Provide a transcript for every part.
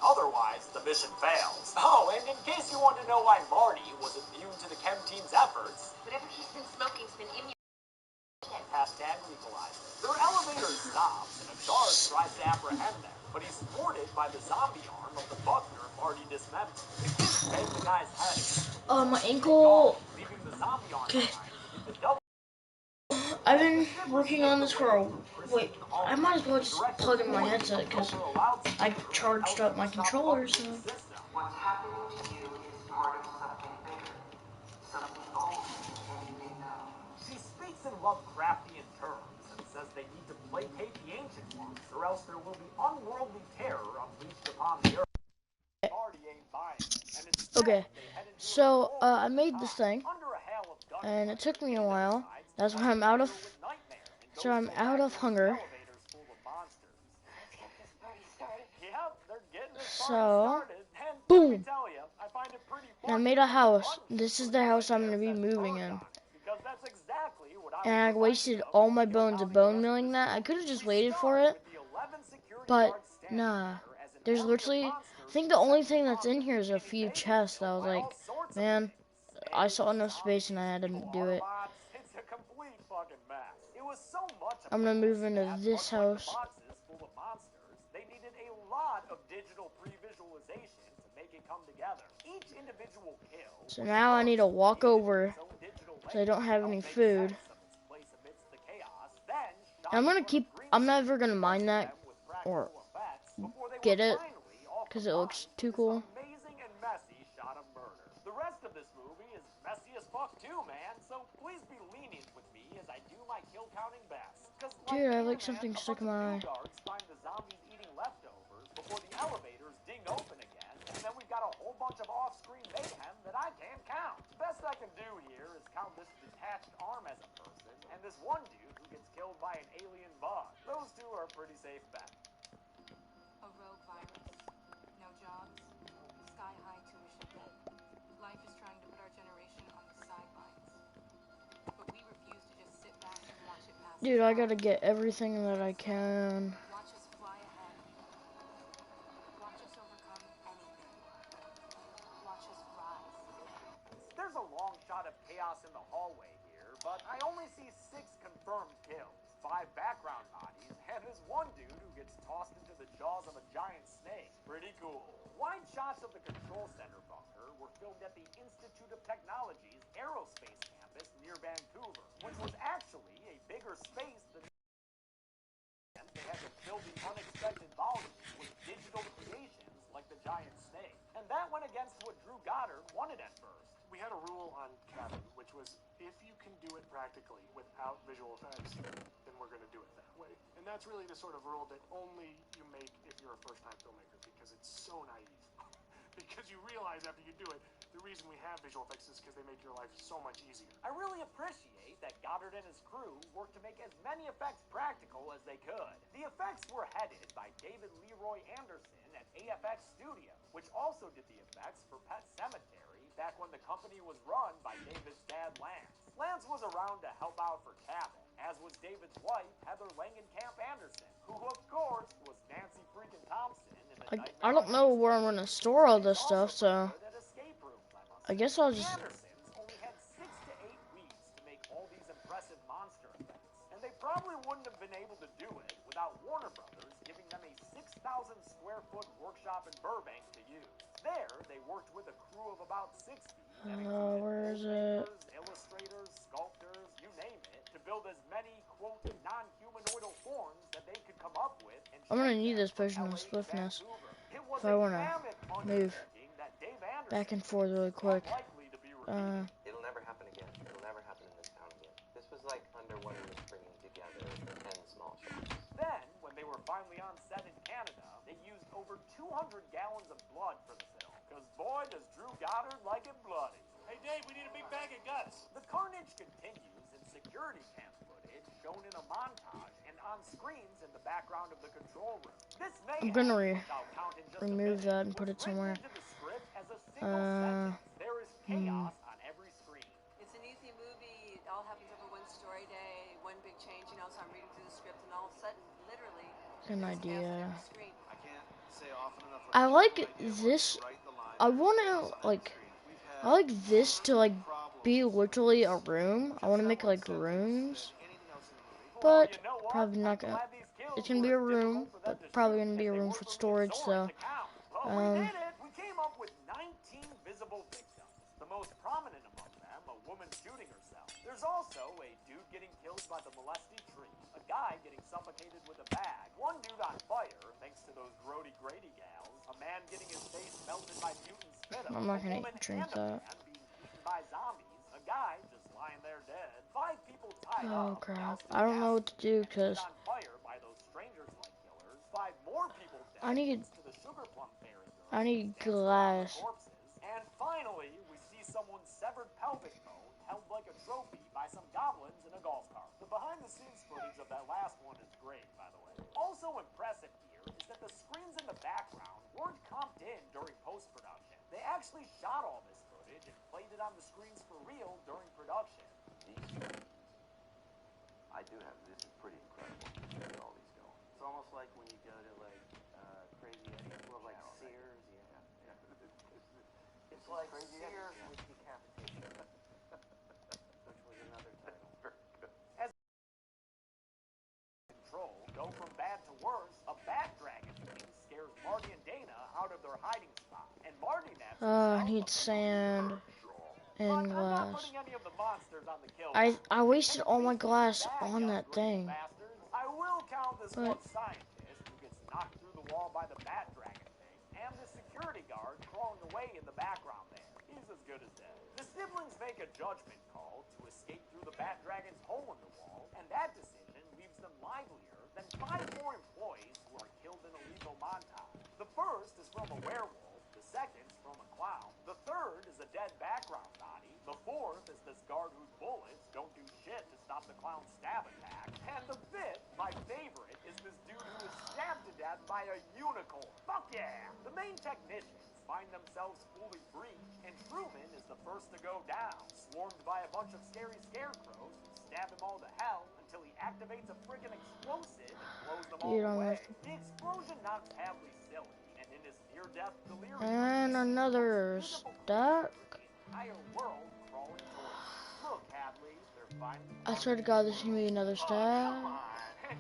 Otherwise, the mission fails. Oh, and in case you want to know why Marty was immune to the chem team's efforts, whatever he's been smoking's been immune. Hashtag legalized. Their elevator stops, and a guard tries to apprehend them, but he's thwarted by the zombie arm of the Buckner Marty dismembered. The kids bang the guy's head. My ankle. Leaving the zombie arm behind to get the double. I've been working on this for a wait. I might as well just plug in my headset because I charged up my controller. So. What's happening to you is part of something bigger, something old and you may know. She speaks in Lovecraftian terms and says they need to placate the ancient ones, or else there will be unworldly terror unleashed upon the earth. Okay, so I made this thing, and it took me a while. That's why I'm out of. So I'm out of hunger. So, boom! And I made a house. This is the house I'm going to be moving in. And I wasted all my bones of bone milling that. I could have just waited for it. But, nah. There's literally, I think the only thing that's in here is a few chests. I was like, man, I saw enough space and I had to do it. I'm going to move into this house. They needed a lot of digital pre-visualization to make it come together. Each individual kill. So now I need to walk over so I don't have any food. I'm going to keep, I'm never going to mine that or get it because it looks too cool. The rest of this movie is messy as fuck too, man. So please be lenient with me as I do my kill counting best. Dude, I have like something stuck in my eye. Find the zombies eating leftovers before the elevators ding open again, and then we've got a whole bunch of off-screen mayhem that I can't count. The best I can do here is count this detached arm as a person, and this one dude who gets killed by an alien bug. Those two are pretty safe bets. A rogue virus. No jobs. Sky-high tuition debt. Life is trying to put our generation on the sidelines. But we refuse to just sit back and watch it pass. Dude, I gotta get everything that I can. Watch us fly ahead. Watch us overcome anything. Watch us rise. There's a long shot of chaos in the hallway here, but I only see 6 confirmed kills, 5 background bodies, and this one dude who gets tossed into the jaws of a giant snake. Pretty cool. Wide shots of the control center bunker were filmed at the Institute of Technology's aerospace campus near Vancouver, which was actually a bigger space than they had to fill the unexpected volume with digital creations like the giant snake. And that went against what Drew Goddard wanted at first. We had a rule on Cabin, which was if you can do it practically without visual effects, then we're going to do it that way. And that's really the sort of rule that only you make if you're a first-time filmmaker, because it's so naive. Because you realize after you do it, the reason we have visual effects is because they make your life so much easier. I really appreciate that Goddard and his crew worked to make as many effects practical as they could. The effects were headed by David Leroy Anderson at AFX Studio, which also did the effects for Pet Sematary back when the company was run by David's dad, Lance. Lance was around to help out for Cabin, as was David's wife, Heather Langenkamp Anderson, who of course was Nancy freaking Thompson in the I don't know where I'm gonna store all this stuff, so I guess I'll just. Andersons only had 6 to 8 weeks to make all these impressive monster effects, and they probably wouldn't have been able to do it without Warner Brothers giving them a 6,000 square foot workshop in Burbank to use. There, they worked with a crew of about 60. Where is it? Illustrators, sculptors, you name it, to build as many, quote, non-humanoidal forms that they could come up with. And I'm gonna need this potion of swiftness if I wanna move back and forth really quick. It'll never happen again. It'll never happen in this town again. This was like Underwater was bringing together 10 small shops. Then, when they were finally on set in Canada, they used over 200 gallons of blood for the film. Because boy, does Drew Goddard like it bloody. Hey Dave, we need a big bag of guts. The carnage continues in security cam footage shown in a montage and on screens in the background of the control room. This I'm gonna remove that and put it somewhere. There is chaos on every screen. It's an easy movie. It all happens over one story day, one big change, so I'm reading through the script, and all of a sudden, literally, An idea. I can't say I like this. I want to like. I like this to like be literally a room. I want to make like rooms, but probably not gonna. It's gonna be a room, but probably gonna be a room for storage. So, Well, we did it! We came up with 19 visible victims. The most prominent among them, a woman shooting herself. There's also a dude getting killed by the molested tree, a guy getting suffocated with a bag, one dude on fire thanks to those grody Grady gals, a man getting his face melted by mutant spittle, I'm not a gonna woman drink and a that. man being eaten by zombies, a guy just lying there dead, 5 people tied Oh up, crap! doused in I don't know what to do gasoline, and because set on fire by those strangers-like killers, 5 more people dead I need thanks to the sugar plum fairy girl I need who danced around the glass. corpses. And finally, we see someone's severed pelvic bone held like a trophy by some goblins in a golf cart. The behind-the-scenes footage of that last one is great, by the way. Also impressive here is that the screens in the background weren't comped in during post-production. They actually shot all this footage and played it on the screens for real during production. These screens, I do have. This is pretty incredible. Look at all these go. It's almost like when you go to like Crazy Eddie's or like Sears. Yeah. It's like Crazy Sears with decapitation, which was another title. As control go from bad to worse, a bat dragon thing scares Marty and Dana out of their hiding spot, and Marty naps I himself need up sand but and I'm not glass. putting any of the monsters on the kill I list. wasted And at all my least glass bad on guys, that greedy thing. bastards. I will count this But- one scientist who gets knocked through the wall by the bat dragon thing, and the security guard crawling away in the background there. He's as good as dead. The siblings make a judgment call to escape through the bat dragon's hole in the wall, and that decision leaves them livelier than 5 more employees who are killed in a lethal montage. The first is from a werewolf, the second's from a clown, the third is a dead background body, the fourth is this guard whose bullets don't do shit to stop the clown's stab attack, and the fifth, my favorite, is this dude who is stabbed to death by a unicorn. Fuck yeah! The main technicians find themselves fully breached, and Truman is the first to go down, swarmed by a bunch of scary scarecrows who stab him all to hell until he activates a friggin' explosive and blows them all away. The explosion knocks Hadley silly, and in his near-death delirium, And another stack. entire world crawling towards him. Look, Hadley, they're finally. I swear to God, this is gonna be another Oh, stack. come on. Dude,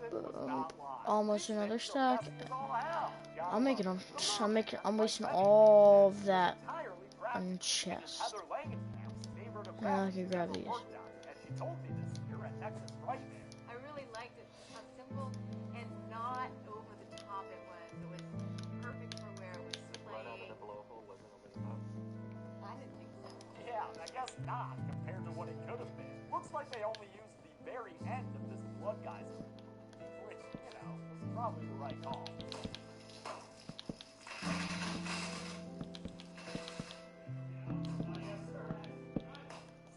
Citizen was not lying. Almost These another things are stack. messy as all hell. Gotta I'm making love them. it. I'm wasting Like all many of that entirely on practical. chest. Heather Langenkamp's favorite of I graphics can grab ever these. worked on, as she told me this year at Texas Fright Fair. I really liked it. How simple and not over the top it was. It was perfect for where it was The blood out of playing. the blowhole wasn't over the top. I didn't think so. Yeah, I guess not, compared to what it could have been. Looks like they only used the very end of this blood geyser, which, you know, was probably the right call.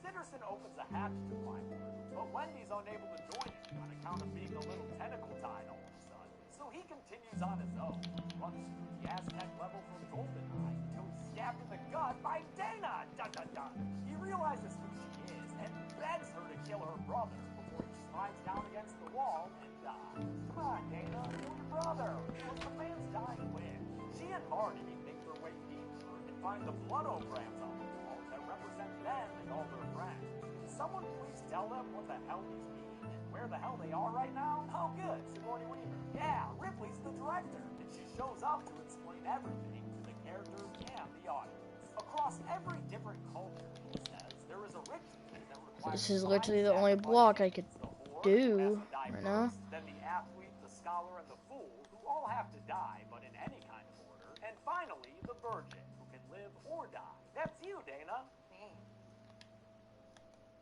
Sitterson opens a hatch to climb through, but Wendy's unable to join him on account of being a little tentacle-tied all of a sudden. So he continues on his own, runs through the Aztec level from GoldenEye until he's stabbed in the gut by Dana! Dun dun dun! He realizes who she is and begs her to kill her brother before he slides down against the wall and dies. Come on, Dana, kill your brother! It was the man's dying wish. She and Marty make their way deeper and find the bloodograms on the wall that represent them and all their friends. Can someone please tell them what the hell these mean and where the hell they are right now? Oh good, Sigourney Weaver. Yeah, Ripley's the director, and she shows up to explain everything to the characters and the audience. Across every different culture, he says, there is a ritual that requires This is 5 literally the only block I could sacrifices. The whore, do who has to die right now. first, then the athlete, the scholar, and the fool, who all have to die, but in any kind of order. And finally, the virgin, who can live or die. That's you, Dana. Me?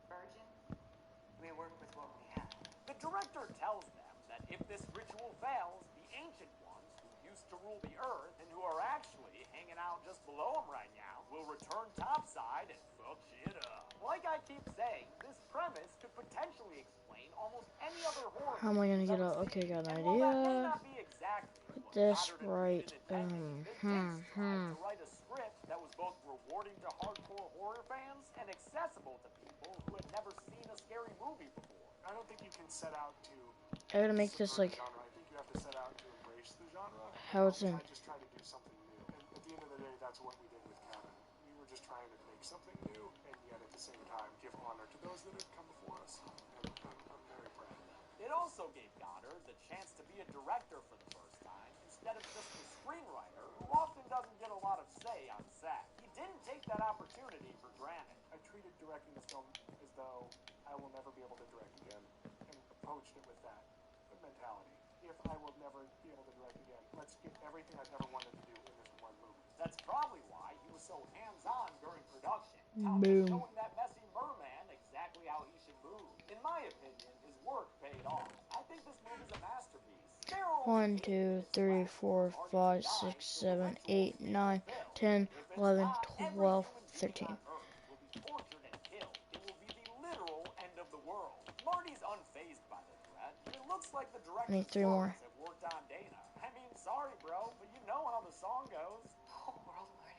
Virgin? We work with what we have. The director tells them that if this ritual fails, the ancient ones who used to rule the earth and who are actually hanging out just below them right now will return topside and fuck shit up. Like I keep saying, this premise could potentially explain almost any other horror. How am I gonna get ever out? Okay, seen. got an And while that may idea. not be exactly Put what this Goddard and right. Whedon intended, they did strive to write a script that was both rewarding to hardcore horror fans and accessible to people who had never seen a scary movie before. I don't think you can set out to I gotta make this subvert like. the genre. I think you have to set out to embrace the genre. how it's in. I just tried to do something new. And at the end of the day, that's what we did with Cabin. We were just trying to make something new, and yet at the same time give honor to those that have come before us. And I'm very proud of that. It also gave Goddard the chance to be a director for the first time, instead of just the screenwriter, who often doesn't get a lot of say on set. He didn't take that opportunity for granted. I treated directing this film as though I will never be able to direct again, and approached it with that mentality. If I will never be able to direct again, let's get everything I've ever wanted to do in this one movie. That's probably why he was so hands-on during production. Boom. Showing that messy merman exactly how he should move. In my opinion, his work paid off. I think this movie's a masterpiece. 1, 2, 3, 4, 5, 6, 7, 8, 9, 10, 11, 12, 13. Marty's unfazed by the threat. It looks like the I need 3 more. have worked on Dana. I mean, sorry, bro, but you know how the song goes. The whole world, Marty,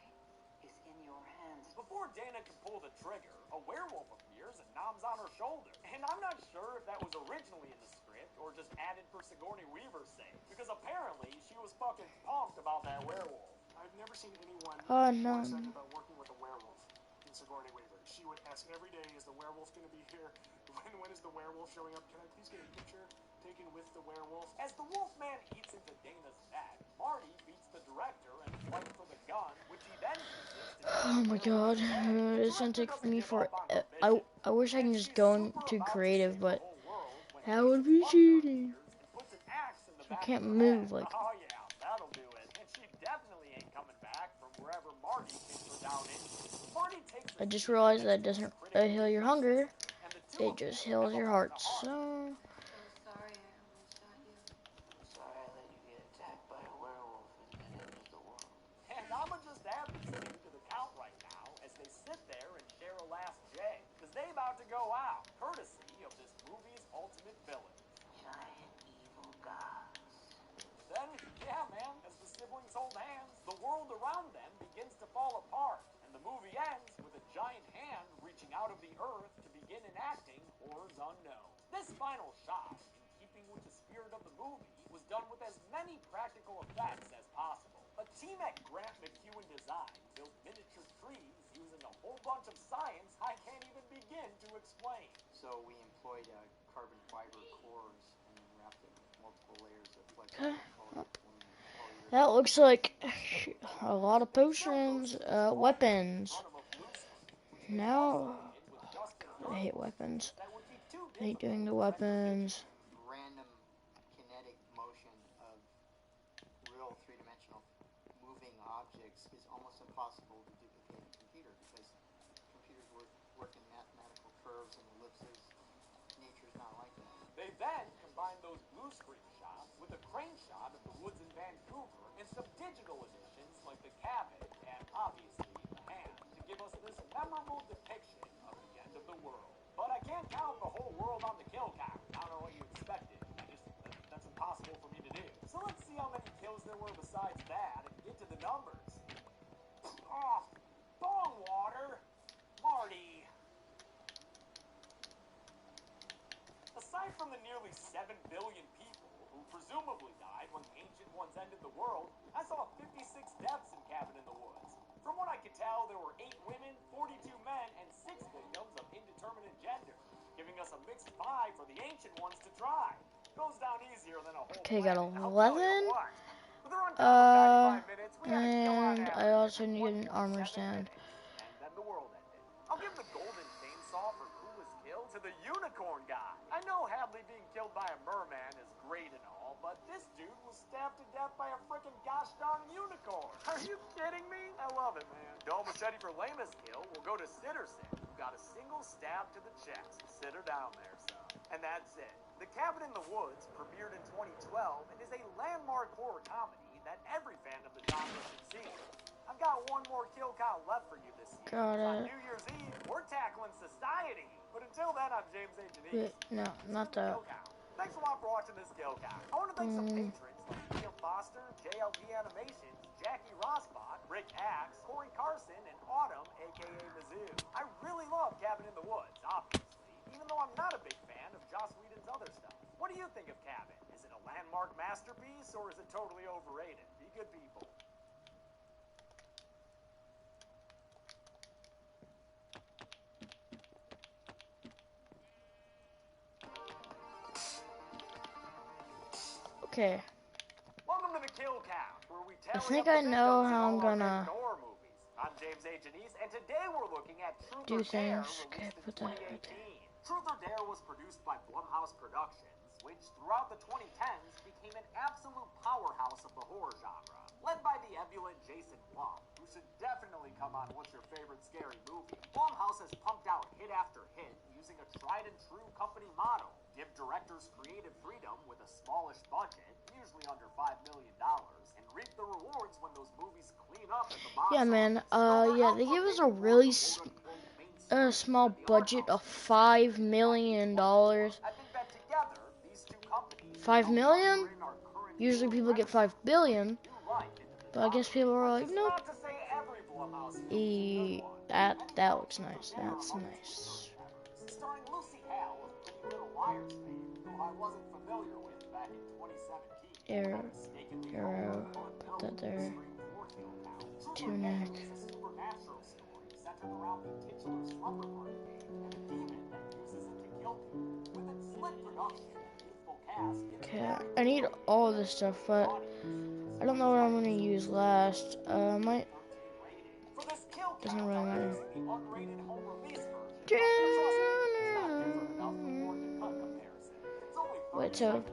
is in your hands. Before Dana can pull the trigger, a werewolf appears and noms on her shoulder. And I'm not sure if that was originally in the script or just added for Sigourney Weaver's sake, because apparently she was fucking pumped about that werewolf. I've never seen anyone No. more excited about working with a werewolf than Sigourney Weaver. She would ask every day, is the werewolf going to be here? When is the werewolf showing up? Can I please get a picture taken with the werewolf? As the Wolfman eats into Dana's neck, Marty beats the director and fights for the gun, which he then uses to... Oh my god, it's gonna take me for... I wish I can just go into creative, but that would be cheating. I can't move, like... Oh yeah, that'll do it. And she definitely ain't coming back from wherever Marty takes her down into. Marty takes I just realized that it doesn't heal your hunger. It just heals your heart, so... I'm sorry I almost shot you. I'm sorry I let you get attacked by a werewolf and ended the world. And I'ma just add these two to the count right now as they sit there and share a last J, because they about to go out, courtesy of this movie's ultimate villain. Giant evil gods. Then, yeah man, as the siblings hold hands, the world around them begins to fall apart, and the movie ends with a giant hand reaching out of the earth to begin enacting horrors unknown. This final shot, in keeping with the spirit of the movie, was done with as many practical effects as possible. A team at Grant McEwen Design built miniature trees using a whole bunch of science I can't even begin to explain. So we employed carbon fiber cores and wrapped it with multiple layers of flexible polyurethane. That looks like a lot of potions, weapons. Now, I hate weapons. I hate doing the weapons. Random kinetic motion of real three-dimensional moving objects is almost impossible to duplicate in a computer because computers work in mathematical curves and ellipses. Nature's not like that. They then combined those blue screen shots with a crane shot of the woods in Vancouver and some digital additions like the cabin and obviously the hand to give us this memorable depiction of the end of the world. But I can't count the whole world on the kill count. I don't know what you expected. That's impossible for me to do. So let's see how many kills there were besides that and get to the numbers. Oh, bong water. Marty. Aside from the nearly 7 billion people who presumably died when the Ancient Ones ended the world, I saw 56 deaths in Cabin in the Woods. From what I could tell, there were 8 women, 42 men, and 6 victims of indeterminate gender, giving us a mixed pie for the Ancient Ones to try. Goes down easier than a whole Okay, got planet. 11. And I also need an armor stand. And then the world ended. I'll give the golden chainsaw for coolest kill to the unicorn guy. I know Hadley being killed by a merman is great and all, but this dude was stabbed to death by a freaking gosh darn unicorn. Are you kidding me? I love it, man. Dull machete for lamest kill will go to Sitterson, who got a single stab to the chest. Sit her down there, son. And that's it. The Cabin in the Woods premiered in 2012 and is a landmark horror comedy that every fan of the genre should see. I've got one more kill count left for you this year. On New Year's Eve, we're tackling society. But until then, I'm James H. Wait, no, not that. Thanks a lot for watching this kill count. I want to thank some patrons like Neil Foster, JLP Animations, Jackie Rosbach, Rick Axe, Corey Carson, and Autumn, aka Mizzou. I really love Cabin in the Woods, obviously, even though I'm not a big fan of Joss Whedon's other stuff. What do you think of Cabin? Is it a landmark masterpiece, or is it totally overrated? good people. Okay. Welcome to the Kill Count, where we tally think up I the know victims in how I'm all our gonna favorite horror movies. I'm James H. Anise, and today we're looking at Truth do or Dare, things. Okay, released in put that right 2018. there. Truth or Dare was produced by Blumhouse Productions, which throughout the 2010s became an absolute powerhouse of the horror genre. Led by the ebullient Jason Blum, who should definitely come on What's Your Favorite Scary Movie, Blumhouse has pumped out hit after hit using a tried and true company model. Give directors creative freedom with a smallish budget, usually under $5 million, and reap the rewards when those movies clean up at the box Yeah, man. office. Yeah, they gave us a really small budget of $5 million. I think that together, these two companies 5 million? bring our current Usually horror people get 5 renaissance billion, new life into the but I guess genre. people were like, Which is nope. not to say every Blumhouse film is a good one. That looks nice. That's nice. Starring Lucy Hale of Pretty Little Liars fame, who I wasn't familiar with back in 2017. Arrow, Mistakenly arrow, called put that there. Scream 4 Kill Count. Truth or Tunic. Dare is a supernatural story centered around the titular slumber party game and a demon that uses it to kill people. With its slick production and youthful cast, it's Okay, I need all of this stuff, but I don't know what I'm gonna use last. Might doesn't really matter. Wait, so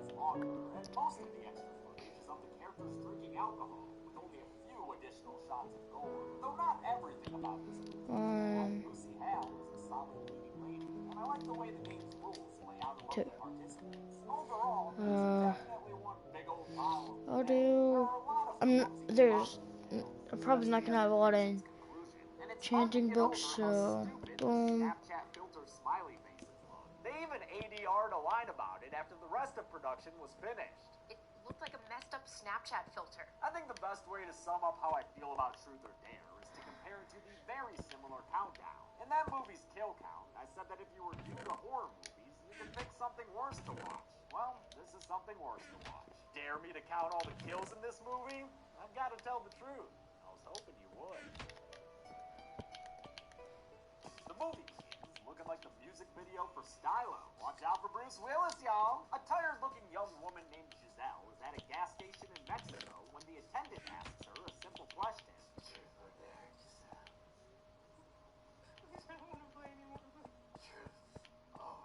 two. I'll do. I'm probably not gonna have a lot of chanting books, so boom. They even ADR'd a line about it after the rest of production was finished. It looked like a messed up Snapchat filter. I think the best way to sum up how I feel about Truth or Dare is to compare it to the very similar Countdown. In that movie's Kill Count, I said that if you were new to horror movies, you could pick something worse to watch. Well, this is something worse to watch. Dare me to count all the kills in this movie? I've got to tell the truth. I was hoping you would. The movie is looking like the music video for Stylo. Watch out for Bruce Willis, y'all. A tired-looking young woman named Giselle is at a gas station in Mexico when the attendant asks her a simple question. Truth or dare, Giselle? I don't want to play anymore. Truth or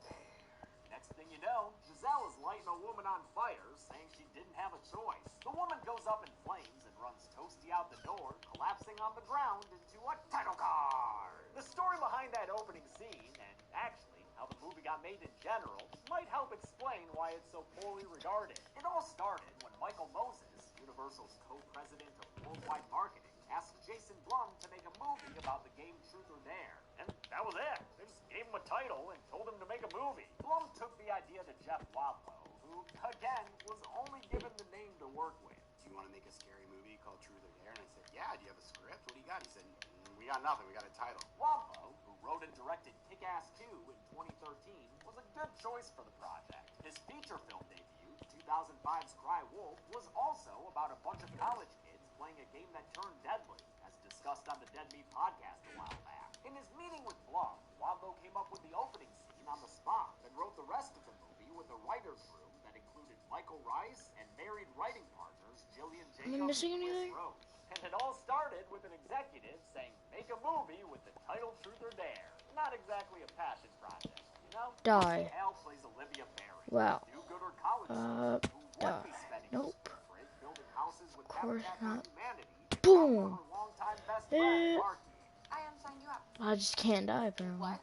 dare? Next thing you know, Giselle is lighting a woman on fire, saying she didn't have a choice. The woman goes up in flames and runs Toasty out the door, collapsing on the ground into a title card. The story behind that opening scene, and actually how the movie got made in general, might help explain why it's so poorly regarded. It all started when Michael Moses, Universal's co-president of worldwide marketing, asked Jason Blum to make a movie about the game Truth or Dare. And that was it. They just gave him a title and told him to make a movie. Blum took the idea to Jeff Wadlow, who, again, was only given the name to work with. Do you want to make a scary movie called Truth or Dare? And I said, yeah. Do you have a script? What do you got? He said, we got nothing. We got a title. Wadlow, who wrote and directed Kick-Ass 2 in 2013, was a good choice for the project. His feature film debut, 2005's Cry Wolf, was also about a bunch of college kids playing a game that turned deadly, as discussed on the Dead Meat podcast a while back. In his meeting with Blum, Wadlow came up with the opening scene on the spot and wrote the rest of the movie with a writer's room that included Michael Rice and married writing partners Jillian Jacobs Am I missing and Chris anything? Roach. And it all started with an executive saying, make a movie with the title Truth or Dare. Not exactly a passion project, you know? Die. Hale plays Olivia Barry. Wow. Do-gooder college student who would Die. be spending Nope. his building houses with Of course Habitat for not. Humanity. Boom. Her longtime best friend, Marky. I unsigned you up. I just can't die apparently. What?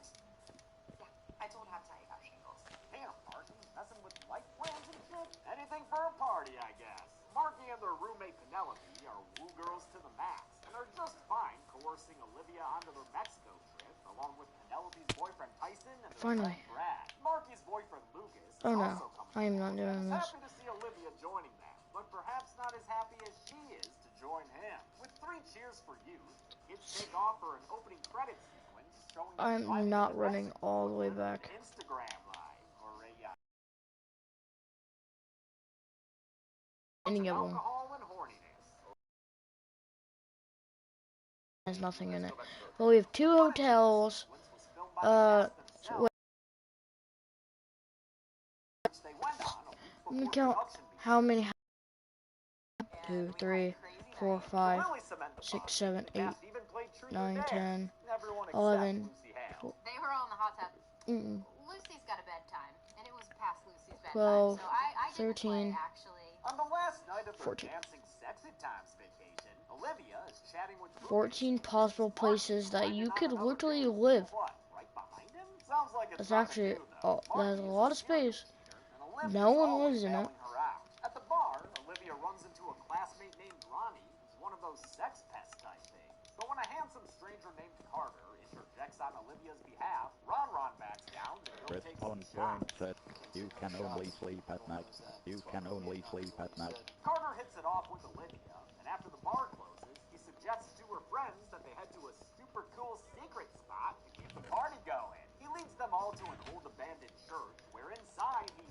Yeah, I told Habitat you got shingles. Damn, Marky, messing with life plans and shit. Anything for a party, I guess. Marky and their roommate Penelope are woo girls to the max, and are just fine coercing Olivia onto their Mexico trip, along with Penelope's boyfriend Tyson and their Finally. friend Brad. Marky's boyfriend Lucas is Oh no, also coming. I am not doing this. Happy to see Olivia joining them, but perhaps not as happy as she is to join him. With 3 cheers for youth, kids take off for an opening credits sequence showing them I'm driving not to running Mexico all the way for an back. Instagram live or a Any of them. alcohol and horniness. has nothing in it. But we have 2 hotels. Let me count how many. 2, 3, 4, 5, 6, 7, 8, 9, 10, 11, 12. They were all in the hot tub. Lucy's got a bedtime, and it was past Lucy's bedtime, 12, so I didn't 13, play, actually. On the last night of their 14. dancing sexy times vacation, Olivia is chatting with 14 possible places that you could literally live. What, right behind him? Sounds like it's That's not actually, a dude, though. that has a Marky lot of is a serial space. cheater, and Olivia's No one always lives in it. bailing her out. At the bar, Olivia runs into a classmate named Ronnie, who's one of those sex pest type things. But when a handsome stranger named Carter interjects on Olivia's behalf, Ron backs down to go take some shots. That you can only sleep at night. You can only sleep at night. Carter hits it off with Olivia, and after the bar closes, he suggests to her friends that they head to a super cool secret spot to keep the party going. He leads them all to an old abandoned church, where inside he,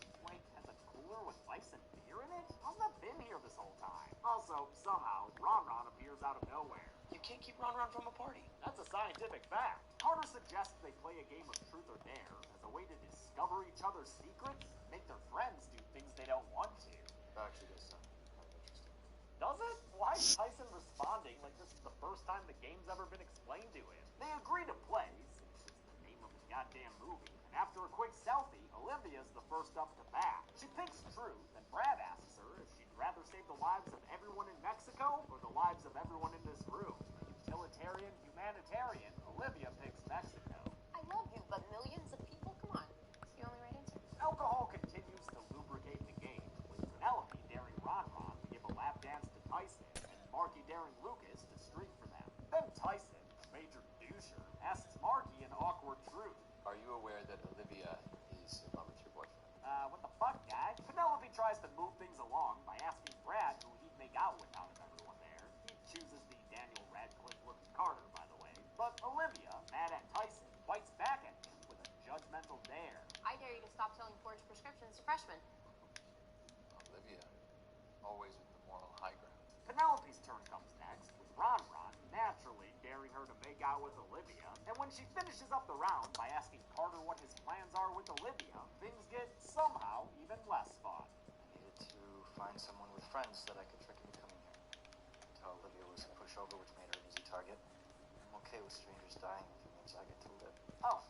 has a cooler with ice and beer in it? How's that been here this whole time? Also, somehow, Ron appears out of nowhere. You can't keep Ron from a party. That's a scientific fact. Carter suggests they play a game of truth or dare as a way to discover each other's secrets, make their friends do things they don't want to. Actually, does sound kind of interesting. Does it? Why is Tyson responding like this is the first time the game's ever been explained to him? They agree to play, since it's the name of the goddamn movie. And after a quick selfie, Olivia's the first up to bat. She picks truth, and Brad asks her if she'd rather save the lives of everyone in Mexico or the lives of everyone in this room. Utilitarian, humanitarian, Olivia picks Mexico. I love you, but millions of people? Come on. It's the only right answer. Alcohol continues to lubricate the game, with Penelope daring Ron to give a lap dance to Tyson, and Marky daring Lucas to streak for them. Then Tyson, a major doucher, asks Marky an awkward truth. Are you aware that Olivia is in love with your boyfriend? What the fuck, guy? Penelope tries to move things along by asking Brad who he'd make out with out of everyone there. He chooses the Daniel Radcliffe-looking Carter, by the way. But Olivia, mad at Tyson, bites back at him with a judgmental dare. I dare you to stop selling forged prescriptions to freshmen. Olivia, always with the moral high ground. Penelope's turn comes next, with Ron naturally daring her to make out with Olivia. And when she finishes up the round by asking Carter what his plans are with Olivia, things get somehow even less fun. I needed to find someone with friends that I could trick into coming here. Tell Olivia was a pushover, which made her an easy target. I'm okay with strangers dying if it means I get to live. Oh,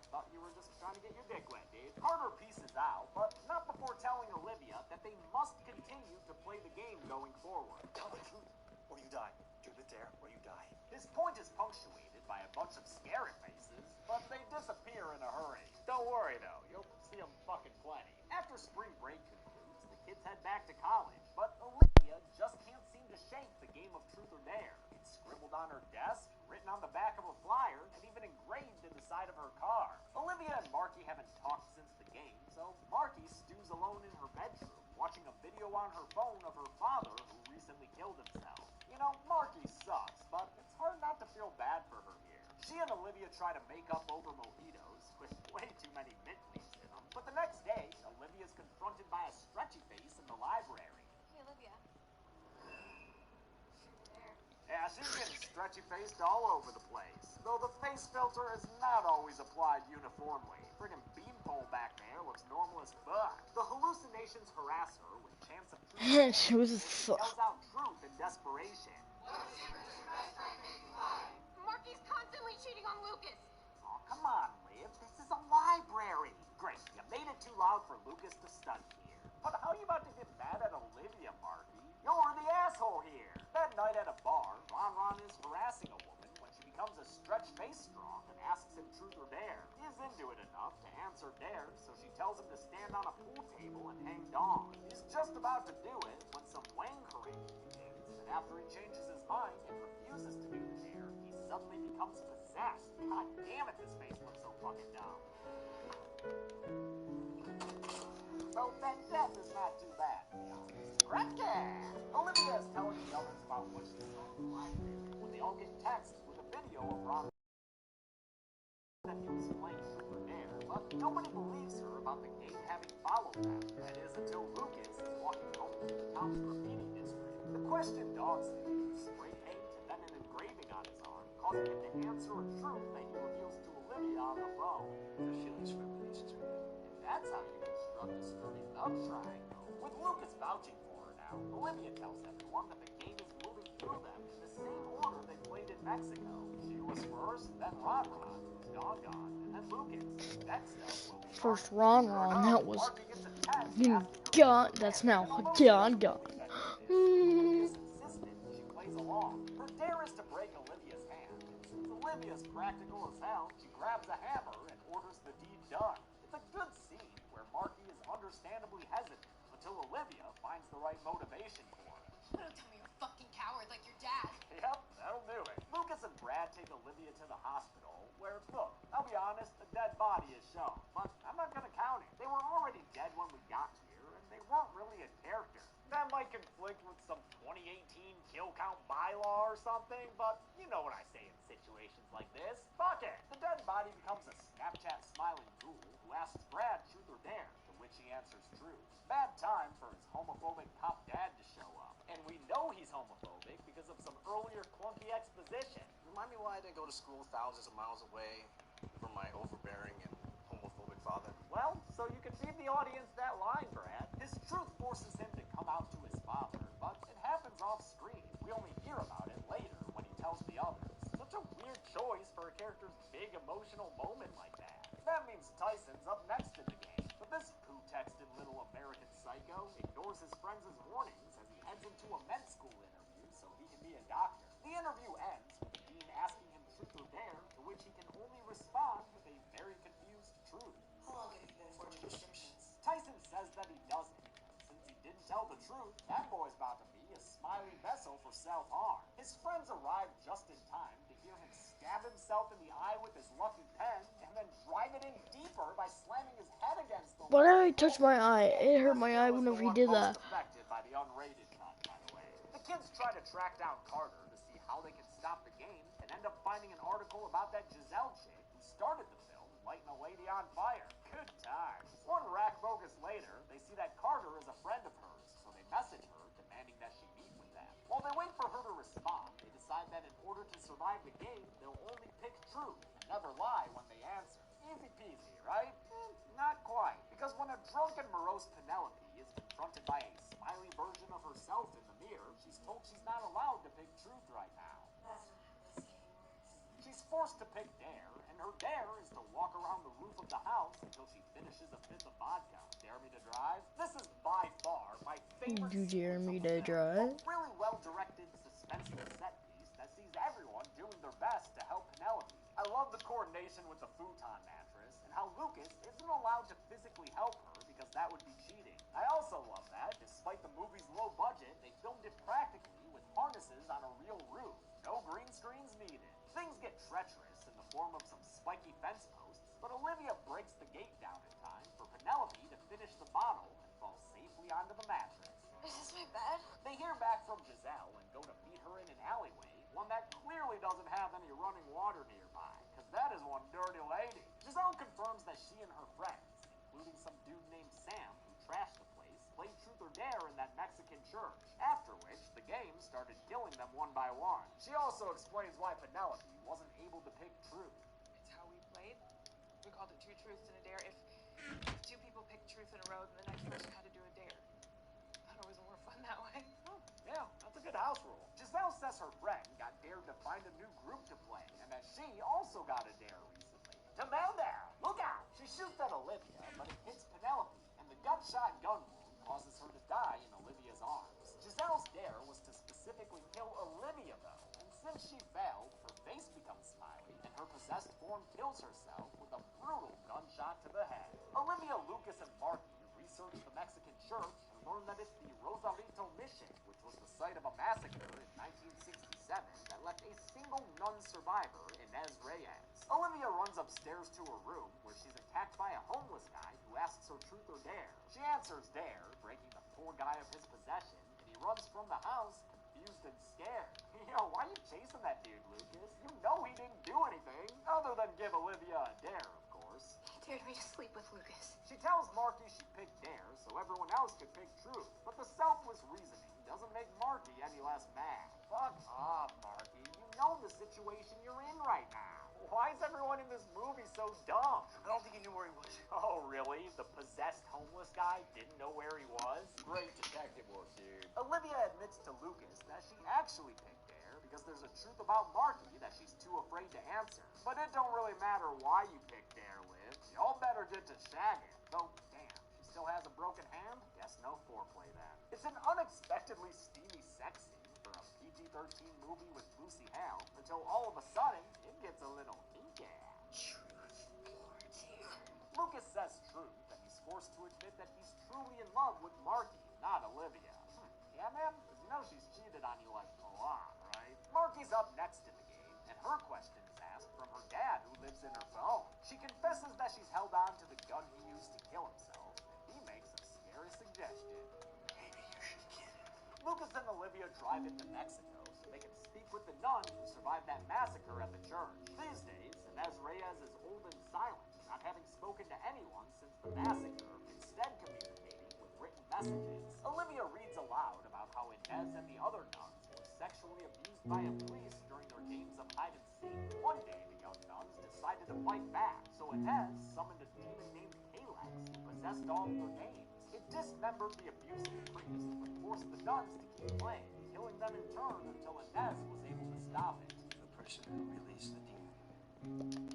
thought you were just trying to get your dick wet, dude. Carter pieces out, but not before telling Olivia that they must continue to play the game going forward. Tell the truth, or you die. Do the dare, or you die. His point is punctuated by a bunch of scary faces, but they disappear in a hurry. Don't worry, though. You'll see them fucking plenty. After spring break concludes, the kids head back to college, but Olivia just can't seem to shake the game of truth or dare. It's scribbled on her desk, written on the back of a flyer, and even engraved in the side of her car. Olivia and Marky haven't talked since the game, so Marky stews alone in her bedroom, watching a video on her phone of her father who recently killed himself. You know, Marky sucks, but it's hard not to feel bad for her here. She and Olivia try to make up over mojitos, with way too many mint leaves in them. But the next day, Olivia's confronted by a stretchy face in the library. Hey, Olivia. Yeah, she's getting stretchy-faced all over the place. Though the face filter is not always applied uniformly. Friggin' beanpole back there looks normal as fuck. The hallucinations harass her with chance of truth. She was Yells out truth in desperation. Marky's constantly cheating on Lucas. Oh, come on, Liv. This is a library. Great, you made it too loud for Lucas to study here. But how are you about to get mad at Olivia, Marky? You're the asshole here. That night at a bar, Ron is harassing a woman when she becomes a stretch face strong and asks him truth or dare. He is into it enough to answer dare, so she tells him to stand on a pool table and hang dong. He's just about to do it when some wank-hering begins, and after he changes his mind and refuses to do the dare, he suddenly becomes possessed. God damn it, this face looks so fucking dumb. So that death is not too bad. Correct. Olivia is telling the others about what she saw in the library when they all get texts with a video of Ron that he was playing truth or dare, but nobody believes her about the game having followed them. That is until Lucas is walking home from the town's graffiti district. The question daunts him. Spray paint and then an engraving on his arm. causing him to answer a truth that he reveals to Olivia on the phone. The feelings for these two. And that's how you construct a sturdy love triangle. With Lucas vouching for her now, Olivia tells everyone that the game is moving through them in the same order they played in Mexico. She was first, then Ron, who's gone, and then Lucas. That stuff will be First fine. Ron, that was Marky gets a text asking her gone. That's now gone. Olivia's insistent she plays along. Her dare is to break Olivia's hand. Since Olivia's practical as hell, she grabs a hammer and orders the deed done. It's a good scene where Marky is understandably hesitant until Olivia finds the right motivation for it. Don't tell me you're a fucking coward like your dad. Yep, that'll do it. Lucas and Brad take Olivia to the hospital, where, look, I'll be honest, a dead body is shown, but I'm not gonna count it. They were already dead when we got here, and they weren't really a character. That might conflict with some 2018 kill count bylaw or something, but you know what I say in situations like this. Fuck it! The dead body becomes a Snapchat smiling ghoul who asks Brad truth or dare, to which he answers true. Bad time for his homophobic cop dad to show up. And we know he's homophobic because of some earlier clunky exposition. Remind me why I didn't go to school thousands of miles away from my overbearing and homophobic father. Well, so you can feed the audience that line, Brad. His truth forces him to come out to his father, but it happens off screen. We only hear about it later when he tells the others. Such a weird choice for a character's big emotional moment like that. That means Tyson's up next in the game, but this poo-texted little American psycho ignores his friends' warnings as he heads into a med school interview so he can be a doctor. The interview ends with the dean asking him truth or dare, to which he can only respond with a very confused truth. How long have you been forging prescriptions? Tyson says that he doesn't. Since he didn't tell the truth, that boy's about to be a smiley vessel for self-harm. His friends arrive just in time to hear him stab himself in the eye with his lucky pen and then drive it in deeper by slamming his head against the wall. Whenever he touched my eye, it hurt my eye whenever he did that. Affected by the unrated cut, by the way. The kids try to track down Carter to see how they can stop the game and end up finding an article about that Giselle chick who started the film lighting a lady on fire. Good times. One rack bogus later, they see that Carter is a friend of hers, so they message her demanding that she meet with them. While they wait for her to respond, they decide that in order to survive the game, they'll only pick truth and never lie when they answer. Easy peasy, right? Not quite. Because when a drunken, morose Penelope is confronted by a smiley version of herself in the mirror, she's told she's not allowed to pick truth right now. That's not how this game works. She's forced to pick dare, and her dare is to walk around the roof of the house until she finishes a fifth of vodka. Dare me to drive? This is by far my favorite You dare me sequence to of the film. drive? A really well-directed, suspenseful set piece that sees everyone doing their best to help Penelope. I love the coordination with the futon mattress, and how Lucas isn't allowed to physically help her because that would be cheating. I also love that, despite the movie's low budget, they filmed it practically with harnesses on a real roof. No green screens needed. Things get treacherous in the form of some spiky fence posts, but Olivia breaks the gate down in time for Penelope to finish the bottle and fall safely onto the mattress. Is this my bed? They hear back from Giselle and go to meet her in an alleyway, one that clearly doesn't have any running water nearby, because that is one dirty lady. Giselle confirms that she and her friends, including some dude named Sam who trashed the place, played truth or dare in that Mexican church, after which the game started killing them one by one. She also explains why Penelope wasn't able to pick truth. It's how we played. We called it two truths and a dare. If two people picked truth in a row, then the next person had to do a dare. Thought it was more fun that way. Oh, yeah, that's a good house rule. Giselle says her friend got dared to find a new group to play, and that she also got a dare recently. Demanda! Look out! She shoots at Olivia, but it hits Penelope, and the gut-shot gun wound causes her to die in Olivia's arms. Giselle's dare was to specifically kill Olivia, though, and since she failed, her face becomes smiley, and her possessed form kills herself with a brutal gunshot to the head. Olivia, Lucas, and Marky research the Mexican church and learn that it's the Rosarito Mission, which was the site of a massacre in 1967 that left a single nun survivor, Inez Reyes. Olivia runs upstairs to her room, where she's attacked by a homeless guy who asks her truth or dare. She answers dare, breaking the poor guy of his possession, and he runs from the house, confused and scared. Yo, why are you chasing that dude, Lucas? You know he didn't do anything, other than give Olivia a dare, of course. He dared me to sleep with Lucas. She tells Marky she picked dare so everyone else could pick truth, but the selfless reasoning doesn't make Marky any less mad. Fuck off, Marky. You know the situation you're finding this movie so dumb? I don't think he knew where he was. Oh, really? The possessed homeless guy didn't know where he was? Great detective work, dude. Olivia admits to Lucas that she actually picked Dare because there's a truth about Marky that she's too afraid to answer. But it don't really matter why you picked Dare, Liv. Y'all better get to shagging. Though, damn, she still has a broken hand? Guess no foreplay then. It's an unexpectedly steamy sex scene for a PG-13 movie with Lucy Hale until all of a sudden, it gets a little kinky. Lucas says true that he's forced to admit that he's truly in love with Marky, not Olivia. Yeah, man? Because you know she's cheated on you like a lot, right? Marky's up next in the game, and her question is asked from her dad who lives in her phone. She confesses that she's held on to the gun he used to kill himself, and he makes a scary suggestion. Maybe you should get it. Lucas and Olivia drive into Mexico so they can speak with the nuns who survived that massacre at the church. These days, Inez Reyes is old and silent, not having spoken to anyone since the massacre, instead communicating with written messages. Olivia reads aloud about how Inez and the other nuns were sexually abused by a priest during their games of hide and seek. One day, the young nuns decided to fight back, so Inez summoned a demon named Kalex who possessed all of their names. It dismembered the abusive priest, but forced the nuns to keep playing, killing them in turn until Inez was able to stop it. The person who released the demon can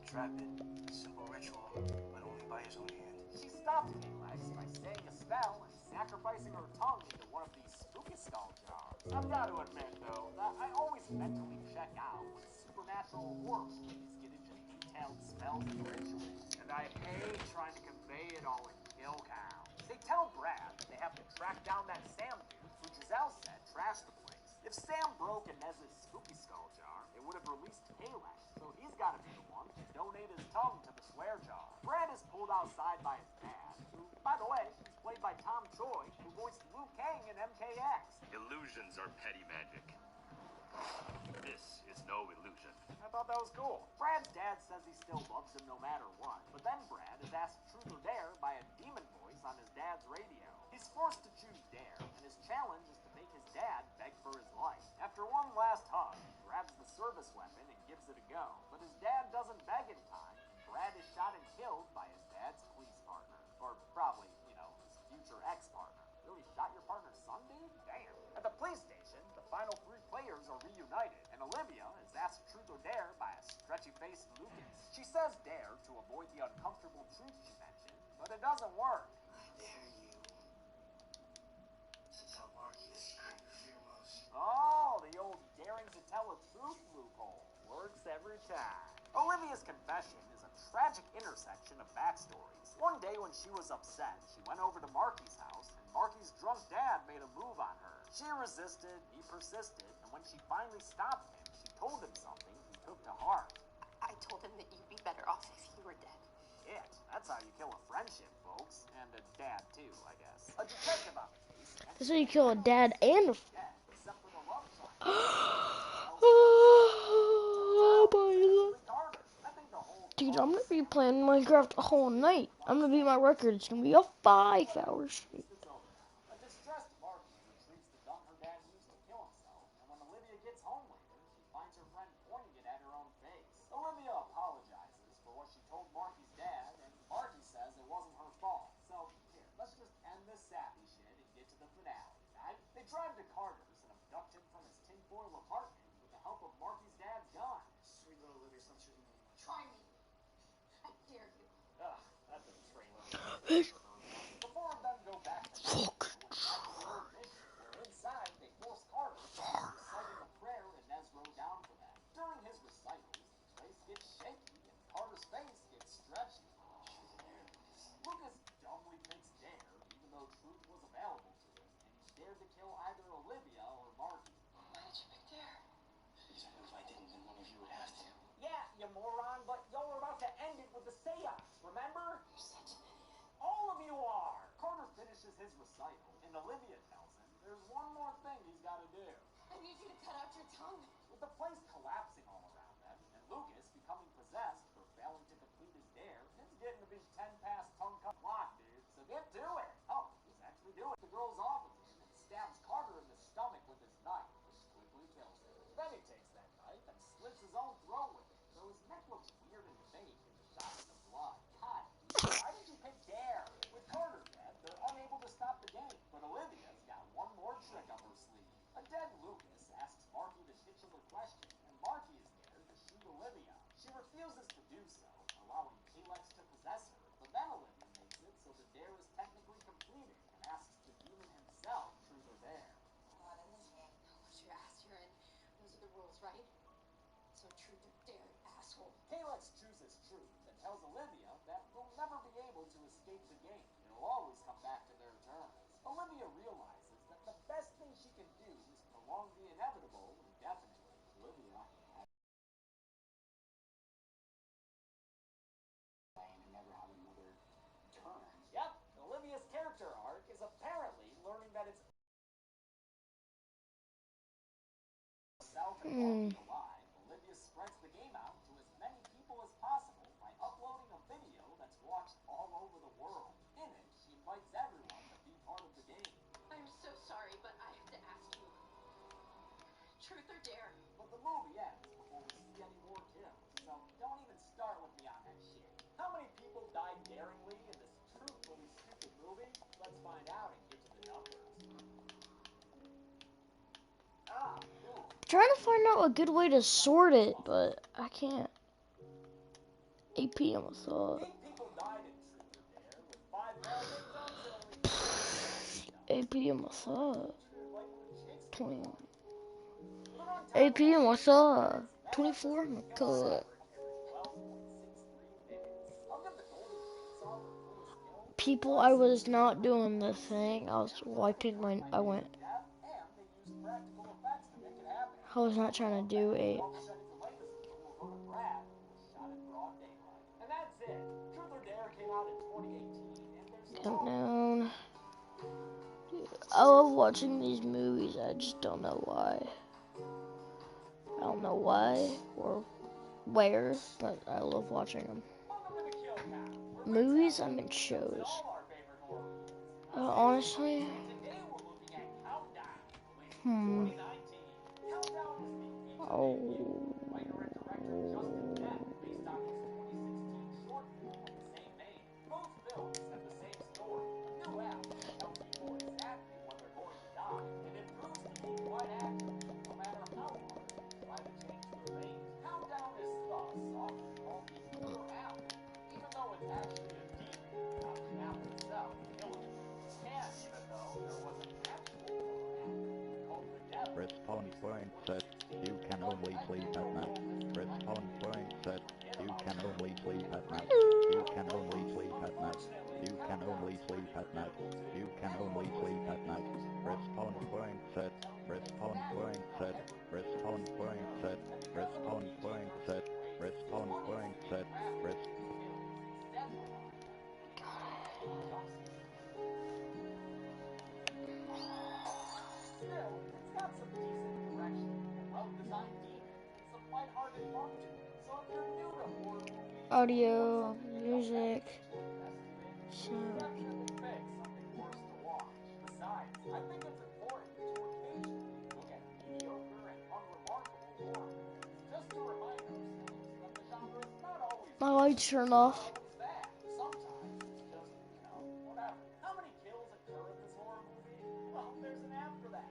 trap it. Simple ritual, but only by his own hand. She stopped Kalex by saying a spell and sacrificing her tongue into one of these spooky skull jars. I've got to admit, though, that I always mentally check out when supernatural horror movies get into detailed spells and rituals, and I hate trying to convey it all in kill count. They tell Brad that they have to track down that Sam dude who Giselle said trashed the place. If Sam broke Inez's spooky skull jar, it would have released Kalex, so he's got to be the one to donate his tongue to the swear jar. Brad is pulled outside by his dad, who, by the way, is played by Tom Choi, who voiced Liu Kang in MKX. Illusions are petty magic. This is no illusion. I thought that was cool. Brad's dad says he still loves him no matter what, but then Brad is asked truth or dare by a demon voice on his dad's radio. He's forced to choose dare, and his challenge is to make his dad beg for his life. After one last hug, he grabs the service weapon and gives it a go, but his dad doesn't beg in time, and Brad is shot and killed by his dad's police partner. Or probably, you know, his future ex-partner. Really shot your partner's son, dude? Damn. At the police station, the final three players are reunited, and Olivia is asked truth or dare by a stretchy-faced Lucas. She says dare to avoid the uncomfortable truth she mentioned, but it doesn't work. I dare you to tell Marky the secret you fear most. Oh, the old daring to tell a truth loophole. Works every time. Olivia's confession is a tragic intersection of backstories. One day when she was upset, she went over to Marky's house, and Marky's drunk dad made a move on her. She resisted, he persisted, and when she finally stopped him, she told him something he took to heart. I told him that you'd be better off if you were dead. Shit, that's how you kill a friendship, folks. And a dad, too, I guess. A detective on the case. That's how you kill a dad and a dead, except for the love triangle. Oh my God. Dude, I'm gonna be playing Minecraft the whole night. I'm gonna beat my record. It's gonna be a 5-hour stream. A distressed Marky retrieves the gun her dad used to kill himself, and when Olivia gets home later, she finds her friend pointing it at her own face. Olivia apologizes for what she told Marky's dad, and Marky says it wasn't her fault. So, here, let's just end this sappy shit and get to the finale, right? They drive to Carter's and abduct him from his tinfoil apartment with the help of Marky's dad's gun. Sweet little Livy's not shooting anyone. Try me. I dare you. Ugh, that's a trailer. Before them go back to inside, they force Carter to reciting a prayer Inez wrote down for them. During his recitals, the place gets shaky and Carter's face gets stretchy. Lucas dumbly picks dare, even though truth was available to him, and he dared to kill either Olivia or Marky. Why did you pick dare? Because I knew if I didn't, then one of you would have to. Yeah, you moron, but y'all were about to end it with the seance, remember? You're such an idiot. All of you are! Carter finishes his recital, and Olivia tells him there's one more thing he's got to do. I need you to cut out your tongue. With the place collapsing all around them, and Lucas becoming possessed for failing to complete his dare, it's getting to be 10 past tongue cut clock, dude. So get to it. Oh, he's actually doing it. The girl's off of him and stabs Carter in the stomach with his knife, which quickly kills him. Then he takes that knife and slits his own throat with it, so his neck looks weird right? So truth or dare, asshole. Kalex chooses truth and tells Olivia that they'll never be able to escape the game. It'll always come back to their terms. Olivia realizes that the best thing she can do is prolong the inevitable indefinitely. Olivia has and never have another turn. Yep, Olivia's character arc is apparently learning that it's alive. Olivia spreads the game out to as many people as possible by uploading a video that's watched all over the world. In it, she invites everyone to be part of the game. I'm so sorry, but I have to ask you. Truth or dare? But the movie ends before we see any more kills, so don't even start with me on that shit. How many people died daringly in this truthfully stupid movie? Let's find out and get to the numbers. Trying to find out a good way to sort it, but I can't. AP almost saw it. 8 people died in Truth or Dare, with 5 male victims and only 2 female AP almost saw it. victims. Like 20. Shakespeare. AP almost saw it. 24. Good. People, I was not doing the thing. I was wiping my. I was not trying to do a. And that's it. Truth or Dare came out in 2018, and there's Countdown. I love watching these movies. I just don't know why. I don't know why or where, but I love watching them. Movies, I mean shows. Honestly, oh. Both films have the same story, a new app that tells people exactly when they're going to die, and it proves to be quite accurate, no matter how hard they try to change their fate. Countdown is thus often called the killer app, even though it's actually a demon, not the app itself killing you. And even though there was an actual killer app called the devil. Respawn point set. You can only sleep at night. Respawn point set. You can only sleep at night. You can only sleep at night. You can only sleep at night. You can only sleep at night. Respawn point set. Respawn point set. Respawn point set. Respawn point set. Respawn point set. Still, it's got some decent direction, a well-designed demon, and some lighthearted fun to it. So if you're new to horror movies, Audio, music, sound. definitely pick something worth to watch. Besides, I think it's important to occasionally look at mediocre and unremarkable horror movies, just to remind ourselves that the genre is not always My lights turned off. bad. Sometimes it's just, whatever. How many kills occur in this horror movie? Well, there's an app for that.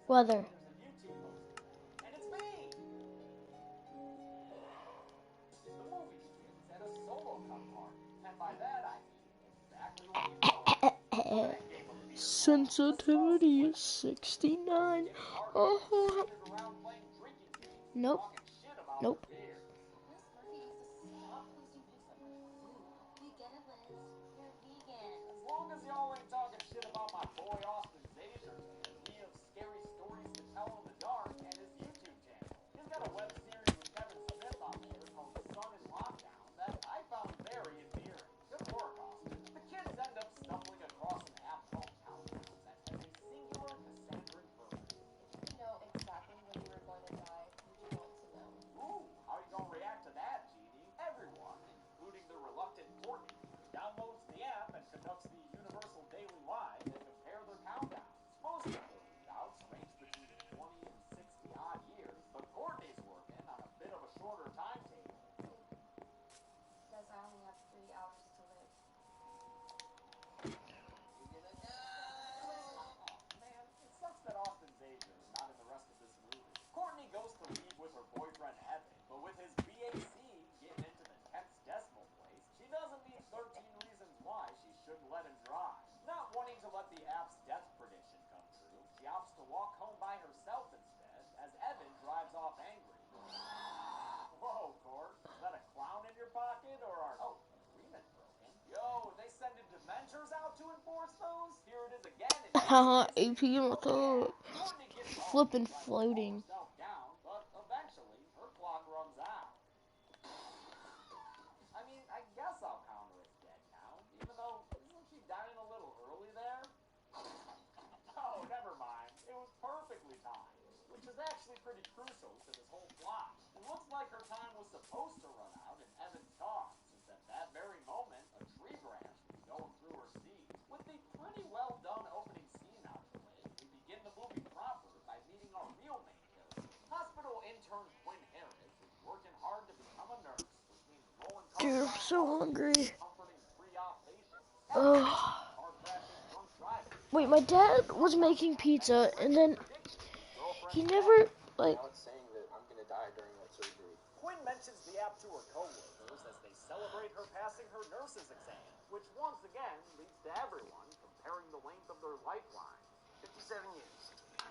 Weather. There's a YouTube post for that. And it's me! The movie begins at a solo cup party. And by that I mean exactly what you thought. Sensitivity is 69. Oh. Nope. Nope. Miss Murphy needs to stop posting pics of her food. We get it, Liz. You're vegan. As long as y'all ain't talking shit about my boy Austin Zazer's he of Scary Stories to Tell in the Dark and his YouTube channel. He's got a web series with Kevin Smith on there called Son in Lockdown that I found very endearing. Good work, Austin. The kids end up stumbling across an app called Countdown that has a singular Cassandran purpose. If you know exactly when you were going to die, would you want to know? Ooh, how you gonna react to that, Jeannie? Everyone, including the reluctant Courtney, downloads the app and conducts the universal daily live and compare their countdowns. Haha, AP in the third. Flippin' floating. Down, but eventually her clock runs out. I mean, I guess I'll count her as dead now, even though, isn't she dying a little early there? Oh, never mind. It was perfectly timed, which is actually pretty crucial to this whole plot. It looks like her time was supposed to run out in Evan's car, since at that very moment, a tree branch was going through her seat. With the pretty well done opening scene out of the way, we begin the movie proper by meeting our real main character. Hospital intern Quinn Harris is working hard to become a nurse, which means rolling Dude, I'm so hungry. comforting pre-op patients. Ugh. Car crashing drunk drivers. Wait, my dad was making pizza, and then he never, like... Now it's saying that I'm gonna die during that surgery. Quinn mentions the app to her coworkers as they celebrate her passing her nurse's exam, which once again leads to everyone comparing the length of their lifelines. 57 years.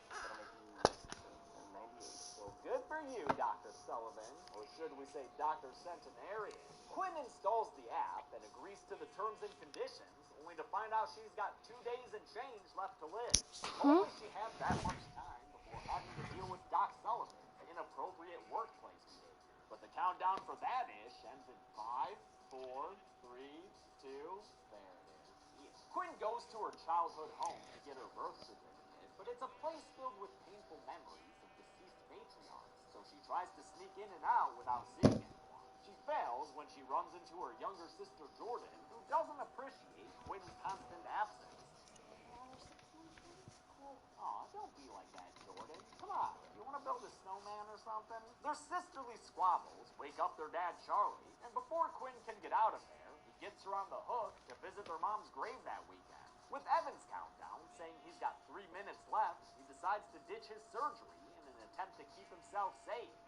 That'll make me 98. Well, good for you, Dr. Sullivan, or should we say Dr. Centenarian. Quinn installs the app and agrees to the terms and conditions, only to find out she's got 2 days and change left to live. Only she had that much time before having to deal with Doc Sullivan's inappropriate workplace behavior. But the countdown for that ish ends in 5, 4, 3, 2, there it is. Quinn goes to her childhood home to get her birth certificate, but it's a place filled with painful memories of deceased matriarchs, so she tries to sneak in and out without seeing anyone. She fails when she runs into her younger sister Jordan, who doesn't appreciate Quinn's constant absence. Aw, don't be like that, Jordan. Come on, you want to build a snowman or something? Their sisterly squabbles wake up their dad, Charlie, and before Quinn can get out of there, he gets her on the hook to visit their mom's grave that weekend. With Evan's countdown saying he's got 3 minutes left, he decides to ditch his surgery in an attempt to keep himself safe.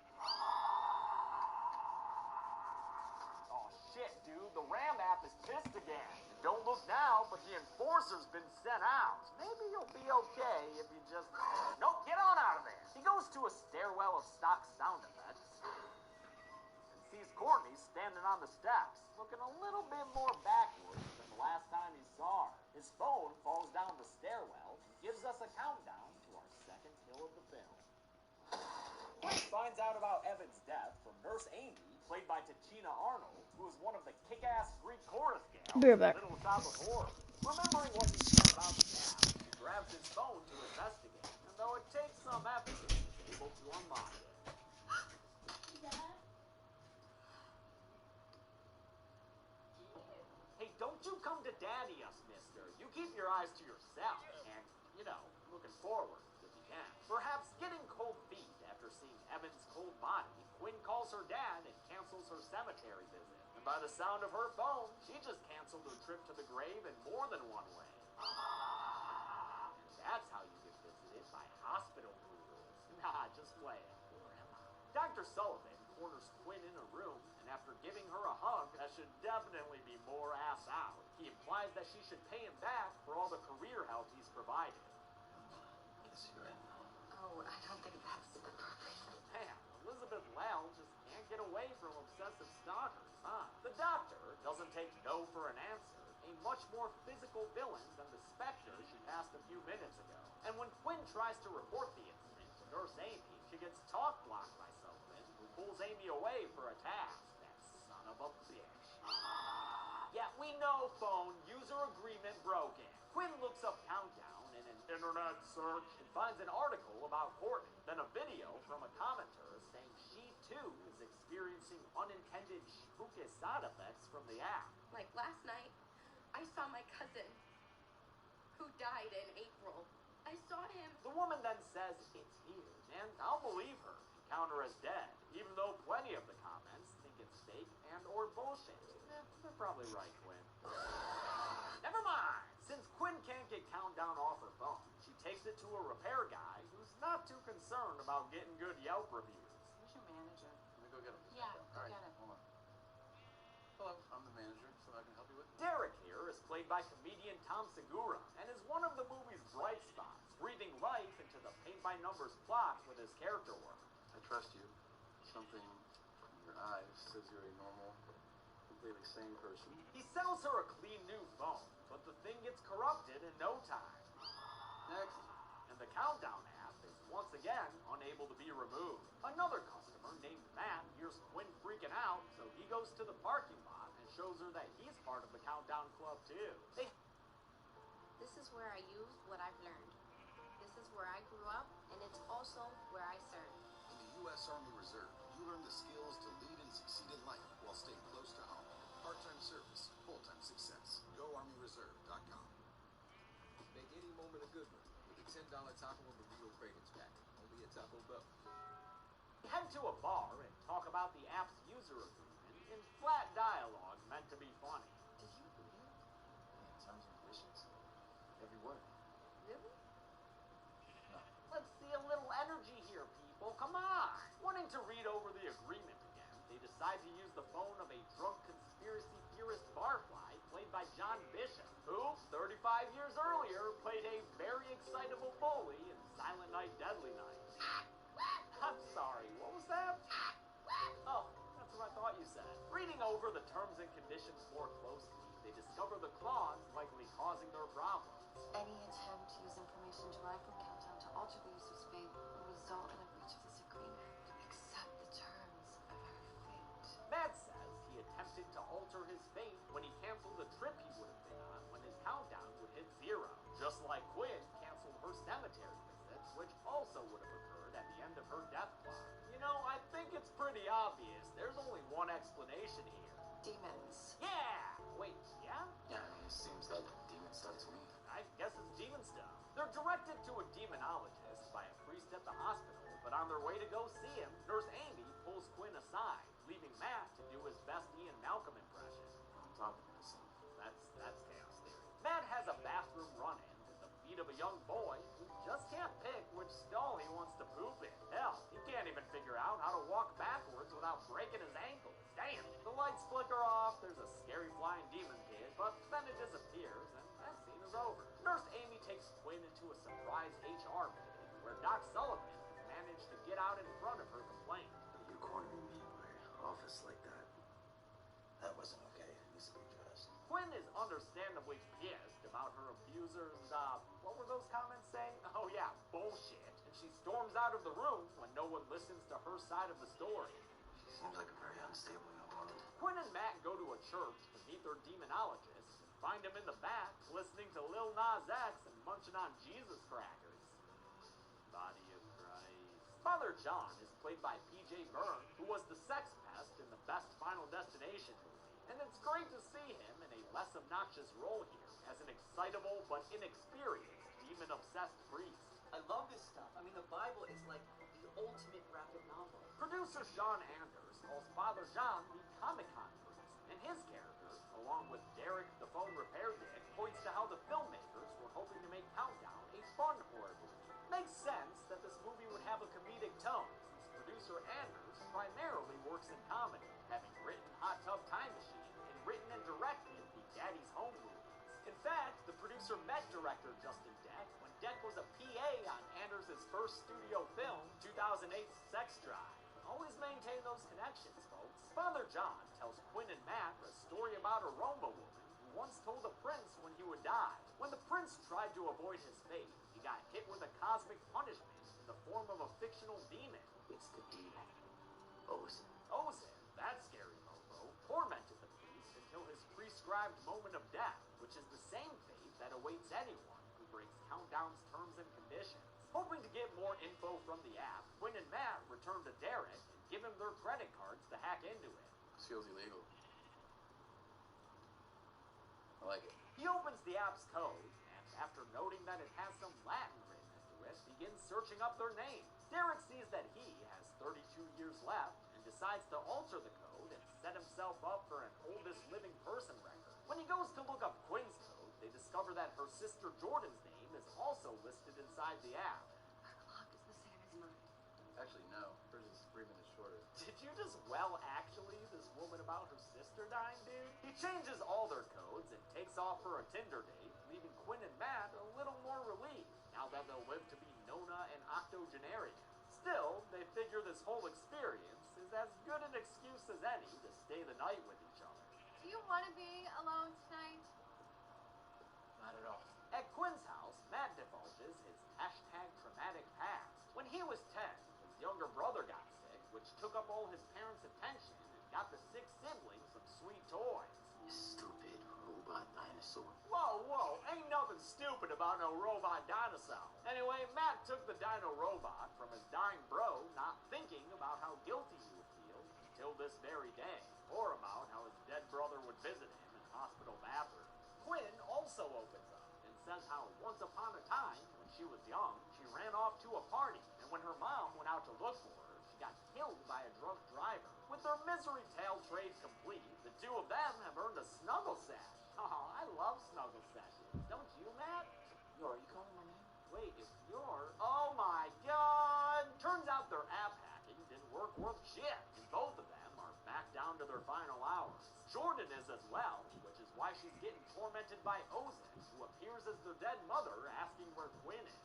Oh shit, dude, the RAM app is pissed again. Don't look now, but the enforcer's been sent out. Maybe you'll be okay if you just... Nope, get on out of there. He goes to a stairwell of stock sound effects and sees Courtney standing on the steps, looking a little bit more backwards than the last time he saw her. His phone falls down the stairwell and gives us a countdown to our second kill of the film. Quinn finds out about Evan's death from Nurse Amy, played by Tachina Arnold, who is one of the kick-ass Greek chorus gals in Little Shop of Horror. Remembering what he said about the gap, she grabs his phone to investigate, and though it takes some effort, she's able to unlock it. Hey, don't you come to daddy us, mister. You keep your eyes to yourself, and, you know, looking forward, if you can. Perhaps getting cold feet after seeing Evan's cold body, Quinn calls her dad and cancels her cemetery visit. And by the sound of her phone, she just canceled her trip to the grave in more than one way. And that's how you get visited by hospital gurus. Nah, just playing. Dr. Sullivan corners Quinn in a room, and after giving her a hug that should definitely be more ass out, he implies that she should pay him back for all the career help he's provided. Oh, I don't think that's appropriate. Man, Elizabeth Lell just can't get away from obsessive stalkers, huh? The doctor doesn't take no for an answer, a much more physical villain than the Spectre she passed a few minutes ago. And when Quinn tries to report the incident to Nurse Amy, she gets talk blocked by Sullivan, who pulls Amy away for a task. That son of a bitch. Yeah, we know, phone. User agreement broken. Quinn looks up countdown in an internet search and finds an article about Courtney, then a video from a commenter saying she too is experiencing unintended spooky side effects from the app. Like last night, I saw my cousin, who died in April. I saw him. The woman then says it's here, and I'll believe her and count her as dead, even though plenty of the comments think it's fake and or bullshit. They're probably right, Quinn. Never mind! Since Quinn can't get countdown off her phone, she takes it to a repair guy who's not too concerned about getting good Yelp reviews. Who's your manager? Let me go get him. Yeah, All right, get him. hold on. Hello, I'm the manager, so I can help you with. Derek here is played by comedian Tom Segura and is one of the movie's bright spots, breathing life into the paint-by-numbers plot with his character work. I trust you. Something in your eyes says you're a normal, completely sane person. He sells her a clean new phone, but the thing gets corrupted in no time. Next. And the countdown app is once again unable to be removed. Another customer named Matt hears Quinn freaking out, so he goes to the parking lot and shows her that he's part of the countdown club too. This is where I use what I've learned. This is where I grew up, and it's also where I serve. In the U.S. Army Reserve, you learn the skills to lead and succeed in life while staying close to home. Part-time service, full-time success. GoArmyReserve.com. Make any moment a good one with a $10 taco and burrito cravings pack. Only at Taco Bell. Head to a bar and talk about the app's user agreement in flat dialogue meant to be funny. Did you read it? Yeah, terms and conditions. Every word. Really? No. Let's see a little energy here, people. Come on. Wanting to read over the agreement again, they decide to use the phone of a drunk conspiracy theorist barfly played by John Bishop, who, 35 years earlier, played a very excitable bully in Silent Night, Deadly Night. I'm sorry, what was that? Oh, that's what I thought you said. Reading over the terms and conditions more closely, they discover the clause likely causing their problems. Any attempt to use information derived from Countdown to alter the use of fate will result in a breach of this agreement. Accept the terms of our fate. Matt says he attempted to alter his fate when he canceled the trip he would have been on when his countdown would hit 0. Just like Quinn canceled her cemetery visit, which also would have occurred at the end of her death clock. You know, I think it's pretty obvious. There's only one explanation here. Demons. Yeah! Wait, yeah? Yeah, I mean, it seems like demon stuff to me. I guess it's demon stuff. They're directed to a demonologist by a priest at the hospital, but on their way to go see him, Nurse Amy pulls Quinn aside, leaving Matt to do his best Ian Malcolm impression. On top of myself. That's chaos theory. Matt has a bathroom run-in with the feet of a young boy who just can't pick which stall he wants to poop in. Hell, he can't even figure out how to walk backwards without breaking his ankles. Damn! The lights flicker off, there's a scary flying demon kid, but then it disappears, and that scene is over. Nurse Amy takes Quinn into a surprise HR meeting where Doc Sullivan has managed to get out in front of her complaint. You cornering me in my office like that. That wasn't okay. It needs to be addressed. Quinn is understandably pissed about her abuser's, what were those comments saying? Oh yeah, bullshit. And she storms out of the room when no one listens to her side of the story. She seems like a very unstable young woman. Quinn and Matt go to a church to meet their demonologist and find him in the back listening to Lil Nas X and munching on Jesus crackers. Body of Christ. Father John is played by PJ Byrne, who was the sex pest in the best Final Destination movie. And it's great to see him in a less obnoxious role here as an excitable but inexperienced demon-obsessed priest. I love this stuff. I mean, the Bible is like the ultimate graphic novel. Producer Sean Anders calls Father John the Comic-Con priest, and his character, along with Derek the phone repair dick, points to how the filmmakers were hoping to make Countdown a fun horror movie. Makes sense that this movie would have a comedic tone, since producer Anders primarily works in comedy, having written Hot Tub Time Machine and written and directed the Daddy's Home movies. In fact, the producer met director Justin Deck when Deck was a PA on Anders' first studio film, 2008's Sex Drive. Always maintain those connections, folks. Father John tells Quinn and Matt a story about a Roma woman who once told the prince when he would die. When the prince tried to avoid his fate, he got hit with a cosmic punishment in the form of a fictional demon. It's the demon. Ozin. Ozin, that scary mofo, tormented the priest until his prescribed moment of death, which is the same fate that awaits anyone who breaks Countdown's terms and conditions. Hoping to get more info from the app, Quinn and Matt return to Derek and give him their credit cards to hack into it. This feels illegal. I like it. He opens the app's code, and after noting that it has some Latin written into it, begins searching up their names. Derek sees that he has 32 years left and decides to alter the code and set himself up for an oldest living person record. When he goes to look up Quinn's code, they discover that her sister Jordan's name is also listed inside the app. Our clock is the same as mine. Actually, no. Hers is 3 minutes shorter. Did you just actually this woman about her sister dying, dude? He changes all their codes and takes off for a Tinder date, leaving Quinn and Matt a little more relieved, now that they'll live to be Nona and octogenarians. Still, they figure this whole experience is as good an excuse as any to stay the night with each other. Do you want to be alone tonight? Not at all. At Quinn's house, Matt divulges his #traumatic past. When he was 10, his younger brother got sick, which took up all his parents' attention and got the 6 siblings some sweet toys. You stupid robot dinosaur. Whoa, ain't nothing stupid about no robot dinosaur. Anyway, Matt took the dino robot from his dying bro, not thinking about how guilty he would feel until this very day, or about how his dead brother would visit him in hospital bathroom. Quinn also opens up and says how once upon a time, when she was young, she ran off to a party, and when her mom went out to look for her, she got killed by a drunk driver. With their misery tale trade complete, the two of them have earned a snuggle sesh. Oh, I love snuggle sessions. Don't you, Matt? Yo, are you calling my name? Wait, if you're... Oh my god! Turns out their app hacking didn't work worth shit, and both of them are back down to their final hours. Jordan is as well, which is why she's getting tormented by Ozan, who appears as their dead mother asking where Quinn is.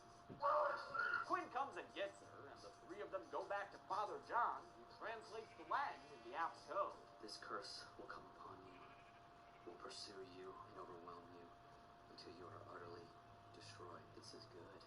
Quinn comes and gets her, and the 3 of them go back to Father John, who translates the Latin in the app's code. This curse will come upon you, will pursue you and overwhelm you until you are utterly destroyed. This is good.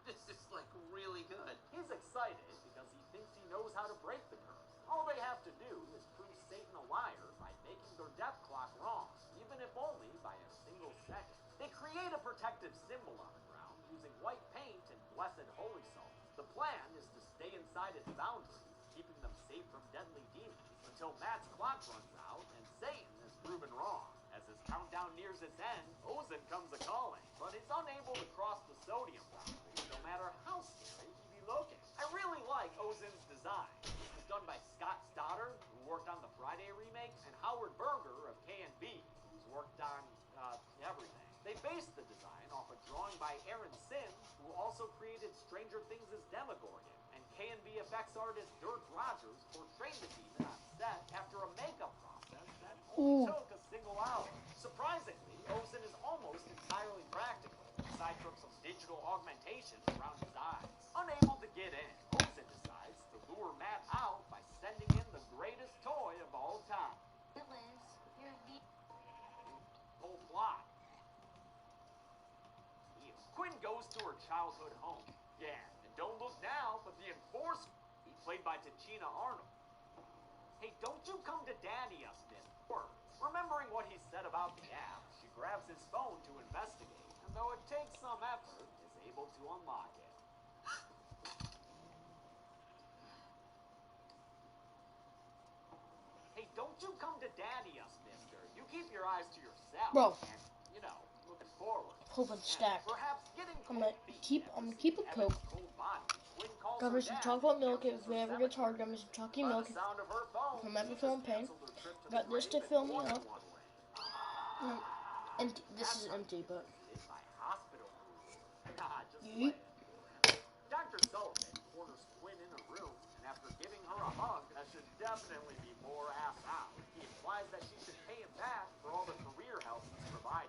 This is like really good. He's excited because he thinks he knows how to break the curse. All they have to do is prove Satan a liar by making their death clock wrong, even if only by a single second. They create a protective symbol on the ground using white paint and blessed holy salt. The plan is to stay inside its boundaries, keeping them safe from deadly demons, until Matt's clock runs out and Satan is proven wrong. As his countdown nears its end, Ozan comes a-calling, but he's unable to cross the sodium boundary, no matter how scary he be looking. I really like Ozan's design. This was done by Scott Stoddard, who worked on the Friday remake, and Howard Berger of K&B, who's worked on, everything. They based the design off a drawing by Aaron Sims, who also created Stranger Things' Demogorgon, and K&B effects artist Dirk Rogers portrayed the demon on set after a makeup process that only took a single hour. Surprisingly, Ozan is almost entirely practical, aside from some digital augmentation around his eyes. Unable to get in, Ozan decides to lure Matt out by sending in the greatest toy of all time. Liz, you're the... Whole plot. Quinn goes to her childhood home. Yeah, and don't look now, but the enforcer, played by Tachina Arnold. Hey, don't you come to daddy, us, Miss Work. Remembering what he said about the app, she grabs his phone to investigate, and though it takes some effort, is able to unlock it. Hey, don't you come to daddy, us, mister. You keep your eyes to yourself. Bro. And, you know, looking forward. Hope it's stacked. Perhaps getting I'm gonna keep a Coke. Got me some chocolate milk if it ever gets hard. Got me some chalky milk if I'm ever feeling pain. Got this to fill me up. Empty. This is empty, but. Yeet. Dr. Sullivan corners Quinn in a room, and after giving her a hug that should definitely be more ass out, he implies that she should pay him back for all the career help he's provided.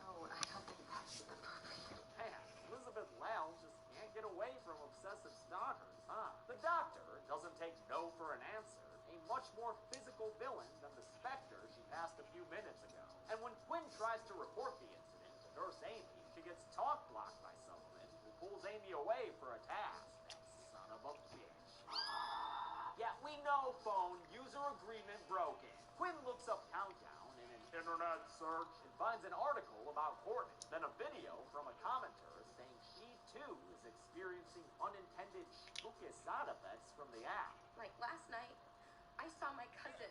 Oh, I don't think that's appropriate. Man, Elizabeth Lounge just can't get away from obsessive stalkers, huh? The doctor doesn't take no for an answer, a much more physical villain than the Spectre she passed a few minutes ago. And when Quinn tries to report the incident to Nurse Amy, she gets talk blocked by Sullivan, who pulls Amy away for a task. That son of a bitch. Yeah, we know, phone. User agreement broken. Quinn looks up Countdown in an internet search and finds an article about Courtney, then a video from a commenter saying she too is experiencing unintended spooky side effects from the app. Like last night, I saw my cousin,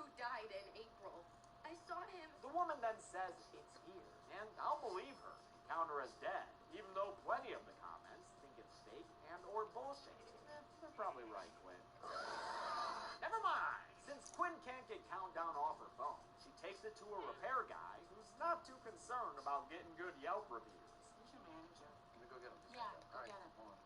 who died in April. I saw him. The woman then says it's here, and I'll believe her and count her as dead, even though plenty of the comments think it's fake and or bullshit. They're probably right, Quinn. Never mind. Since Quinn can't get Countdown off her phone, she takes it to a repair guy who's not too concerned about getting good Yelp reviews. Who's your manager? Let me go get him. Yeah, go get him. Hold on.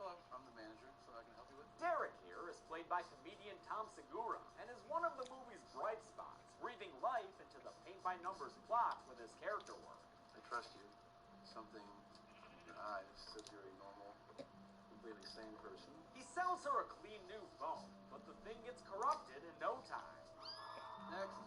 Hello, I'm the manager, so I can help you with. Derek here is played by comedian Tom Segura and is one of the movie's bright spots, breathing life into the paint-by-numbers plot with his character work. I trust you. Something in your eyes says you're a normal, completely sane person. He sells her a clean new phone, but the thing gets corrupted in no time. Next.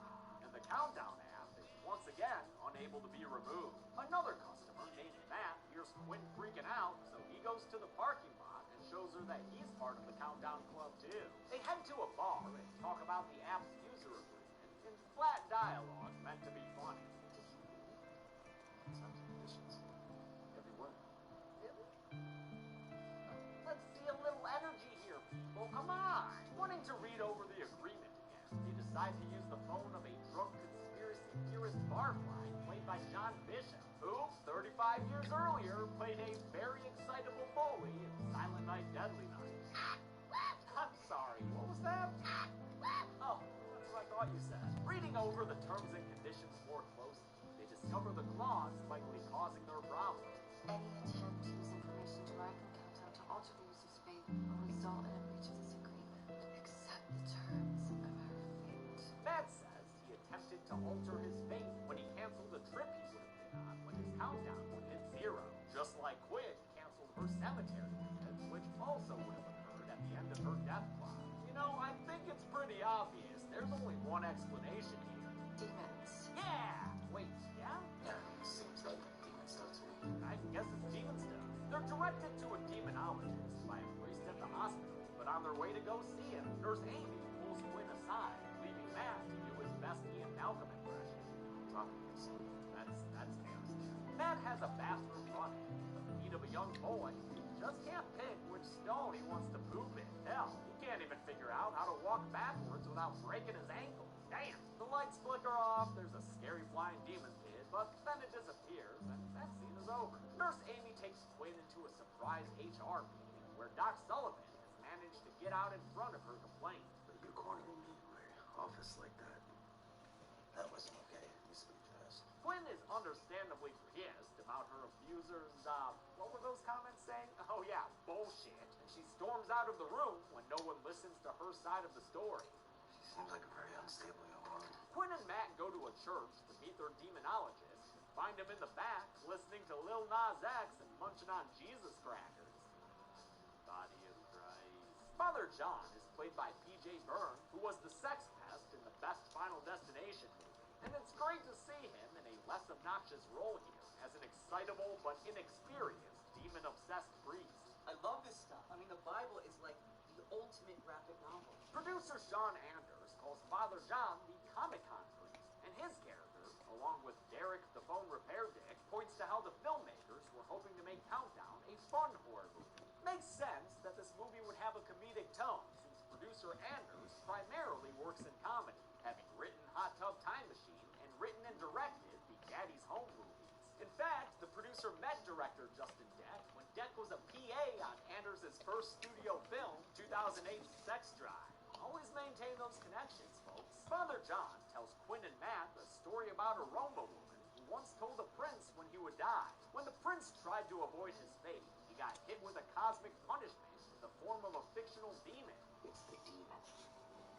And the Countdown app is once again unable to be removed. Another customer named Matt hears Quinn freaking out, so he goes to the parking lot and shows her that he's part of the Countdown Club too. They head to a bar and talk about the app's user agreement in flat dialogue meant to be funny. Terms and conditions. Everywhere. Really? Let's see a little energy here, people. Come on. Wanting to read over the agreement again, they decide to use the phone of a drunk conspiracy theorist barfly played by John Bishop, who, 35 years earlier, played a very excitable bully in Silent Night, Deadly Night. I'm sorry, what was that? Oh, that's what I thought you said. Reading over the terms and conditions more closely, they discover the clause likely causing their problem. Any attempt to use information derived from Countdown to alter the user's fate will result in a breach of this agreement. Accept the terms of our fate. Matt says he attempted to alter his fate when he canceled a trip he would have been on when his countdown would hit 0. Just like Quinn canceled her cemetery visit, which also would have occurred at the end of her death clock. You know, I think it's pretty obvious. There's only one explanation here. Demons. Yeah! Wait, yeah? Yeah, seems like demon stuff to me. I guess it's demon stuff. They're directed to a demonologist by a priest at the hospital, but on their way to go see him, Nurse Amy pulls Quinn aside, leaving Matt to do his best Ian Malcolm impression. That's chaos. Matt has a bathroom run-in with the feet of a young boy who just can't pick which stone he wants to poop in. Hell, he can't even figure out how to walk backwards without breaking his ankle. Damn! The lights flicker off, there's a scary flying demon kid, but then it disappears, and that scene is over. Nurse Amy takes Quinn into a surprise HR meeting where Doc Sullivan has managed to get out in front of her complaint. But you cornering me in my office like that. That wasn't okay. You should be dressed. Quinn is understandably pissed about her abuser's, what were those comments saying? Oh yeah, bullshit. And she storms out of the room when no one listens to her side of the story. She seems like a very unstable young woman. Quinn and Matt go to a church to meet their demonologist and find him in the back listening to Lil Nas X and munching on Jesus crackers. Body of Christ. Father John is played by PJ Byrne, who was the sex pest in the best Final Destination movie. And it's great to see him in a less obnoxious role here as an excitable but inexperienced demon-obsessed priest. I love this stuff. I mean, the Bible is like the ultimate graphic novel. Producer Sean Anders calls Father John the Comic-Con priest, and his character, along with Derek the phone repair dick, points to how the filmmakers were hoping to make Countdown a fun horror movie. Makes sense that this movie would have a comedic tone, since producer Anders primarily works in comedy, having written Hot Tub Time Machine and written and directed the Daddy's Home movies. In fact, the producer met director Justin Deck when Deck was a PA on Anders' first studio film, 2008's Sex Drive. Always maintain those connections, folks. Father John tells Quinn and Matt a story about a Roma woman who once told the prince when he would die. When the prince tried to avoid his fate, he got hit with a cosmic punishment in the form of a fictional demon. It's the demon.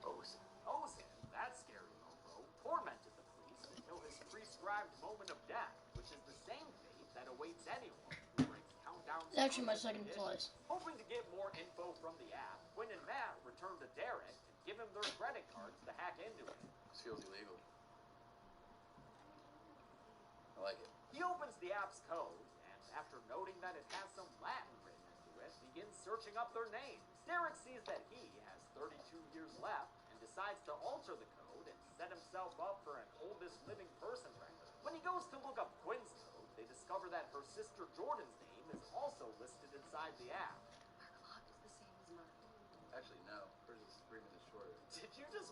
Ozen. Ozen, that scary mofo, tormented the priest until his prescribed moment of death, which is the same fate that awaits anyone who breaks Countdown. It's actually my second place. Hoping to get more info from the app, Quinn and Matt return to Derek and give him their credit cards to hack into it. This feels illegal. I like it. He opens the app's code, and after noting that it has some Latin written into it, begins searching up their names. Derek sees that he has 32 years left and decides to alter the code and set himself up for an oldest living person record. When he goes to look up Quinn's code, they discover that her sister Jordan's name is also listed inside the app. Our clock is the same as mine. Actually, no. Hers is 3 minutes shorter. Did you just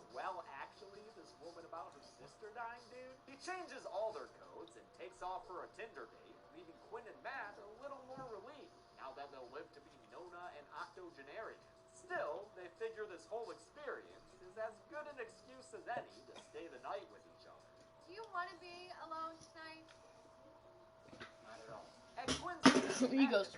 actually this woman about her sister dying, dude? He changes all their codes and takes off for a Tinder date, leaving Quinn and Matt a little more relieved, now that they'll live to be Nona and octogenarians. Still, they figure this whole experience is as good an excuse as any to stay the night with each other. Do you want to be alone tonight? Not at all. At Quinn's He goes,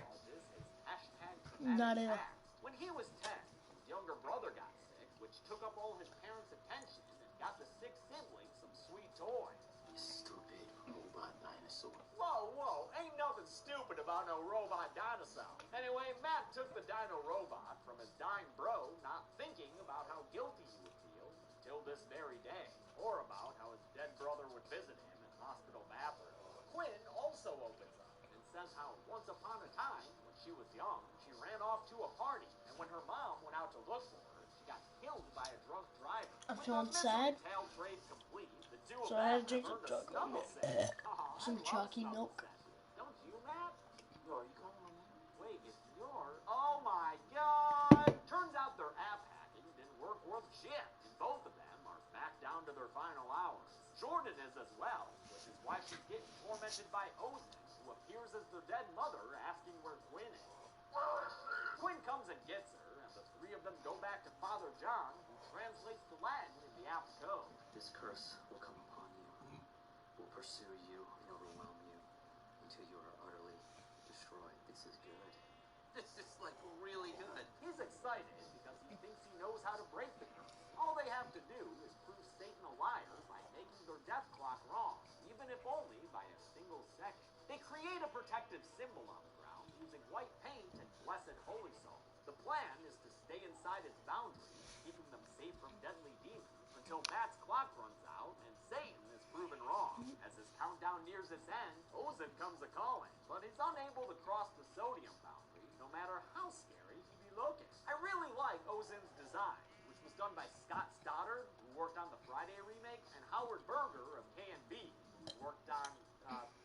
not at all. When he was 10, his younger brother got sick, which took up all his parents' attention and got the 6 siblings some sweet toys. You stupid robot dinosaur. Whoa, ain't nothing stupid about no robot dinosaur. Anyway, Matt took the dino robot from his dying bro, not thinking about how guilty he would feel until this very day, or about how his dead brother would visit him and Quinn also opens up and says how once upon a time, when she was young, she ran off to a party, and when her mom went out to look for her, she got killed by a drunk driver. I'm feeling sad, Tale trade complete, the two so of I them had to drink have some earned a chocolate. snuggle session. Some chalky milk. Don't you, Matt? Yo, are you calling my name? Wait, it's your... Oh my god! Turns out their app hacking didn't work worth shit, and both of them are back down to their final hours. Jordan is as well, which is why she's getting tormented by Ozan, who appears as their dead mother asking where Quinn is. Quinn comes and gets her, and the three of them go back to Father John, who translates the Latin in the app's code. This curse will come upon you, will pursue you and overwhelm you until you are utterly destroyed. This is good. This is like really good. He's excited because he thinks he knows how to break the curse. All they have to do is prove Satan a liar by making their death clock wrong, even if only by a single second. They create a protective symbol on the ground using white paint and blessed holy salt. The plan is to stay inside its boundaries, keeping them safe from deadly demons, until Matt's clock runs out and Satan is proven wrong. As his countdown nears its end, Ozan comes a-calling, but he's unable to cross the sodium boundary, no matter how scary he be looking. I really like Ozan's design, which was done by Scott Stoddard, who worked on the Friday remake, and Howard Berger of K&B, who worked on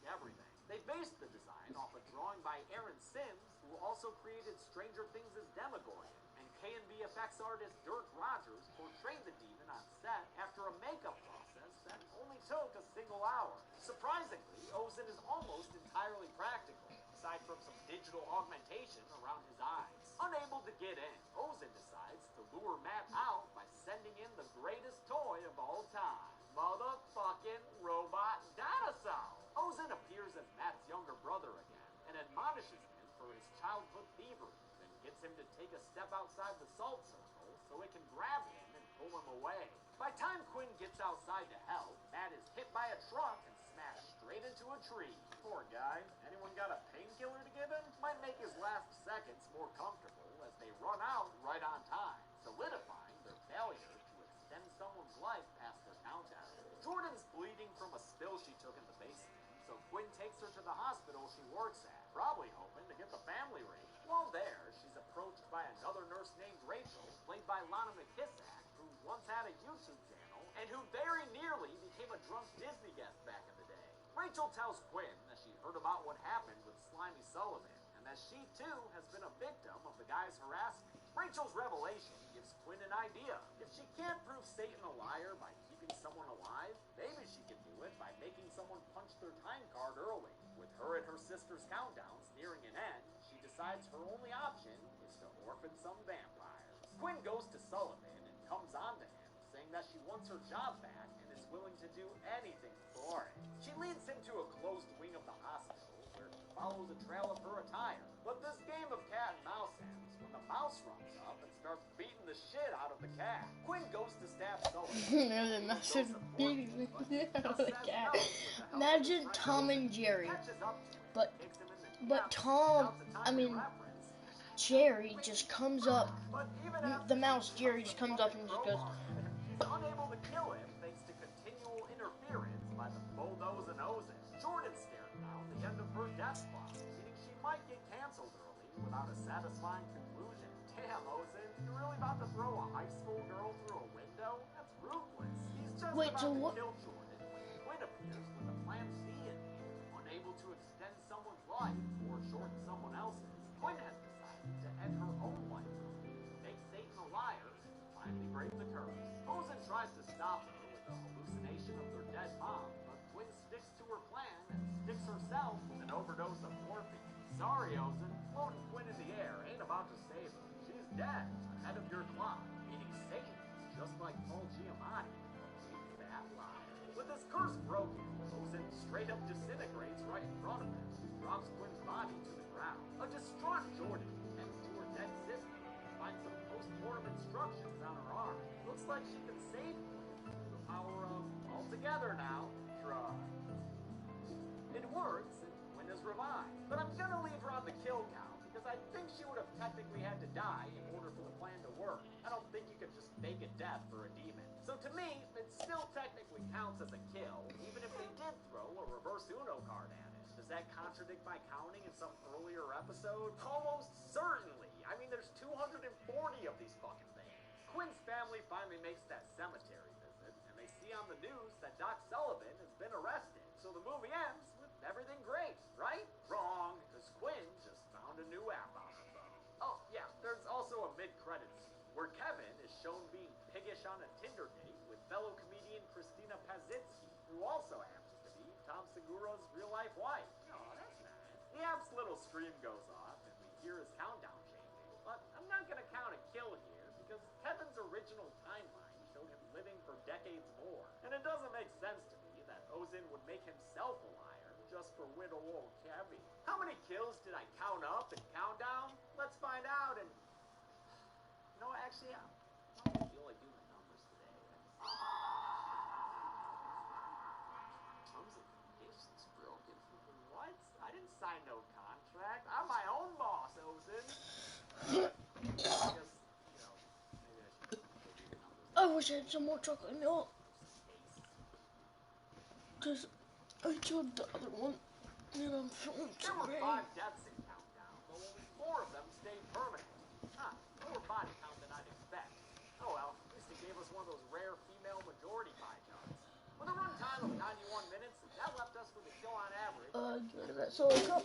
everything. They based the design off a drawing by Aaron Sims, who also created Stranger Things' Demogorgon, and K&B effects artist Dirk Rogers portrayed the demon on set after a makeup process that only took a single hour. Surprisingly, Ozan is almost entirely practical, aside from some digital augmentation around his eyes. Unable to get in, Ozan decides to lure Matt out by sending in the greatest toy of all time, motherfucking robot dinosaur. Ozan appears as Matt's younger brother again and admonishes him for his childhood thievery, then gets him to take a step outside the salt circle so it can grab him and pull him away. By time Quinn gets outside to help, Matt is hit by a truck and smashed straight into a tree. Poor guy. Anyone got a painkiller to give him? Might make his last seconds more comfortable as they run out right on time, solidifying their failure to extend someone's life past their countdown. Jordan's bleeding from a spill she took in the basement, so Quinn takes her to the hospital she works at, probably hoping to get the family ring. While there, she's approached by another nurse named Rachel, played by Lana McKissack, who once had a YouTube channel, and who very nearly became a drunk Disney guest back in the day. Rachel tells Quinn that she heard about what happened with Slimy Sullivan, and that she too has been a victim of the guy's harassment. Rachel's revelation gives Quinn an idea. If she can't prove Satan a liar by keeping someone alive, maybe she can do it by making someone punch their time card early. With her and her sister's countdowns nearing an end, she decides her only option is to orphan some vampires. Quinn goes to Sullivan and comes on to him, saying that she wants her job back and is willing to do anything for it. She leads him to a closed wing of the hospital, where he follows a trail of her attire. But this game of cat and mouse ends when the mouse runs up and starts beating the shit out of the cat. Quinn goes to stab Sullivan. The mouse is beating the shit out of the cat. Imagine Tom and Jerry. But Tom, Jerry just comes up. The mouse, Jerry, just comes up and just goes. Unable to kill him thanks to continual interference by the Bulldoze and Ozan. Jordan's staring down the end of her death clock, meaning she might get canceled early without a satisfying conclusion. Damn, Ozan, you really about to throw a high school girl through a window? That's ruthless. He's just about to kill Jordan when Quinn appears with a plan C in view. Unable to extend someone's life or shorten someone else's, Quinn has decided to end her own life early, make Satan a liar, and finally break the curse. Ozan tries to stop her with the hallucination of their dead mom, but Quinn sticks to her plan and sticks herself with an overdose of morphine. Sorry, Ozan, floating Quinn in the air ain't about to save her. She's dead, ahead of your clock, meaning Satan is just like Paul Giamatti, a big fat liar. With his curse broken, Ozan straight up disintegrates right in front of him, drops Quinn's body to the ground. A distraught Jordan heads to her dead sister and finds some post-mortem instructions on her arm. Looks like she can save Quinn through the power of all together now, drugs. It works, and Quinn is revived. But I'm gonna leave her on the kill count because I I think she would have technically had to die in order for the plan to work. I don't think you can just fake a death for a demon. So to me, it still technically counts as a kill, even if they did throw a reverse Uno card at it. Does that contradict my counting in some earlier episode? Almost certainly. I mean, there's 240 of these fucking things. Quinn's family finally makes that cemetery visit, and they see on the news that Doc Sullivan has been arrested. So the movie ends with everything great, right? Wrong, because Quinn just found a new app on her phone. Oh, yeah, there's also a mid-credits scene where Kevin is shown being piggish on a Tinder date with fellow comedian Christina Pazitsky, who also happens to be Tom Segura's real-life wife. Oh, that's nice. The app's little screen goes off, and we hear his countdown changing. But I'm not gonna count a kill here, because Kevin's original timeline showed him living for decades more. And it doesn't make sense to me that Ozin would make himself a liar just for widow old Kevin. How many kills did I count up and count down? Let's find out. And you know, actually, I don't feel like doing the numbers today. Terms and conditions broken. What? I didn't sign no contract. I'm my own boss, Ozin. I guess, you know, maybe I should do the numbers. I wish I had some more chocolate milk. Because I took the other one and I'm feeling There some were pain. 5 deaths in Countdown, though only 4 of them stayed permanent. Huh, lower body count than I'd expect. Oh well, at least it gave us one of those rare female majority pie charts. With a runtime of 91 minutes, that left us with a kill on average. Get rid of that solo cup.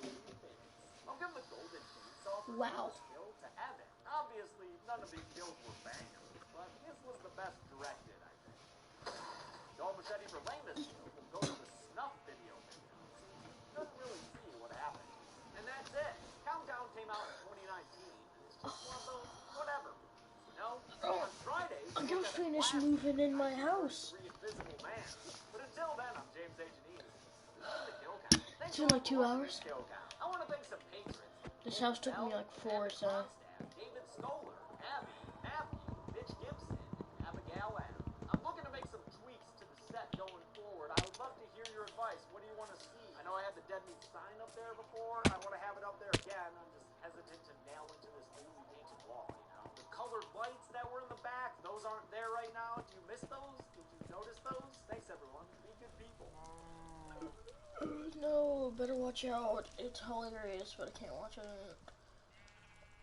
I'll give the golden chainsaw for Wow. kill to Evan. Obviously, none of these kills were bangers, but this was the best directed, I think. Dog Machete for Ramus will go to the snuff video since you couldn't really see what happened. And that's it. Countdown came out in 2019, and it's just one of those whatever. You know, on Friday, I'm gonna finish moving in my house. Invisible Man. But until then, I'm James H. This is the Kill Count. It's been like 2 hours. I want to thank some patrons. This house took me like 4, so. David Stoller, Abby, Matthew, Mitch Gibson, and Abigail Adam. I'm looking to make some tweaks to the set going forward. I would love to hear your advice. What do you want to see? I know I had the Dead Meat sign up there before. I want to have it up there again. I'm just hesitant to nail into this newly painted wall, you know? The colored lights that were in the back, those aren't there right now. Did you miss those? Did you notice those? Thanks, everyone. Be good people. No, better watch out. It's hilarious, but I can't watch it.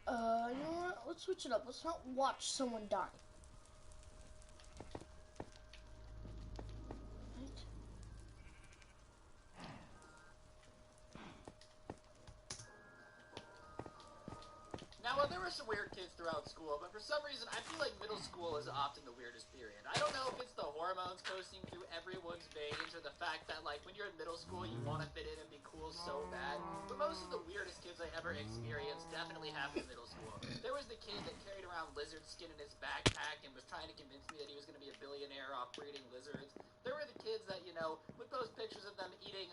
You know what? Let's switch it up. Let's not watch someone die. Right? Now, there were some weird kids throughout school, but for some reason, I feel like middle school is often the weirdest period. I don't know if it's the hormones coursing through everyone's veins or the fact that, like, when you're in middle school, you want to fit in and be cool so bad. But most of the weirdest kids I ever experienced definitely happened in middle school. There was the kid that carried around lizard skin in his backpack and was trying to convince me that he was going to be a billionaire off breeding lizards. There were the kids that, you know, would post pictures of them eating,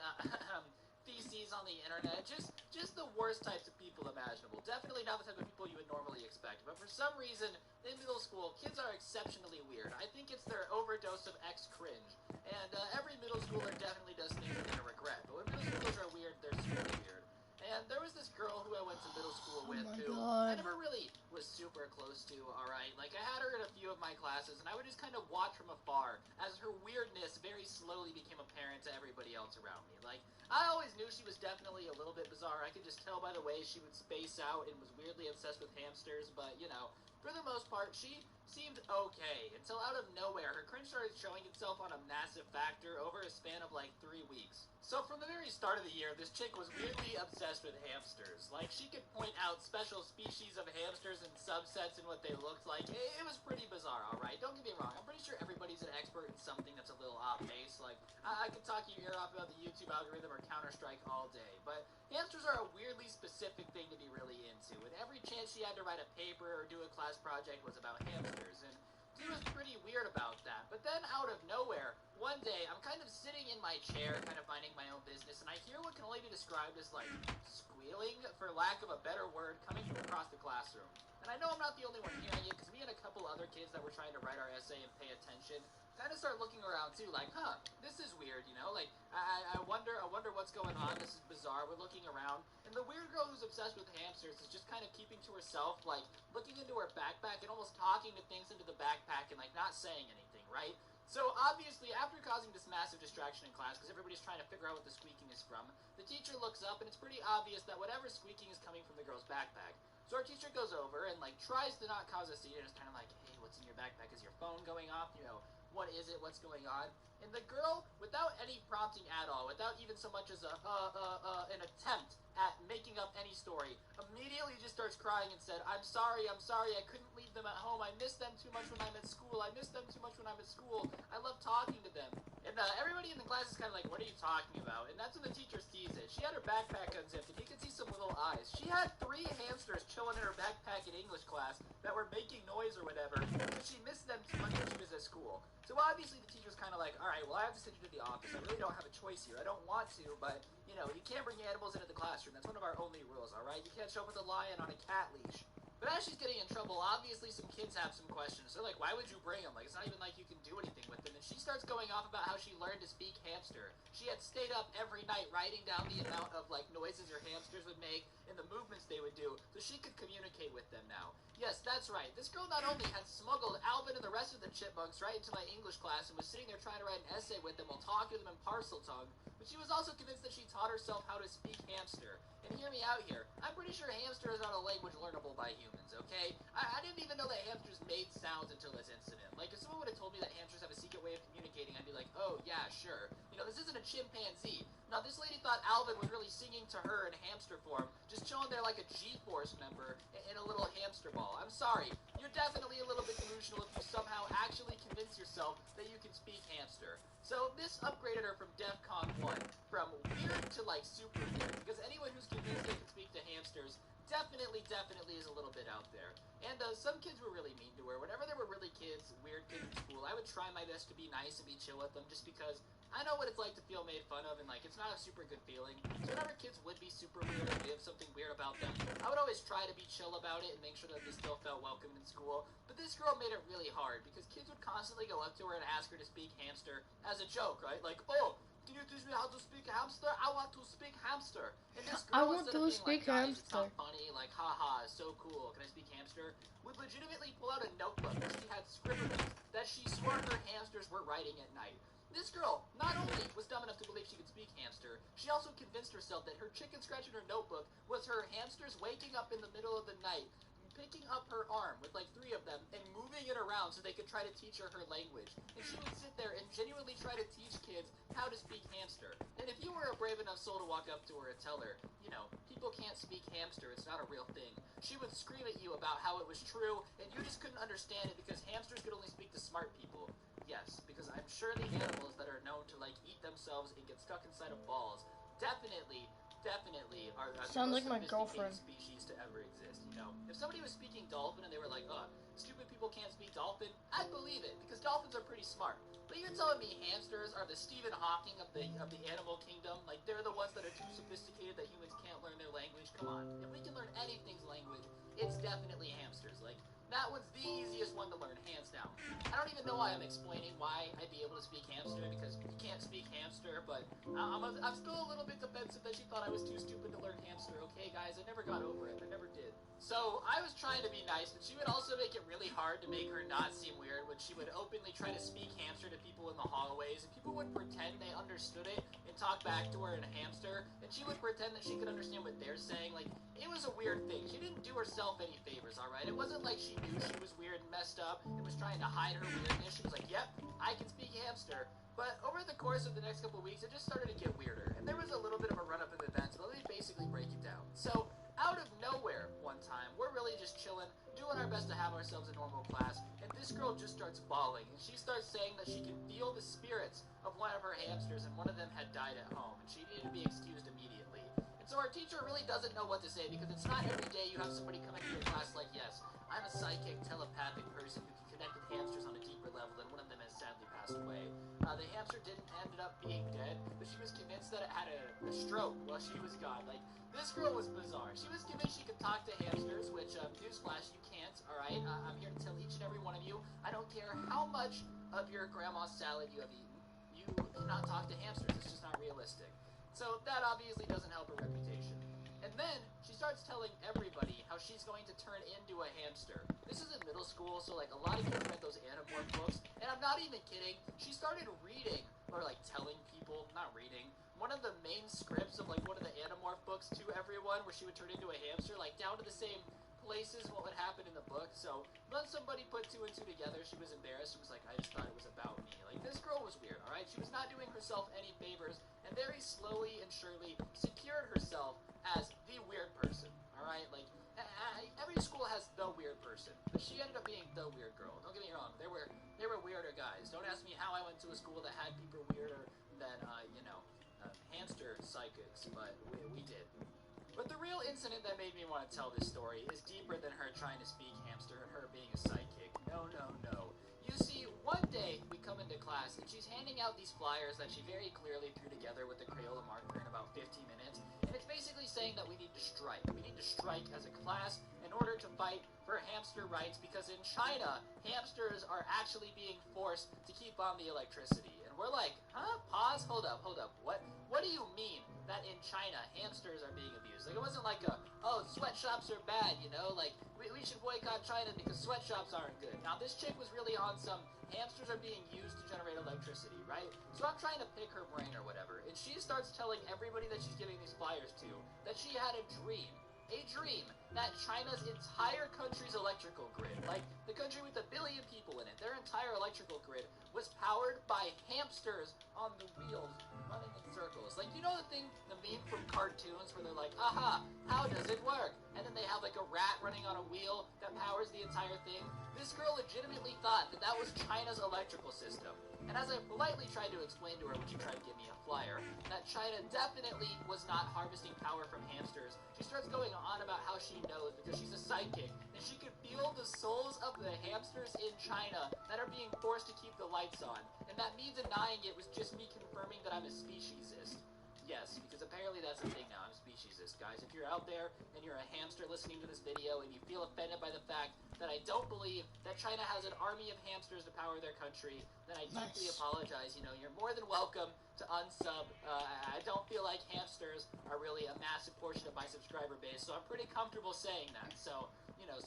feces on the internet. Just the worst types of people imaginable. Definitely not the type of people you would normally expect. But for some reason, in middle school, kids are exceptionally weird. I think it's their overdose of X-cringe. And every middle schooler definitely does things they're going to regret. But when middle schoolers are weird, they're super weird. And there was this girl who I went to middle school with who I never really was super close to, alright? Like, I had her in a few of my classes, and I would just kind of watch from afar as her weirdness very slowly became apparent to everybody else around me. Like, I always knew she was definitely a little bit bizarre. I could just tell by the way she would space out and was weirdly obsessed with hamsters, but, you know, for the most part, she seemed okay, until out of nowhere, her cringe started showing itself on a massive factor over a span of like 3 weeks. So from the very start of the year, this chick was weirdly obsessed with hamsters. Like, she could point out special species of hamsters and subsets and what they looked like. It was pretty bizarre, alright? Don't get me wrong, I'm pretty sure everybody's an expert in something that's a little off base. Like, I could talk your ear off about the YouTube algorithm or Counter-Strike all day, but hamsters are a weirdly specific thing to be really into, and every chance she had to write a paper or do a class project was about hamsters, and she was pretty weird about that. But then, out of nowhere, one day, I'm kind of sitting in my chair, kind of minding my own business, and I hear what can only be described as, like, squealing, for lack of a better word, coming from across the classroom. And I know I'm not the only one hearing it, because me and a couple other kids that were trying to write our essay and pay attention kind of start looking around too, like, huh, this is weird, you know? Like, I wonder what's going on. This is bizarre. We're looking around, and the weird girl who's obsessed with hamsters is just kind of keeping to herself, like, looking into her backpack and almost talking to things into the backpack and, like, not saying anything, right? So, obviously, after causing this massive distraction in class, because everybody's trying to figure out what the squeaking is from, the teacher looks up, and it's pretty obvious that whatever squeaking is coming from the girl's backpack. So our teacher goes over and, like, tries to not cause a scene, and is kind of like, hey, what's in your backpack? Is your phone going off? You know, what is it? What's going on? And the girl, without any prompting at all, without even so much as an attempt at making up any story, immediately just starts crying and said, I'm sorry, I couldn't leave them at home. I miss them too much when I'm at school. I miss them too much when I'm at school. I love talking to them. And everybody in the class is kind of like, what are you talking about? And that's when the teacher sees it. She had her backpack unzipped, and he could see some little eyes. She had 3 hamsters chilling in her backpack in English class that were making noise or whatever, because she missed them too much when she was at school. So obviously the teacher's kind of like, all right, well, I have to send you to the office. I really don't have a choice here. I don't want to, but, you know, you can't bring animals into the classroom. That's one of our only rules, all right? You can't show up with a lion on a cat leash. But as she's getting in trouble, obviously some kids have some questions. They're like, why would you bring them? Like, it's not even like you can do anything with them. And she starts going off about how she learned to speak hamster. She had stayed up every night writing down the amount of, like, noises her hamsters would make and the movements they would do so she could communicate with them now. Yes, that's right. This girl not only had smuggled Alvin and the rest of the chipmunks right into my English class and was sitting there trying to write an essay with them while talking to them in parcel tongue, but she was also convinced that she taught herself how to speak hamster. And hear me out here. I'm pretty sure hamster is not a language learnable by humans, okay? I didn't even know that hamsters made sounds until this incident. Like, if someone would have told me that hamsters have a secret way of communicating, I'd be like, oh, yeah, sure. You know, this isn't a chimpanzee. Now, this lady thought Alvin was really singing to her in hamster form, just chilling there like a G-Force member in a little hamster ball. I'm sorry. You're definitely a little bit delusional if you somehow actually convince yourself that you can speak hamster. So this upgraded her from DEFCON 1, from weird to, like, super weird, because anyone who's convinced they can speak to hamsters definitely is a little bit out there. And some kids were really mean to her. Whenever there were really weird kids in school, I would try my best to be nice and be chill with them, just because I know what it's like to feel made fun of, and, like, it's not a super good feeling. So whenever kids would be super weird or they have something weird about them, I would always try to be chill about it and make sure that they still felt welcome in school. But this girl made it really hard, because kids would constantly go up to her and ask her to speak hamster as a joke, right? Like, oh, can you teach me how to speak hamster? I want to speak hamster. And this girl, I want instead to of being speak like, guys, it's hamster. not funny, like, haha, so cool, can I speak hamster? Would legitimately pull out a notebook where she had scribblings that she swore her hamsters were writing at night. This girl not only was dumb enough to believe she could speak hamster, she also convinced herself that her chicken scratch in her notebook was her hamsters waking up in the middle of the night, picking up her arm with like 3 of them and moving it around so they could try to teach her her language. And she would sit there and genuinely try to teach kids how to speak hamster. And if you were a brave enough soul to walk up to her and tell her, you know, people can't speak hamster, it's not a real thing, she would scream at you about how it was true and you just couldn't understand it because hamsters could only speak to smart people. Yes, because I'm sure the animals that are known to, like, eat themselves and get stuck inside of balls definitely are the Sounds most like my sophisticated girlfriend. species to ever exist, you know? If somebody was speaking dolphin and they were like, stupid people can't speak dolphin, I'd believe it, because dolphins are pretty smart. But you're telling me hamsters are the Stephen Hawking of the animal kingdom? Like, they're the ones that are too sophisticated that humans can't learn their language? Come on. If we can learn anything's language, it's definitely hamsters. Like, that one's the easiest one to learn, hands down. I don't even know why I'm explaining why I'd be able to speak hamster, because you can't speak hamster, but I'm still a little bit defensive that she thought I was too stupid to learn hamster. Okay, guys, I never got over it. I never did. So, I was trying to be nice, but she would also make it really hard to make her not seem weird when she would openly try to speak hamster to people in the hallways, and people would pretend they understood it and talk back to her in hamster, and she would pretend that she could understand what they're saying. Like, it was a weird thing. She didn't do herself any favors, alright? It wasn't like she knew she was weird and messed up and was trying to hide her weirdness. She was like, yep, I can speak hamster. But over the course of the next couple weeks, it just started to get weirder, and there was a little bit of a run-up in events, but let me basically break it down. So, out of nowhere, one time, we're really just chilling, doing our best to have ourselves a normal class, and this girl just starts bawling, and she starts saying that she can feel the spirits of one of her hamsters, and one of them had died at home, and she needed to be excused immediately. And so our teacher really doesn't know what to say, because it's not every day you have somebody come into your class like, yes, I'm a psychic, telepathic person who can connect with hamsters on a deeper level, and one of them has sadly passed away. The hamster ended up being dead, but she was convinced that it had a stroke while she was gone. Like, this girl was bizarre. She was convinced she could talk to hamsters, which, newsflash, you can't, alright? I'm here to tell each and every one of you, I don't care how much of your grandma's salad you have eaten, you cannot talk to hamsters. It's just not realistic. So that obviously doesn't help her reputation. And then she starts telling everybody how she's going to turn into a hamster. This is in middle school, so like a lot of kids read those Animorph books, and I'm not even kidding. She started reading, or like telling people, not reading, one of the main scripts of like one of the Animorph books to everyone, where she would turn into a hamster, like down to the same places what would happen in the book. So when somebody put 2 and 2 together, she was embarrassed. She was like, I just thought it was about me. Like, this girl was weird, alright? She was not doing herself any favors, and very slowly and surely secured herself as the weird person, alright? Like, every school has the weird person, but she ended up being the weird girl. Don't get me wrong, there were weirder guys. Don't ask me how I went to a school that had people weirder than, hamster psychics, but we did. But the real incident that made me want to tell this story is deeper than her trying to speak hamster and her being a psychic. No. You see, one day we come into class and she's handing out these flyers that she very clearly threw together with a Crayola marker in about 15 minutes. And it's basically saying that we need to strike. We need to strike as a class in order to fight for hamster rights, because in China, hamsters are actually being forced to keep on the electricity. And we're like, huh? Pause? Hold up. What do you mean that in China, hamsters are being abused? Like, it wasn't like sweatshops are bad, like, we should boycott China because sweatshops aren't good. Now, this chick was really on some hamsters are being used to generate electricity, right? So I'm trying to pick her brain or whatever, and she starts telling everybody that she's giving these flyers to that she had a dream that China's entire country's electrical grid, like the country with 1 billion people in it, their entire electrical grid was powered by hamsters on the wheels running in circles. Like, the meme from cartoons where they're like, aha, how does it work? And then they have like a rat running on a wheel that powers the entire thing. This girl legitimately thought that was China's electrical system. And as I politely tried to explain to her when she tried to give me a flyer, that China definitely was not harvesting power from hamsters, she starts going on about how she knows because she's a psychic, and she could feel the souls of the hamsters in China that are being forced to keep the lights on. And that me denying it was just me confirming that I'm a speciesist. Yes, because apparently that's a thing now. I'm a speciesist, guys. If you're out there and you're a hamster listening to this video and you feel offended by the fact that I don't believe that China has an army of hamsters to power their country, then I deeply apologize. You're more than welcome to unsub. I don't feel like hamsters are really a massive portion of my subscriber base, so I'm pretty comfortable saying that. So,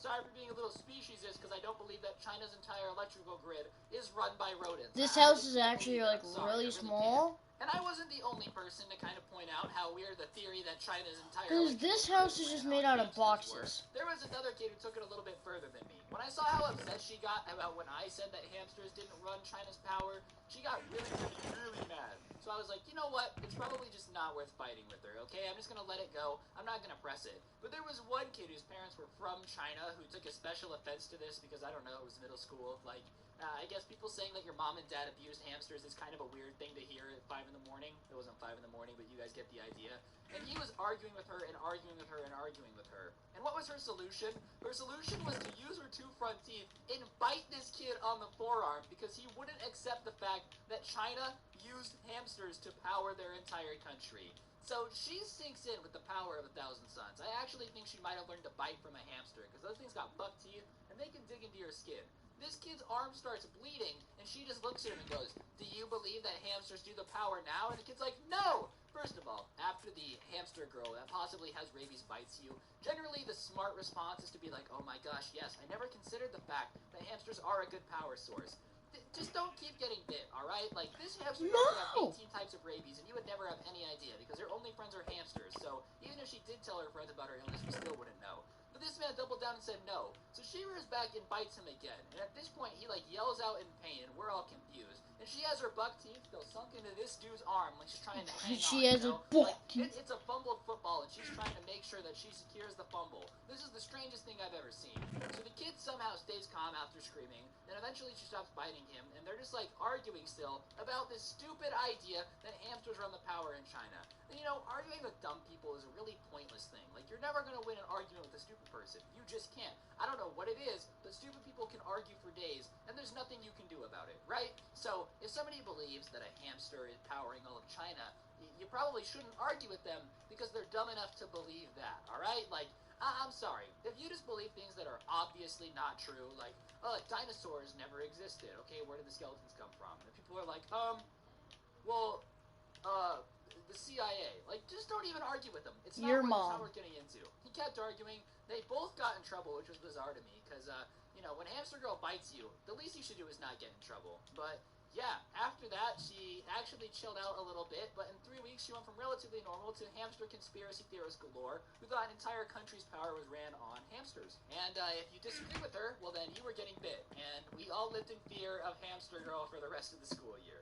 sorry for being a little speciesist, because I don't believe that China's entire electrical grid is run by rodents. This house is actually, like, really small. And I wasn't the only person to kind of point out how weird the theory that China's entire Because this house is just made out of boxes. There was another kid who took it a little bit further than me. When I saw how upset she got about when I said that hamsters didn't run China's power, she got really mad. So I was like, you know what? It's probably just not worth fighting with her, okay? I'm just gonna let it go. I'm not gonna press it. But there was one kid whose parents were from China who took a special offense to this because, I don't know, it was middle school. Like, I guess people saying that your mom and dad abused hamsters is kind of a weird thing to hear at 5 in the morning. It wasn't 5 in the morning, but you guys get the idea. And he was arguing with her and arguing with her and arguing with her. And what was her solution? Her solution was to use her 2 front teeth and bite this kid on the forearm because he wouldn't accept the fact that China used hamsters to power their entire country. So she sinks in with the power of 1,000 suns. I actually think she might have learned to bite from a hamster because those things got buck teeth and they can dig into your skin. This kid's arm starts bleeding, and she just looks at him and goes, do you believe that hamsters do the power now? And the kid's like, no! First of all, after the hamster girl that possibly has rabies bites you, generally the smart response is to be like, oh my gosh, yes, I never considered the fact that hamsters are a good power source. Just don't keep getting bit, alright? Like, this hamster girl could have 18 types of rabies, and you would never have any idea, because her only friends are hamsters, so even if she did tell her friends about her illness, we still wouldn't know. But this man doubled down and said no. So she rears back and bites him again. And at this point, he yells out in pain, and we're all confused. And she has her buck teeth still sunk into this dude's arm, like she's trying to hang on. She has a buck teeth. It's a fumbled football, and she's trying to make sure that she secures the fumble. This is the strangest thing I've ever seen. So the kid somehow stays calm after screaming, and eventually she stops biting him, and they're just arguing still about this stupid idea that hamsters run the power in China. And arguing with dumb people is a really pointless thing. Like, you're never going to win an argument with a stupid person. You just can't. I don't know what it is, but stupid people can argue for days, and there's nothing you can do about it, right? So, if somebody believes that a hamster is powering all of China, you probably shouldn't argue with them because they're dumb enough to believe that, alright? Like, I'm sorry. If you just believe things that are obviously not true, like, dinosaurs never existed, okay, where did the skeletons come from? And people are like, well, the CIA. Like, just don't even argue with him. It's Your not mom. worth getting into. He kept arguing. They both got in trouble, which was bizarre to me, because, when Hamster Girl bites you, the least you should do is not get in trouble. But, yeah, after that, she actually chilled out a little bit, but in 3 weeks, she went from relatively normal to hamster conspiracy theorist galore, who thought an entire country's power was ran on hamsters. And, if you disagree with her, well then, you were getting bit. And we all lived in fear of Hamster Girl for the rest of the school year.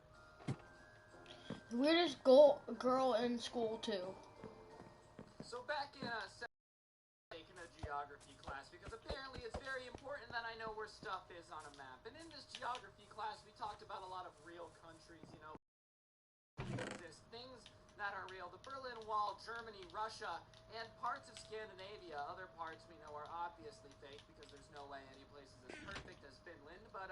Weirdest girl in school, too. So back in, taking a geography class, because apparently it's very important that I know where stuff is on a map. And in this geography class, we talked about a lot of real countries, exist, things that are real. The Berlin Wall, Germany, Russia, and parts of Scandinavia. Other parts we know are obviously fake, because there's no way any place is as perfect as Finland. But,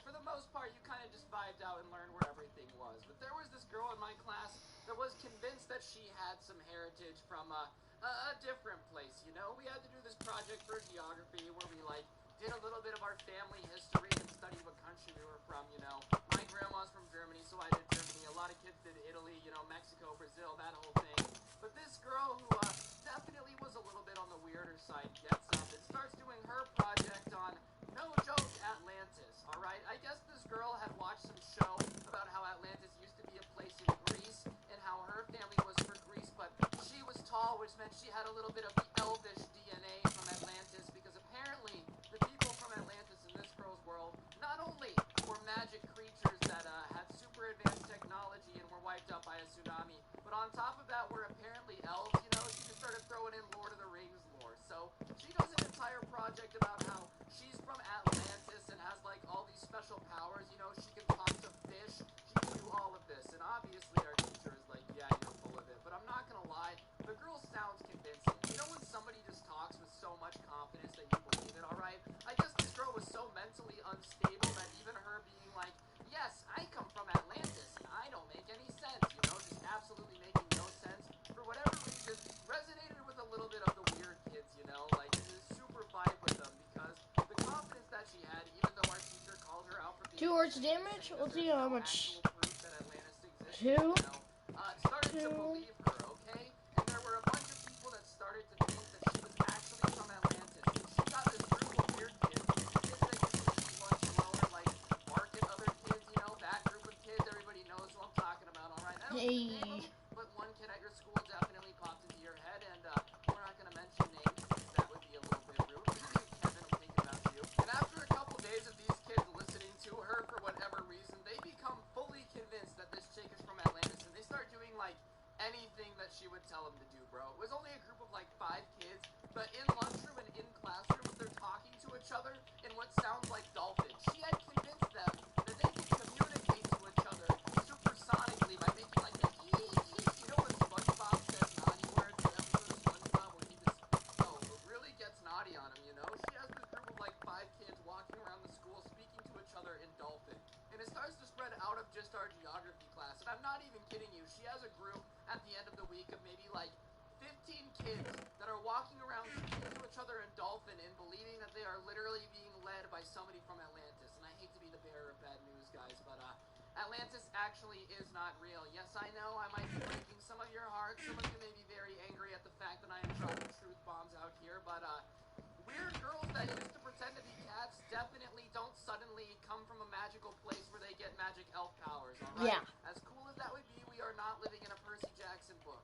for the most part, you kind of just vibed out and learned where everything was. But there was this girl in my class that was convinced that she had some heritage from, a different place, We had to do this project for geography where we, did a little bit of our family history and study what country we were from, My grandma's from Germany, so I did Germany. A lot of kids did Italy, Mexico, Brazil, that whole thing. But this girl who, definitely was a little bit on the weirder side gets up and starts doing her project on, no joke, Atlantis, alright? I guess this girl had watched some show about how Atlantis used to be a place in Greece and how her family was for Greece, but she was tall, which meant she had a little bit of the elvish DNA from Atlantis, because apparently the people from Atlantis in this girl's world not only were magic creatures that had super advanced technology and were wiped out by a tsunami, but on top of that were apparently elves. She just started throwing in Lord of the Rings lore. So she does an entire project about how she's from Atlantis and has all these special powers. She can talk to fish. She can do all of this. And obviously our teacher is like, yeah, you're full of it. But I'm not gonna lie, the girl sounds convincing. When somebody just talks with so much confidence that you believe it, alright? I guess this girl was so mentally unstable that even her being like, yes, I come from Atlantis and I don't make any sense, just absolutely making no sense, for whatever reason, resonated with a little bit of the weird kids, super vibe with them, because the confidence that she had, even though our teacher called her out for being 2 words damage? Let's see how much. proof that Atlantis exists, 2. Started to believe her, okay? And there were a bunch of people that started to think that she was actually from Atlantis. And she got this group of weird kids that used to eat lunch alone and bark at other kids, that group of kids, everybody knows who I'm talking about, alright? I don't name them, but one kid at your school definitely popped into your head, and we're not gonna mention names because that would be a little bit rude. Kevin, I'm thinking about you. And after a couple days of these kids listening to her for whatever reason, they become fully convinced that this chick is from Atlantis, and they start doing anything that she would tell them to do, bro. It was only a group of 5 kids, but in lunchroom and in classrooms, they're talking to each other in what sounds like dolphins. She had convinced them that they could communicate to each other supersonically by making when SpongeBob says naughty words, the episode of SpongeBob when he just really gets naughty on him, She has this group of 5 kids walking around the school speaking to each other in dolphin. And it starts to spread out of just our geography class. And I'm not even kidding you. She has a group at the end of the week of maybe 15 kids that are walking around speaking to each other in dolphin and believing that they are literally being led by somebody from Atlantis. And I hate to be the bearer of bad news, guys, but Atlantis actually is not real. Yes, I know I might be breaking some of your hearts. Some of you may be very angry at the fact that I am dropping truth bombs out here, but weird girls that used to pretend to be cats definitely don't suddenly come from a magical place where they get magic elf powers, alright? Yeah. As cool as that would be, we are not living in a Percy Jackson book.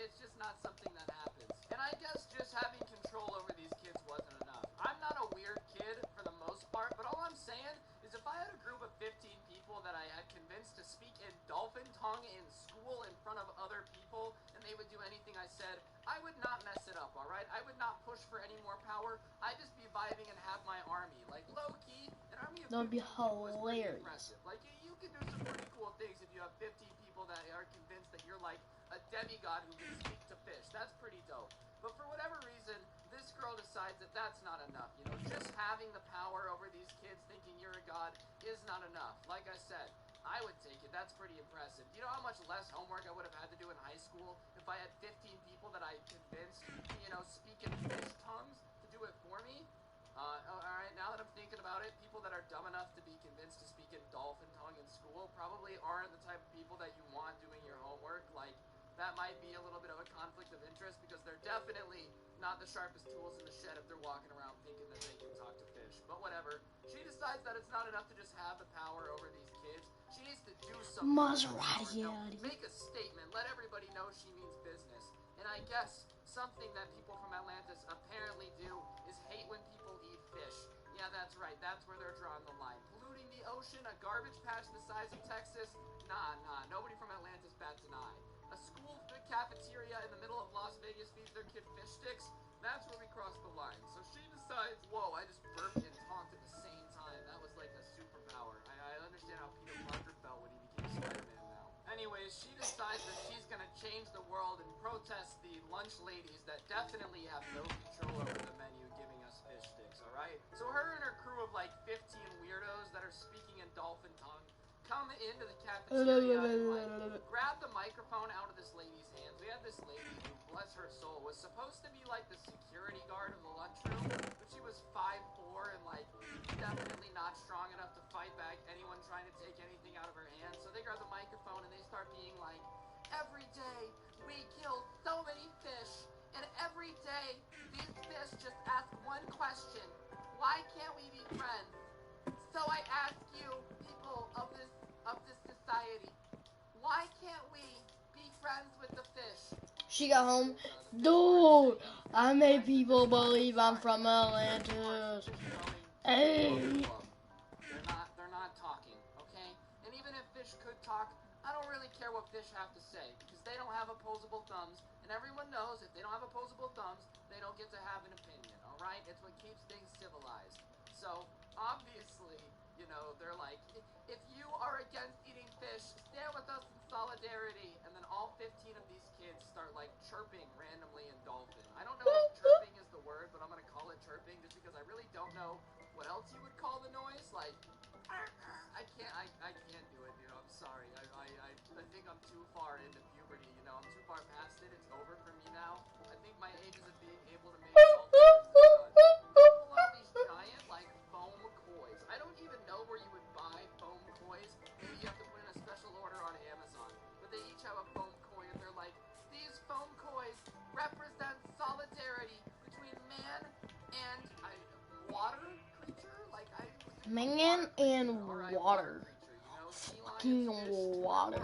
It's just not something that happens. And I guess just having control over these kids wasn't enough. I'm not a weird kid for the most part, but all I'm saying is if I had a group of 15 people that I had convinced to speak in dolphin tongue in school in front of other people, and they would do anything I said, I would not mess it up, alright? I would not push for any more power. I'd just be vibing and have my army. Low-key, an army of 15 people is pretty impressive. You can do some pretty cool things if you have 15 people that are convinced that you're a demigod who can speak to fish. That's pretty dope. But for whatever reason, this girl decides that that's not enough. Just having the power over these kids thinking you're a god is not enough. Like I said, I would take it. That's pretty impressive. Do you know how much less homework I would have had to do in high school if I had 15 people that I convinced, you know, speaking fish tongues to do it for me? Alright, now that I'm thinking about it, people that are dumb enough to be convinced to speak in dolphin tongue in school probably aren't the type of people that you want doing your homework. Like, that might be a little bit of a conflict of interest because they're definitely not the sharpest tools in the shed if they're walking around thinking that they can talk to fish. But whatever. She decides that it's not enough to just have the power over these kids. She needs to do something. Maserati. Make a statement. Let everybody know she means business. And I guess something that people from Atlantis apparently do is hate when people eat fish. Yeah, that's right. That's where they're drawing the line. Polluting the ocean, a garbage patch the size of Texas? Nah. Nobody from Atlantis bats an eye. A school cafeteria in the middle of Las Vegas feeds their kid fish sticks? That's where we cross the line. So she decides, whoa, I just burped and talked at the same time. That was like a superpower. I understand how Peter Parker felt when he became Spider-Man now. Anyways, she decides that she's gonna change the world and protest the lunch ladies that definitely have no control over the menu giving us fish sticks, alright? So her and her crew of like 15 weirdos that are speaking in dolphin tongue come into the cafeteria and like grab the microphone out of this lady's hands. We had this lady who, bless her soul, was supposed to be like the security guard of the lunchroom, but she was 5'4" and like definitely not strong enough to fight back anyone trying to take anything out of her hands. So they grab the microphone and they start being like, every day we kill so many fish, and every day these fish just ask one question: why can't we be friends? So I ask you, people of this society, why can't we be friends with the fish? She got home. Dude, I made people believe I'm from Atlantis. Hey. They're not talking, okay? And even if fish could talk, I don't really care what fish have to say because they don't have opposable thumbs, and everyone knows if they don't have opposable thumbs, they don't get to have an opinion, all right? It's what keeps things civilized. So obviously, you know, they're like, if you are against eating fish, stand with us in solidarity. And then all 15 of these kids start like chirping randomly in dolphin. I don't know if chirping is the word, but I'm gonna call it chirping just because I really don't know what else you would call the noise. Like, I can't do it, dude. I'm sorry. I think I'm too far into puberty, you know. I'm too far past it. It's over for me now. I think my ages of being able to make salty noises is done. Pull out these giant, like, foam kois. I don't even know where you would buy foam kois. Maybe you have to put in a special order on Amazon. But they each have a foam koi, and they're like, these foam kois represent solidarity between man and water creature? Like, Man and water. Fucking water.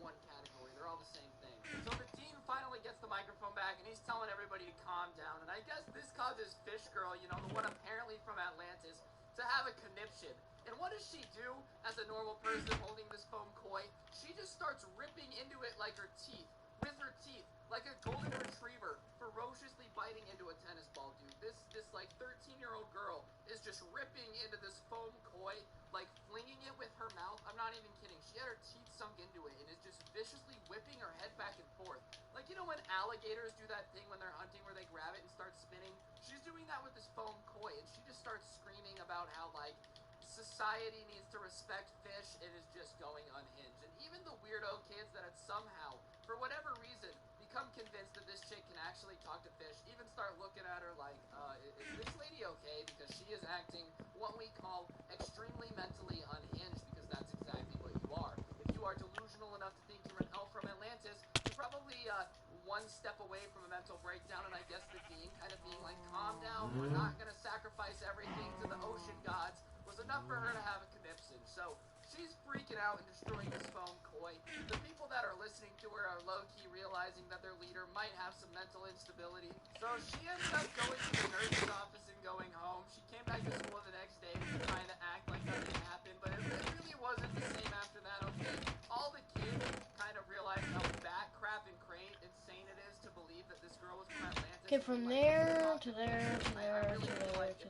One category. They're all the same thing. So the dean finally gets the microphone back, and he's telling everybody to calm down. And I guess this causes Fish Girl, you know, the one apparently from Atlantis, to have a conniption. And what does she do as a normal person holding this foam koi? She just starts ripping into it like her teeth. With her teeth, like a golden retriever, ferociously biting into a tennis ball, dude. This like 13-year-old girl is just ripping into this foam koi, like flinging it with her mouth. I'm not even kidding. She had her teeth sunk into it and is just viciously whipping her head back and forth. Like, you know when alligators do that thing when they're hunting where they grab it and start spinning? She's doing that with this foam koi, and she just starts screaming about how, like, society needs to respect fish and is just going unhinged. And even the weirdo kids that had somehow, for whatever reason, become convinced that this chick can actually talk to fish, even start looking at her like, is this lady okay? Because she is acting what we call extremely mentally unhinged, because that's exactly what you are. If you are delusional enough to think you're an elf from Atlantis, you're probably one step away from a mental breakdown, and I guess the dean kind of being like, calm down, we're not going to sacrifice everything to the ocean gods, was enough for her to have a conniption. So she's freaking out and destroying this foam koi. The people that are listening to her are low-key realizing that their leader might have some mental instability. So she ended up going to the nurse's office and going home. She came back to school the next day trying to act like nothing happened, but it really wasn't the same after that, okay? All the kids kind of realized how bat crap and insane it is to believe that this girl was from Atlantis. Okay, from there to there to there to there to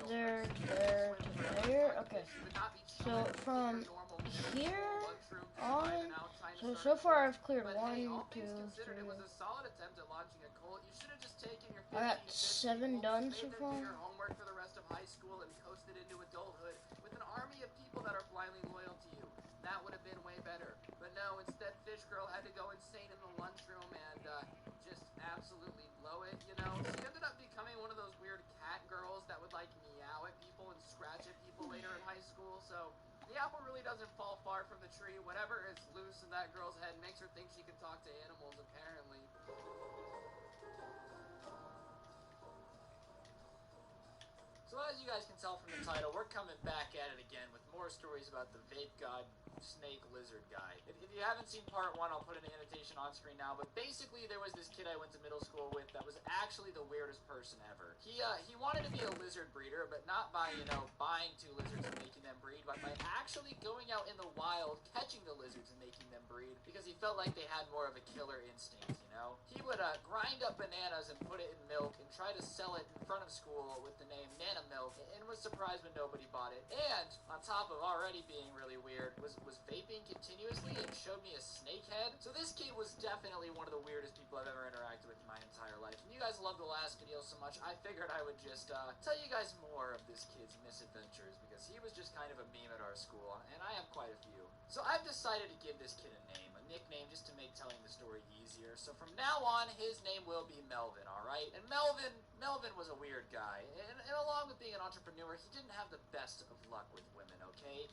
there to there to there. Okay, so from here on, so far I've cleared 1, 2, 3. I got 7 done so far. Your homework for the rest of high school and coasted into adulthood with an army of people that are blindly loyal to you. bitch girl had to go insane in the lunchroom and just absolutely blow it, you know? She ended up becoming one of those weird cat girls that would like meow at people and scratch at people later in high school, so the apple really doesn't fall far from the tree. Whatever is loose in that girl's head makes her think she can talk to animals, apparently. So as you guys can tell from the title, we're coming back at it again with more stories about the vape god snake lizard guy. If you haven't seen part 1, I'll put an annotation on screen now, but basically there was this kid I went to middle school with that was actually the weirdest person ever. He wanted to be a lizard breeder, but not by, you know, buying 2 lizards and making them breed, but by actually going out in the wild, catching the lizards and making them breed, because he felt like they had more of a killer instinct, you know? He would grind up bananas and put it in milk and try to sell it in front of school with the name Nana Milk, and was surprised when nobody bought it. And on top of already being really weird, was vaping continuously and showed me a snake head. So this kid was definitely one of the weirdest people I've ever interacted with in my entire life. And you guys loved the last video so much, I figured I would just tell you guys more of this kid's misadventures, because he was just kind of a meme at our school, and I have quite a few. So I've decided to give this kid a name, a nickname, just to make telling the story easier. So from now on, his name will be Melvin, alright? And Melvin was a weird guy, and along with being an entrepreneur, he didn't have the best of luck with women, okay?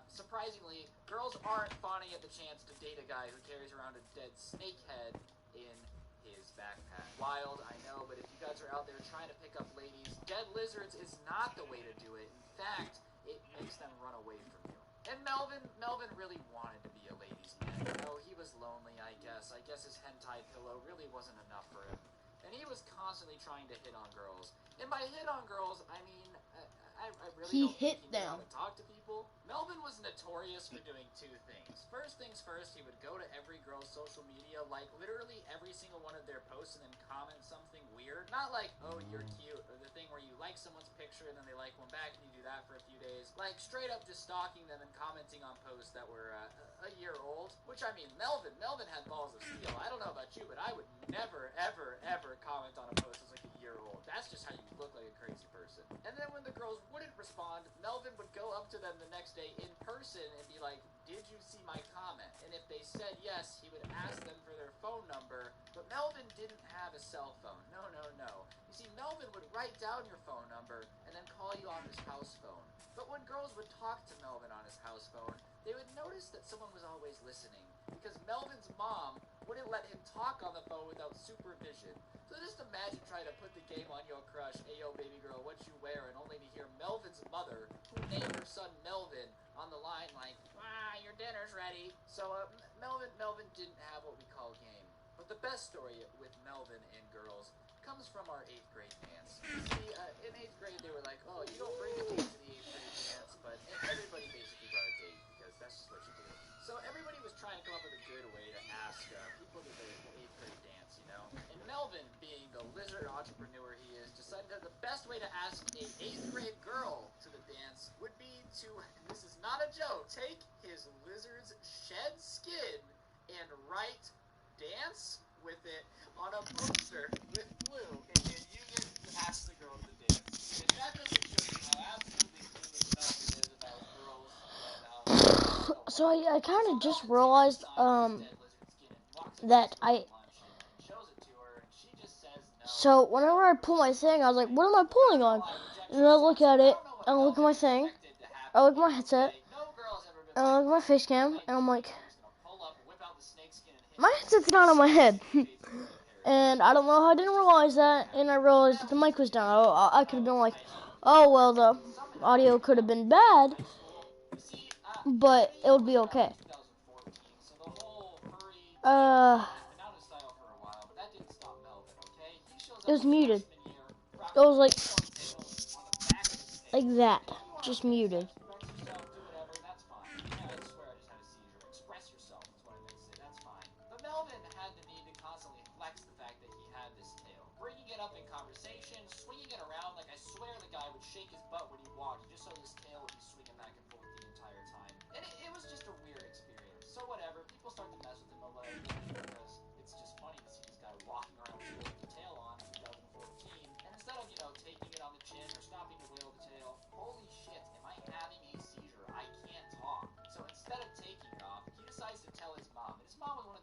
Surprisingly, girls aren't fawning at the chance to date a guy who carries around a dead snake head in his backpack. Wild, I know, but if you guys are out there trying to pick up ladies, dead lizards is not the way to do it. In fact, it makes them run away from you. And Melvin really wanted to be a ladies' man. You know, he was lonely, I guess. I guess his hentai pillow really wasn't enough for him. And he was constantly trying to hit on girls. And by hit on girls, I mean, I really don't think he knew how to talk to people. Melvin was notorious for doing 2 things. First things first, he would go to every girl's social media, like literally every single one of their posts, and then comment something weird. Not like, oh, you're cute, or the thing where you like someone's picture and then they like one back and you do that for a few days. Like straight up just stalking them and commenting on posts that were a year old. Which, I mean, Melvin had balls of steel. I don't know about you, but I would never, ever, ever comment on a post that's like a year old. That's just how you look like a crazy person. And then when the girls wouldn't respond, Melvin would go up to them the next day in person and be like, did you see my comment? And if they said yes, he would ask them for their phone number, but Melvin didn't have a cell phone. No. You see, Melvin would write down your phone number and then call you off his house phone. But when girls would talk to Melvin on his house phone, they would notice that someone was always listening, because Melvin's mom wouldn't let him talk on the phone without supervision. So just imagine trying to put the game on your crush, ayo baby girl, what you wearing, only to hear Melvin's mother, who named her son Melvin, on the line like, your dinner's ready. So Melvin didn't have what we call game. But the best story with Melvin and girls comes from our 8th grade dance. See, in 8th grade they were like, oh, you don't bring a date to the 8th grade dance, but everybody basically brought a date, because that's just what you do. So everybody was trying to come up with a good way to ask people to the 8th grade dance, you know? And Melvin, being the lizard entrepreneur he is, decided that the best way to ask a 8th grade girl to the dance would be to, and this is not a joke, take his lizard's shed skin and write dance with it on a poster with glue, and use it to ask the girl to dance. And that doesn't show you how absolutely clueless Melvin is about girls. So I kind of just realized that so whenever I pull my thing, I was like, what am I pulling on? And then I look at it, and I look at my thing, I look at my headset, and I look at my face cam, and I'm like, my headset's not on my head. And I don't know how I didn't realize that, and I realized that the mic was down. I could have been like, oh, well, the audio could have been bad, but it would be okay. It was muted. It was like that, just muted. Melvin had the need to constantly flex the fact that he had this tail. Bringing it up in conversation, swinging it around, like I swear the guy would shake his butt when he walked, just so this tail would be swinging back and forth the entire time. And it was just a weird experience. So whatever, people start to mess with him a little bit, because it's just funny to see this guy walking around with the tail on in 2014. And instead of, taking it on the chin or stopping to wiggle the tail, holy shit, am I having a seizure? I can't talk. So instead of taking it off, he decides to tell his mom. And his mom was one of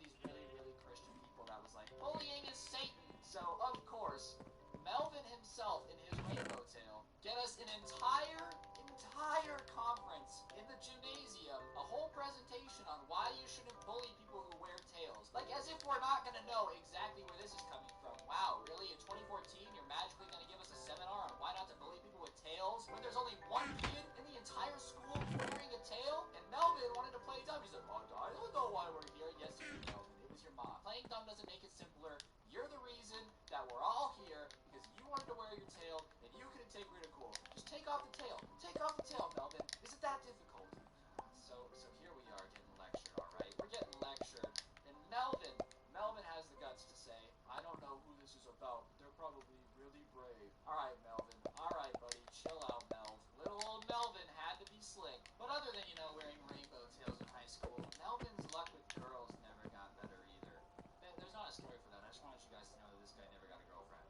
entire conference in the gymnasium, a whole presentation on why you shouldn't bully people who wear tails. Like, as if we're not gonna know exactly where this is coming from. Wow, really? In 2014, you're magically gonna give us a seminar on why not to bully people with tails when there's only one kid in the entire school wearing a tail? And Melvin wanted to play dumb. He said, oh, I don't know why we're here. Yes, you do, Melvin. It was your mom. Playing dumb doesn't make it simpler. You're the reason that we're all here because you wanted to wear your tail and you couldn't take ridicule. Just take off the tail. Take off the tail, Melvin. Is it that difficult? So here we are getting lectured, all right? We're getting lectured. And Melvin has the guts to say, I don't know who this is about, but they're probably really brave. All right, Melvin. All right, buddy. Chill out, Melv. Little old Melvin had to be slick. But other than, wearing rainbow tails in high school, Melvin's luck with girls never got better either. There's not a story for that. I just wanted you guys to know that this guy never got a girlfriend.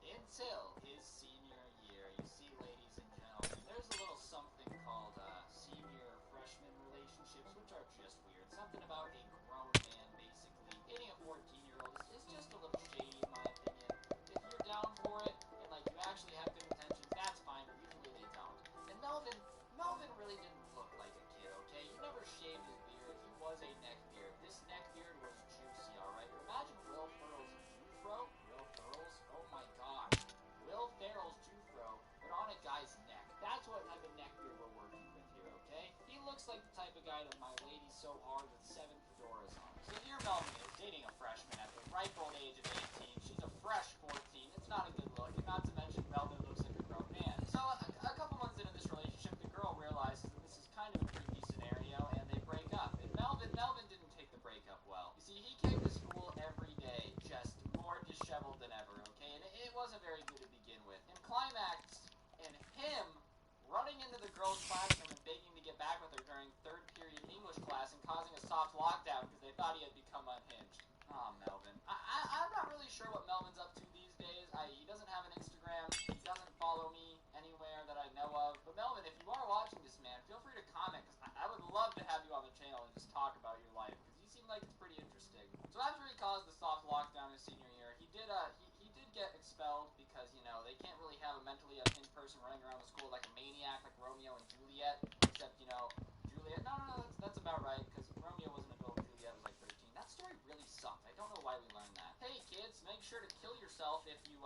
Until his senior year. You see, ladies and gentlemen, there's a little something called senior-freshman relationships, which are just weird. Something about a grown man, basically, dating a 14-year-old is just a little shady, in my opinion. If you're down for it, and, you actually have good intentions, that's fine, but usually they don't. And Melvin really didn't look like a kid, okay? He never shaved his beard. He was a neckbeard. This neckbeard was juicy, alright? Imagine Will Ferrell's Jufro. Will Ferrell's? Oh my gosh. Will Ferrell's Jufro, but on a guy's neck. That's what type of neckbeard we're working with here, okay? He looks like the type of guy that my lady's so hard with 7 fedoras on. So here Melvin is dating a freshman at the ripe old age of 18. She's a fresh 14. It's not a good look, and not to mention Melvin looks like a grown man. So a couple months into this relationship, the girl realizes that this is kind of a creepy scenario, and they break up. And Melvin didn't take the breakup well. You see, he came to school every day, just more disheveled than ever, okay? And it wasn't very good to begin with. And climax in him running into the girl's classroom and begging to get back with her during 3rd period English class and causing a soft lockdown because they thought he had become unhinged. Oh, Melvin. I'm not really sure what Melvin's up to these days. He doesn't have an Instagram. He doesn't follow me anywhere that I know of. But Melvin, if you are watching this, man, feel free to comment because I would love to have you on the channel and just talk about your life because you seem like it's pretty interesting. So after he caused the soft lockdown his senior year, he did get expelled because, they can't really have a mentally unhinged person running around the school like a maniac like Romeo and Juliet, except, Juliet, no, that's about right, because Romeo was an adult, Juliet was like 13. That story really sucked. I don't know why we learned that. Hey, kids, make sure to kill yourself if you,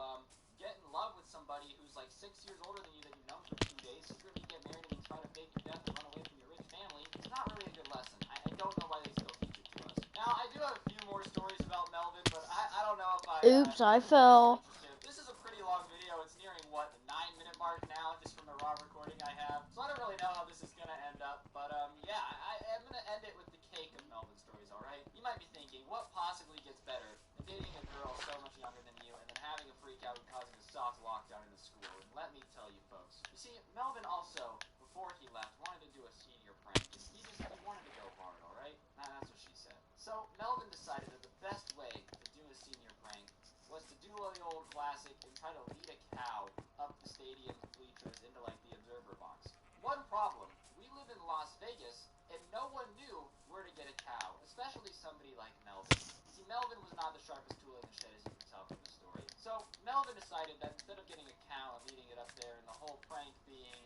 get in love with somebody who's like 6 years older than you that you've known for 2 days, secretly get married and then try to fake your death and run away from your rich family. It's not really a good lesson. I don't know why they still teach it to us. Now, I do have a few more stories about Melvin, but I don't know if Oops, I fell. This is a pretty long video. It's nearing, the 9-minute mark now, just from the raw recording I have. So I don't really know how this is gonna end up, but, yeah, I am gonna end it with the cake of Melvin stories, alright? You might be thinking, what possibly gets better than dating a girl so much younger than you and then having a freak out and causing a soft lockdown in the school? And let me tell you, folks. You see, Melvin also, before he left, wanted to do a senior prank. He wanted to go hard, alright? That's what she said. So, Melvin decided that the best way to do a senior prank was to do the old classic and try to lead a cow up the stadium bleachers into, the observer box. One problem, we live in Las Vegas, and no one knew where to get a cow, especially somebody like Melvin. See, Melvin was not the sharpest tool in the shed, as you can tell from the story. So, Melvin decided that instead of getting a cow and leading it up there and the whole prank being,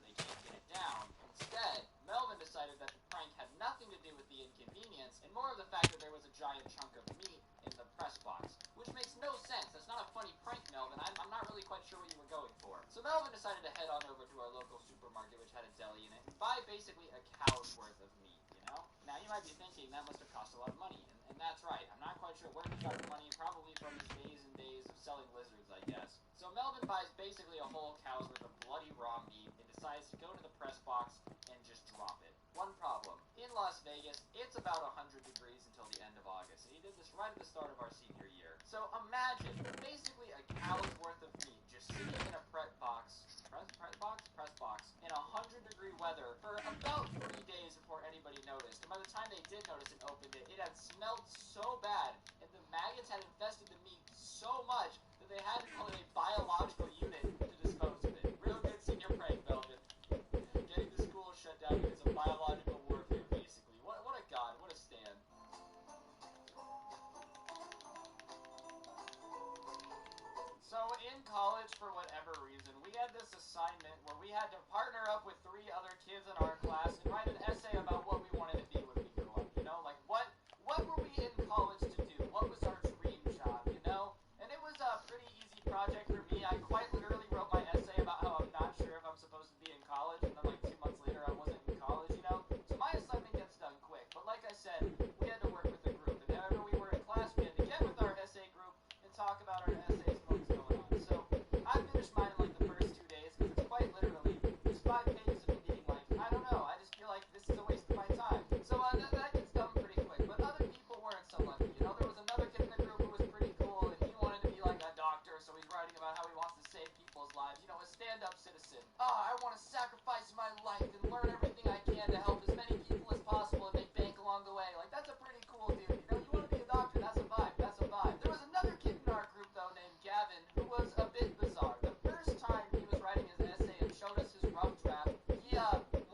they can't get it down, instead, Melvin decided that the prank had nothing to do with the inconvenience and more of the fact that there was a giant chunk of meat in the press box, which makes no sense. That's not a funny prank, Melvin. I'm not really quite sure what you were going for. So Melvin decided to head on over to our local supermarket, which had a deli in it, and buy basically a cow's worth of meat, Now, you might be thinking that must have cost a lot of money, and that's right. I'm not quite sure where he got the money, probably from his days and days of selling lizards, I guess. So Melvin buys basically a whole cow's worth of bloody raw meat and decides to go to the press box and just drop it. One problem. In Las Vegas, it's about 100 degrees until the end of August, and he did this right at the start of our senior year. So imagine, basically a cow's worth of meat just sitting in a press box, in 100-degree weather for about 3 days before anybody noticed. And by the time they did notice and opened it, it had smelled so bad, and the maggots had infested the meat so much that they had to call it a biological unit to dispose of it. Real good senior prank, Melvin. Getting the school shut down because of biological warfare, basically. What a god, what a stand. So in college, for whatever reason, had to partner up with 3 other kids in our class and write an essay about what we wanted to be when we grew up, you know? Like, what were we in college to do? What was our dream job, you know? And it was a pretty easy project for me. I quite literally wrote my essay about how I'm not sure if I'm supposed to be in college, and then like 2 months later I wasn't in college, you know? So my assignment gets done quick. But like I said, we had to work with a group, and whenever we were in class, we had to get with our essay group and talk about our essays and what was going on. So I finished mine in like the first 2 days, because it's quite literally just 5 pages of me being like, I don't know, I just feel like this is a waste of my time. So that gets done pretty quick. But other people weren't so lucky. You know, there was another kid in the group who was pretty cool, and he wanted to be like a doctor, so he's writing about how he wants to save people's lives. You know, a stand-up citizen. I want to sacrifice my life and learn everything I can to help as many people as possible and make bank along the way. Like, that's a pretty cool dude. You know, you want to be a doctor, that's a vibe. That's a vibe. There was another kid in our group, though, named Gavin, who was a bit bizarre. The first time he was writing his essay and showed us his rough draft, he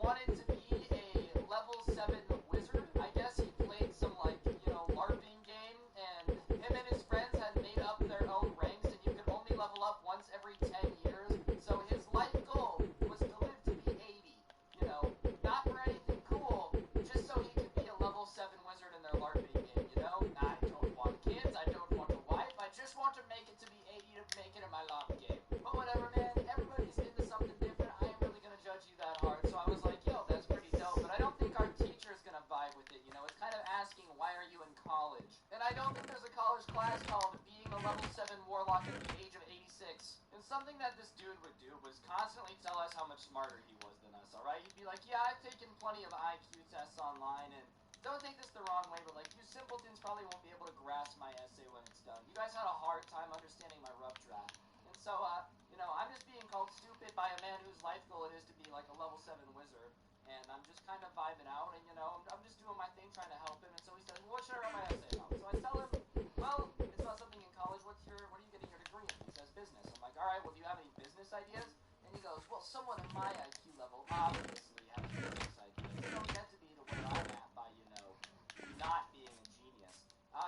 wanted to be a level 7 wizard. I guess he played some, like, you know, LARPing game, and him and his friends had made up their own ranks, and you could only level up once every 10 years. So his life goal was to live to be 80. You know, not for anything cool, just so he could be a level 7 wizard in their LARPing game, you know? I don't want kids, I don't want a wife, I just want to make it to be 80 to make it in my LARP game. But whatever, man, everybody's into something different. I ain't really gonna judge you that hard, so I was like, yo, that's pretty dope, but I don't think our teacher's gonna vibe with it, you know? It's kind of asking, why are you in college? And I don't think there's a college class called being a level 7 warlock at the age of 86. And something that this dude would do was constantly tell us how much smarter he was than us, alright? He'd be like, yeah, I've taken plenty of IQ tests online, and don't take this the wrong way, but like, you simpletons probably won't be able to grasp my essay when it's done. You guys had a hard time understanding my rough draft. And so, you know, I'm just being called stupid by a man whose life goal it is to be like a level 7 wizard. And I'm just kind of vibing out, and you know, I'm just doing my thing, trying to help him. And so he says, well, what should I write my essay about? So I tell him, well, it's about something in college. What are you getting your degree in? He says business. I'm like, all right, well, do you have any business ideas? And he goes, well, someone at my IQ level obviously has business ideas. You don't get to be to where I'm at by, you know, not being a genius.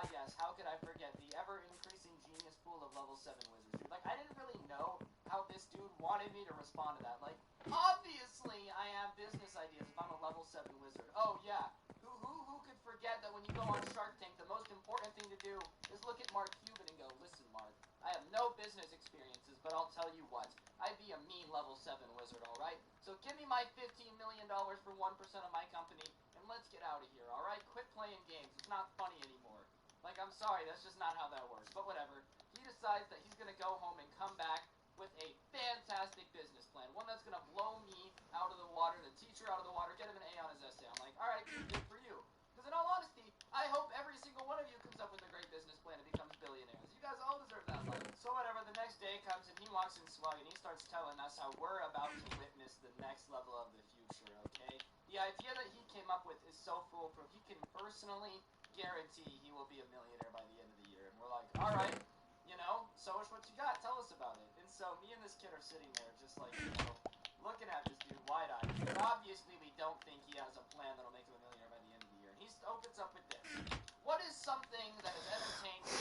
Yes, how could I forget the ever-increasing genius pool of level 7 wizards? Like, I didn't really know how this dude wanted me to respond to that. Like, obviously I have business ideas if I'm a level 7 wizard. Oh, yeah. Who could forget that when you go on Shark Tank, the most important thing to do is look at Mark Cuban and go, listen, Mark, I have no business experiences, but I'll tell you what, I'd be a mean level 7 wizard, alright? So give me my $15 million for 1% of my company, and let's get out of here, alright? Quit playing games. It's not funny anymore. Like, I'm sorry, that's just not how that works. But whatever. He decides that he's gonna go home and come back with a fantastic business plan. One that's gonna blow me out of the water, the teacher out of the water, get him an A on his essay. I'm like, alright, good for you. Because in all honesty, I hope every single one of you comes up with a great business plan and becomes billionaires. You guys all deserve that life. So whatever, the next day comes and he walks in swag and he starts telling us how we're about to witness the next level of the future, okay? The idea that he came up with is so foolproof. He can personally guarantee he will be a millionaire by the end of the year. And we're like, alright, you know, so what you got? Tell us about it. And so me and this kid are sitting there just like, you know, looking at this dude wide-eyed. And obviously we don't think he has a plan that'll make him a millionaire by the end of the year. And he opens up with this. What is something that has entertained you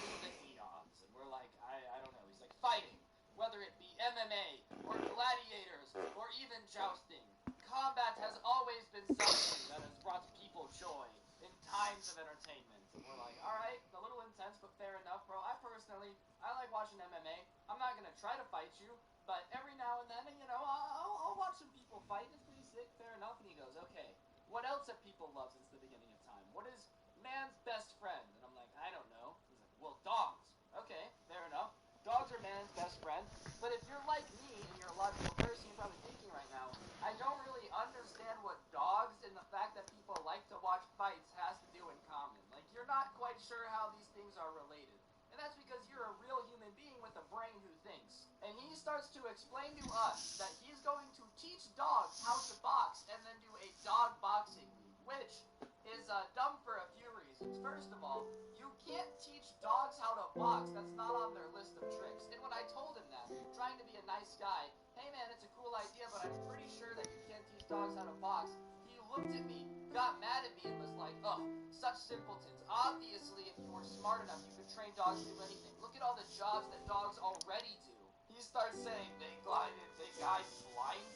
through the eons? And we're like, I don't know. He's like, fighting. Whether it be MMA, or gladiators, or even jousting. Combat has always been something that has brought people joy in times of entertainment. And we're like, alright, a little intense, but fair enough, bro. I like watching MMA. I'm not gonna try to fight you, but every now and then, you know, I'll watch some people fight. It's pretty sick, fair enough. And he goes, okay, what else have people loved since the beginning of time? What is man's best friend? And I'm like, I don't know. He's like, well, dogs. Okay, fair enough. Dogs are man's best friend. But if you're like me, and you're a logical person, you're probably thinking right now, I don't really understand what dogs and the fact that people like to watch fights has to do in common. Like, you're not quite sure how these things are related. And that's because you're a real human being with a brain who thinks. And he starts to explain to us that he's going to teach dogs how to box and then do a dog boxing league, which is dumb for a few reasons. First of all, you can't teach dogs how to box. That's not on their list of tricks. And when I told him that, trying to be a nice guy, hey man, it's a cool idea, but I'm pretty sure that you can't teach dogs how to box, he looked at me, got mad at me, and was like, ugh, such simpletons. Obviously, if you were smart enough, you could train dogs to do anything. Look at all the jobs that dogs already do. He starts saying they guide blind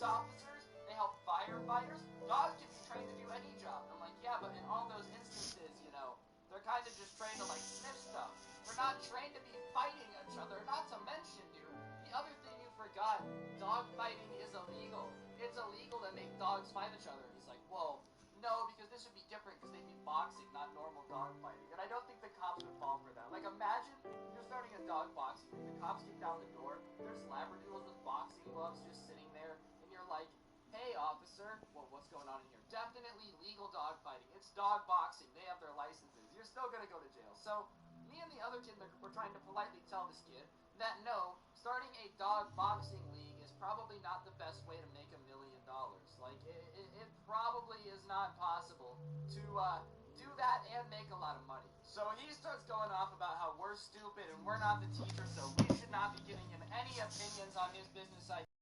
officers, they help firefighters. Dogs can be trained to do any job. I'm like, yeah, but in all those instances, you know, they're kind of just trained to, like, sniff stuff. They're not trained to be fighting each other. Not to mention, dude, the other thing you forgot, dog fighting is illegal. It's illegal to make dogs fight each other. He's like, well, no, because this would be different because they'd be boxing, not normal dog fighting. And I don't think the cops would fall for that. Like, imagine you're starting a dog boxing league. The cops kick down the door. There's labradoodles with boxing gloves just sitting there. And you're like, hey, officer. Well, what's going on in here? Definitely legal dog fighting. It's dog boxing. They have their licenses. You're still going to go to jail. So, me and the other kid were trying to politely tell this kid that no, starting a dog boxing league is probably not the best way to make $1 million. Like, it probably is not possible to do that and make a lot of money. So he starts going off about how we're stupid and we're not the teacher, so we should not be giving him any opinions on his business idea.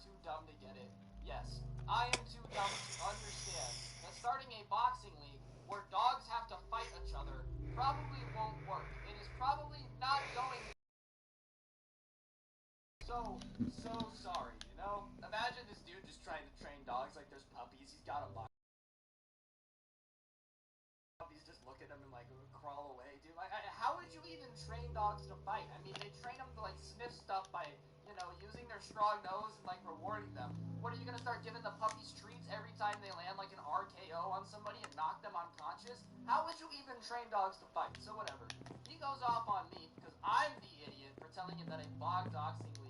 Too dumb to get it. Yes, I am too dumb to understand that starting a boxing league where dogs have to fight each other probably won't work. It is probably not going to. So sorry, you know? Imagine this dude just trying to train dogs like there's puppies. He's got a box. Puppies just look at him and like crawl away, dude. Like, how would you even train dogs to fight? I mean, they train them to like sniff stuff by, you know, using their strong nose and like rewarding them. What are you gonna start giving the puppies treats every time they land like an RKO on somebody and knock them unconscious? How would you even train dogs to fight? So whatever. He goes off on me because I'm the idiot for telling him that a dog boxing league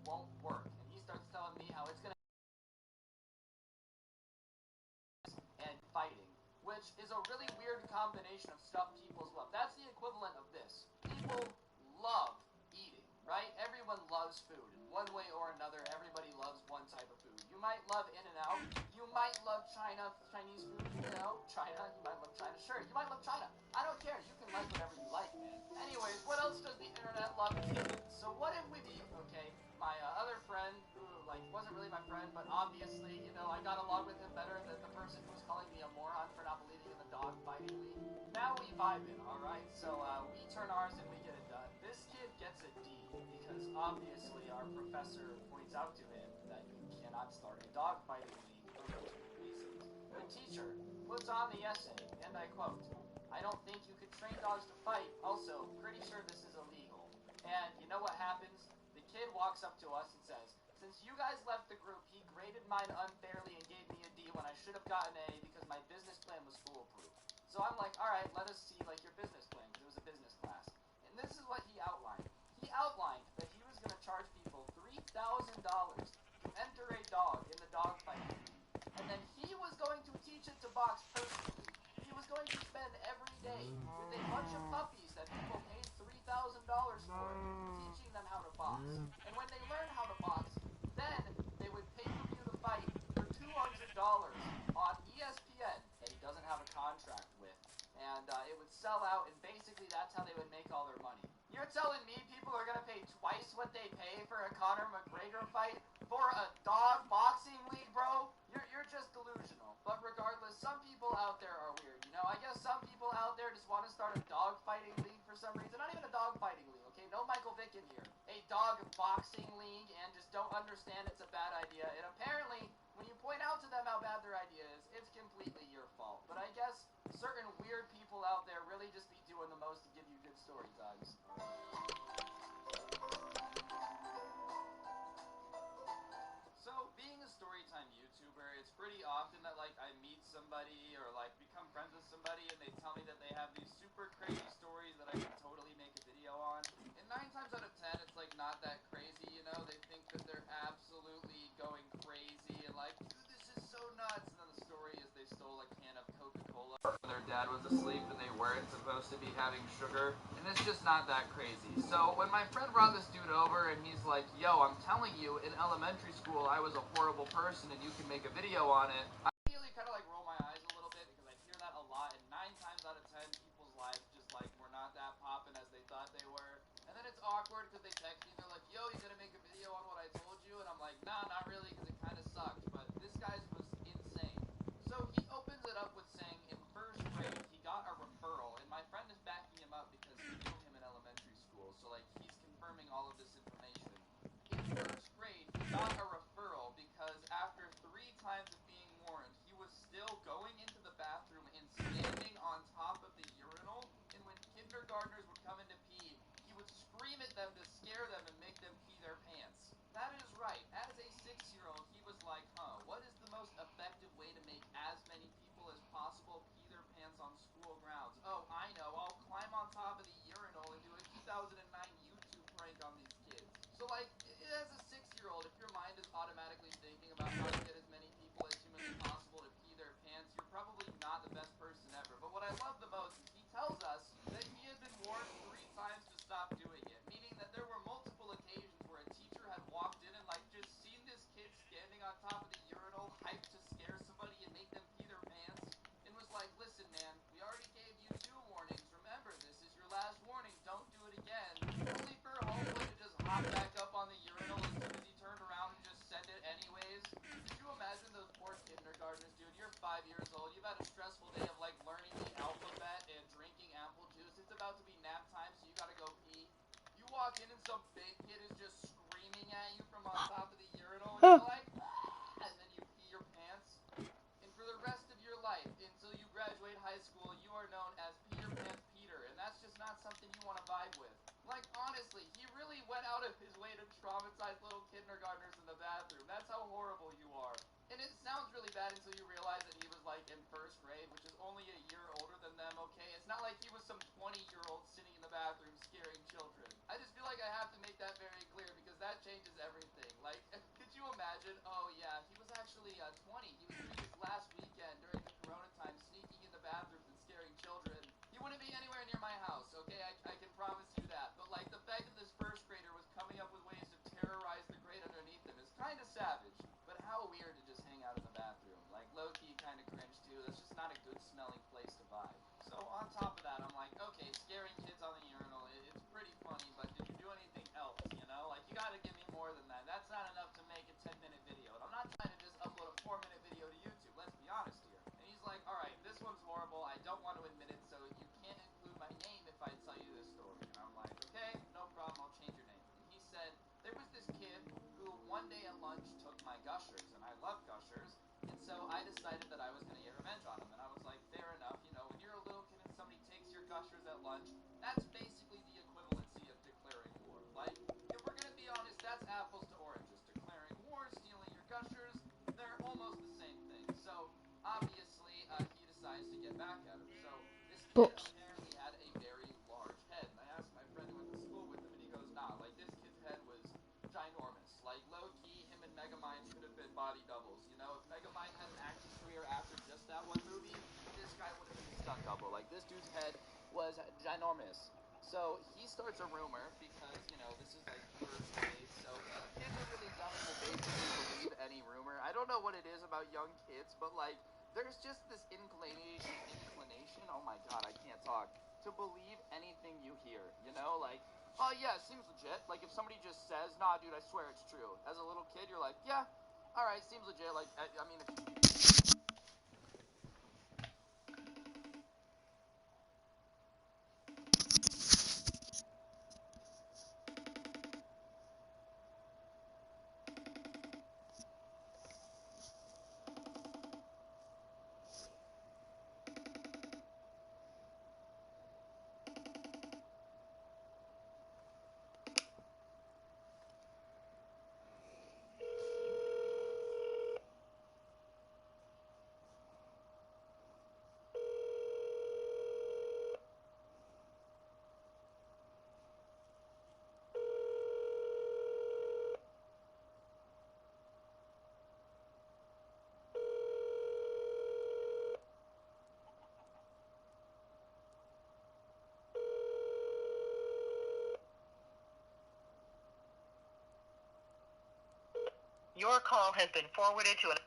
won't work, and he starts telling me how it's gonna and fighting, which is a really weird combination of stuff people love. That's the equivalent of this. People love eating, right? Everyone loves food in one way or another. Everybody loves one type of food. You might love In-N-Out. You might love Chinese food. You know, China. You might love China. Sure, you might love China. I don't care. You can like whatever you like, man. Anyways, what else does the internet love? So what if we be, okay, my other friend, who, like, wasn't really my friend, but obviously, you know, I got along with him better than the person who was calling me a moron for not believing in the dog fighting league. Now we vibing, alright? So, we turn ours and we get it done. This kid gets a D, because obviously our professor points out to him that he cannot start a dog fighting league for multiple reasons. The teacher puts on the essay, and I quote, I don't think you could train dogs to fight. Also, pretty sure this is illegal. And you know what happens? The kid walks up to us and says, since you guys left the group, he graded mine unfairly and gave me a D when I should have gotten an A because my business plan was foolproof. So I'm like, alright, let us see, like, your business plan, because it was a business class. And this is what he outlined. He outlined that he was going to charge people $3,000 to enter a dog in the dog fighting league. And then he was going to teach it to box personally. He was going to spend every day with a bunch of puppies that people paid $3,000 for, teaching them how to box. And when they learn how to box, then they would pay-per-view the fight for $200 on ESPN that he doesn't have a contract with. And it would sell out, and basically that's how they would make all their money. You're telling me people are going to pay twice what they pay for a Conor McGregor fight for a dog boxing league, bro? You're just delusional. But regardless, some people out there are weird, you know? I guess some people out there just want to start a dog fighting league for some reason. Not even a dog fighting league, okay? No Michael Vick in here. A dog boxing league, and just don't understand it's a bad idea. And apparently, when you point out to them how bad their idea is, it's completely your fault. But I guess certain weird people out there really just be doing the most to give you good story times. So, being a storytime YouTuber, it's pretty often that, like, I meet somebody or, like, become friends with somebody and they tell me that they have these super crazy stories that I can totally make a video on. And 9 times out of 10, it's, like, not that crazy, you know? They think that they're absolutely going crazy and, like, dude, this is so nuts. And then the story is they stole a can of Coca-Cola when their dad was asleep and they weren't supposed to be having sugar. And it's just not that crazy. So when my friend brought this dude over and he's like, yo, I'm telling you, in elementary school I was a horrible person and you can make a video on it, I immediately kind of like roll my eyes a little bit because I hear that a lot, and 9 times out of 10 people's lives just like were not that poppin' as they thought they were. And then it's awkward because they text me and they're like, yo, you gonna make a video on what I told you? And I'm like, nah, not really, because it kind of sucked. But this guy's was insane. So he opens it up with saying in first grade he got a referral, and my friend is backing him up because he knew him in elementary school. So like he's confirming all of this information. In first grade, he got a referral them to scare them and make them pee their pants. That is right. As a 6-year-old, he was like, what is the most effective way to make as many people as possible pee their pants on school grounds? Oh, I know. I'll climb on top of the urinal and do a 2009 YouTube prank on these kids. So, like, as a 6-year-old, if your mind is automatically thinking about how to get as many people as humanly possible to pee their pants, you're probably not the best person ever. But what I love the most is he tells us that he had been warned 3 times to stop doing it, meaning that there were multiple occasions where a teacher had walked in and, like, just seen this kid standing on top of the urinal, hyped to scare somebody and make them pee their pants, and was like, listen, man, we already gave you 2 warnings. Remember, this is your last warning. Don't do it again. Only for homeboy to just hop back up on the urinal as soon as he turned around and just send it anyways. Could you imagine those poor kindergartners, dude? You're 5 years old. You've had a stressful day of, like, learning the alphabet and drinking apple juice. It's about to be nap time, so you gotta go pee. You walk in and some big kid is just screaming at you from on top of the urinal, and you're like, and then you pee your pants. And for the rest of your life, until you graduate high school, you are known as Pee Your Pants Peter, and that's just not something you want to vibe with. Like, honestly, he really went out of his way to traumatize little kindergartners in the bathroom. That's how horrible you are. And it sounds really bad until you realize that he was, like, in 1st grade, which is only a year older than them, okay? It's not like he was some 20-year-old sitting in the bathroom scaring children. I just feel like I have to make that very clear because that changes everything. Like, could you imagine? Oh, yeah, he was actually 20. He was doing this last weekend during the corona time, sneaking in the bathrooms and scaring children. He wouldn't be anywhere near my house, okay? I can promise you that. But, like, the fact that this 1st grader was coming up with ways to terrorize the grade underneath him is kind of savage. But how weird to just hang out in the bathroom. Like, low-key kind of cringe, too. That's just not a good-smelling place to vibe. So, on top of that, I'm like, okay, scaring kids on the urinal, it's pretty funny, but did you do anything else, you know? Like, you gotta give me more than that. That's not enough to make a 10-minute video. And I'm not trying to just upload a 4-minute video to YouTube. Let's be honest here. And he's like, alright, this one's horrible. I don't want to admit it, so you can't include my name if I tell you this story. And I'm like, okay, no problem. I'll change your name. And he said, there was this kid who one day at lunch took my Gushers, and I love Gushers, and so I decided that I was going to get revenge on him. And I was like, fair enough, you know, when you're a little kid and somebody takes your Gushers at lunch, that's basically the equivalency of declaring war. Like, if we're going to be honest, that's apples to oranges. Declaring war, stealing your Gushers, they're almost the same thing. So, obviously, he decides to get back at him. So, this kid apparently had a very large head. And I asked my friend who went to school with him, and he goes, nah, like, this kid's head was ginormous. Like, low-key, him and Megamind could have been body doubles. You know, if Megamind had an acting career after just that one movie, this guy would have been a stunt double. Like, this dude's head was ginormous. So, he starts a rumor because, you know, this is, like, 1st grade, so kids are really young and will basically believe any rumor. I don't know what it is about young kids, but, like, there's just this inclination, oh my god, I can't talk, to believe anything you hear, you know? Like, oh yeah, it seems legit. Like, if somebody just says, nah, dude, I swear it's true. As a little kid, you're like, yeah, alright, seems legit. Like, I mean, Your call has been forwarded to an...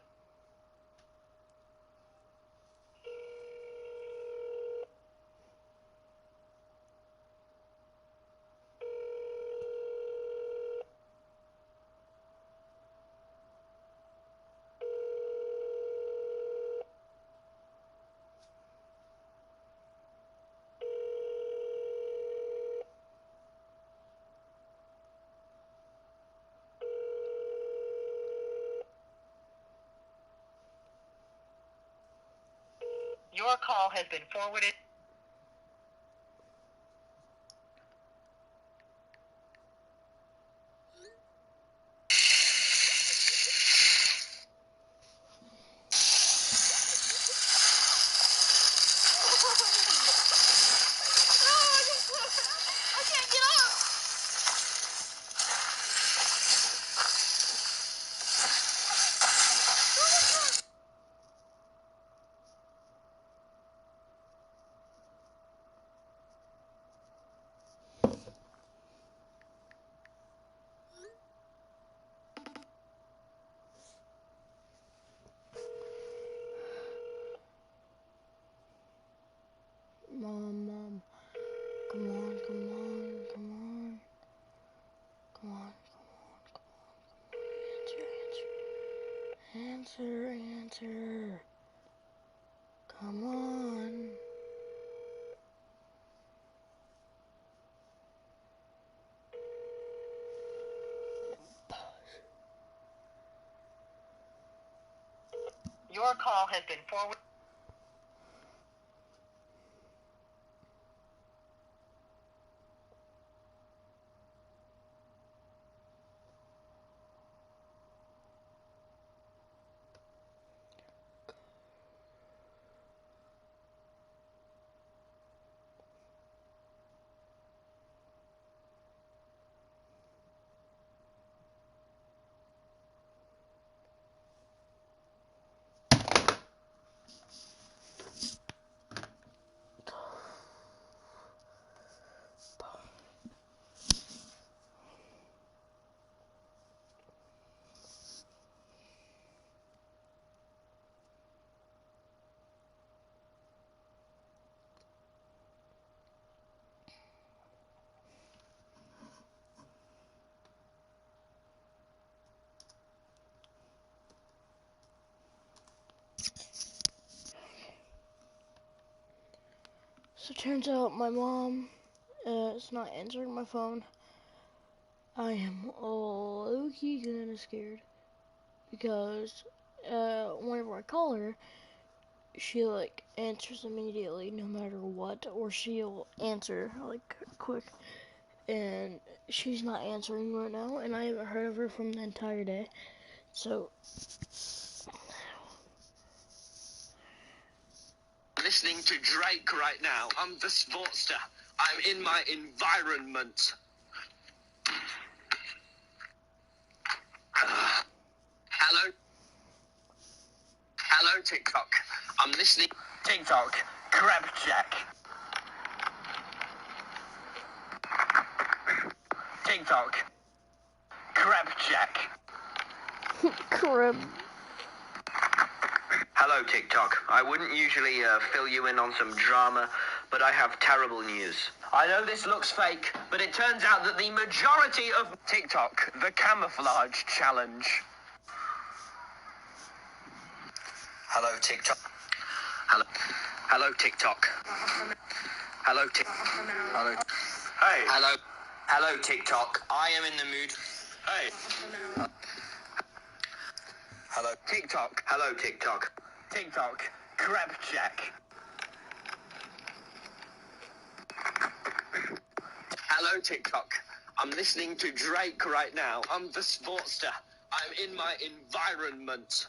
Your call has been forwarded. Come on. Answer. Come on. Your call has been forwarded. So it turns out my mom is not answering my phone. I am low-key kind of scared because whenever I call her, she like answers immediately no matter what, or she'll answer like quick, and she's not answering right now, and I haven't heard of her from the entire day. So listening to Drake right now. I'm the Sportster. I'm in my environment. Hello, TikTok. I'm listening. TikTok. Crab Jack. TikTok. Crab Jack. Crab. Hello, TikTok. I wouldn't usually fill you in on some drama, but I have terrible news. I know this looks fake, but it turns out that the majority of TikTok, the camouflage challenge. Hello, TikTok. Hello, TikTok. Hello, Hello. Hey. Hello, TikTok. I am in the mood. Hey. Hello, TikTok. Hello, TikTok. TikTok. Crab Jack. Hello, TikTok. I'm listening to Drake right now. I'm the Sportster. I'm in my environment.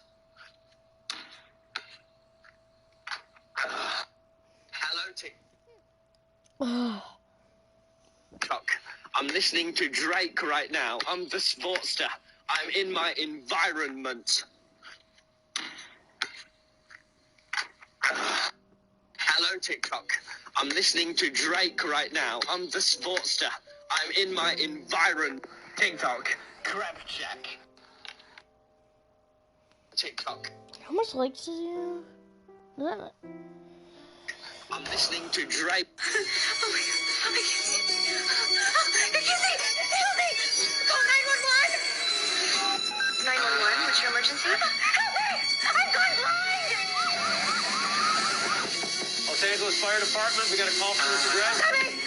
Hello, TikTok. I'm listening to Drake right now. I'm the Sportster. I'm in my environment. Hello, TikTok. I'm listening to Drake right now. I'm the Sportster. I'm in my environment. TikTok. Crab Jack. TikTok. How much likes does he have? Is that... I'm listening to Drake. Oh my God. I can't see. I can't see. Help me. Call 911. 911, what's your emergency? Help me. I'm going blind. Los Angeles Fire Department, we got a call from this address. I'm coming.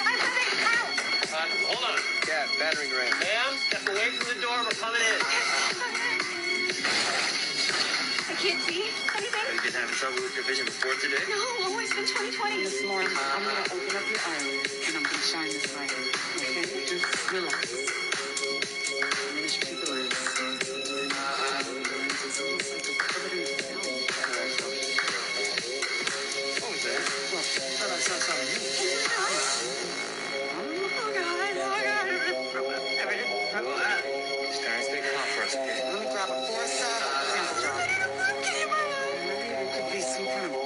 Hold on. Yeah, battering ram. Ma'am, step away from the door. We're coming in. I can't see anything. Have you been having trouble with your vision before today? No, always been 20/20. This morning, I'm going to open up your eyes and I'm going to shine this light. Okay? Just relax. I'm going to shoot the lens. It's almost like a covered in film. What was that? Well, I saw something. Oh God. Just trying to stay calm for us, okay? Let me grab a four-star sample drop. Maybe it could be some kind of bug.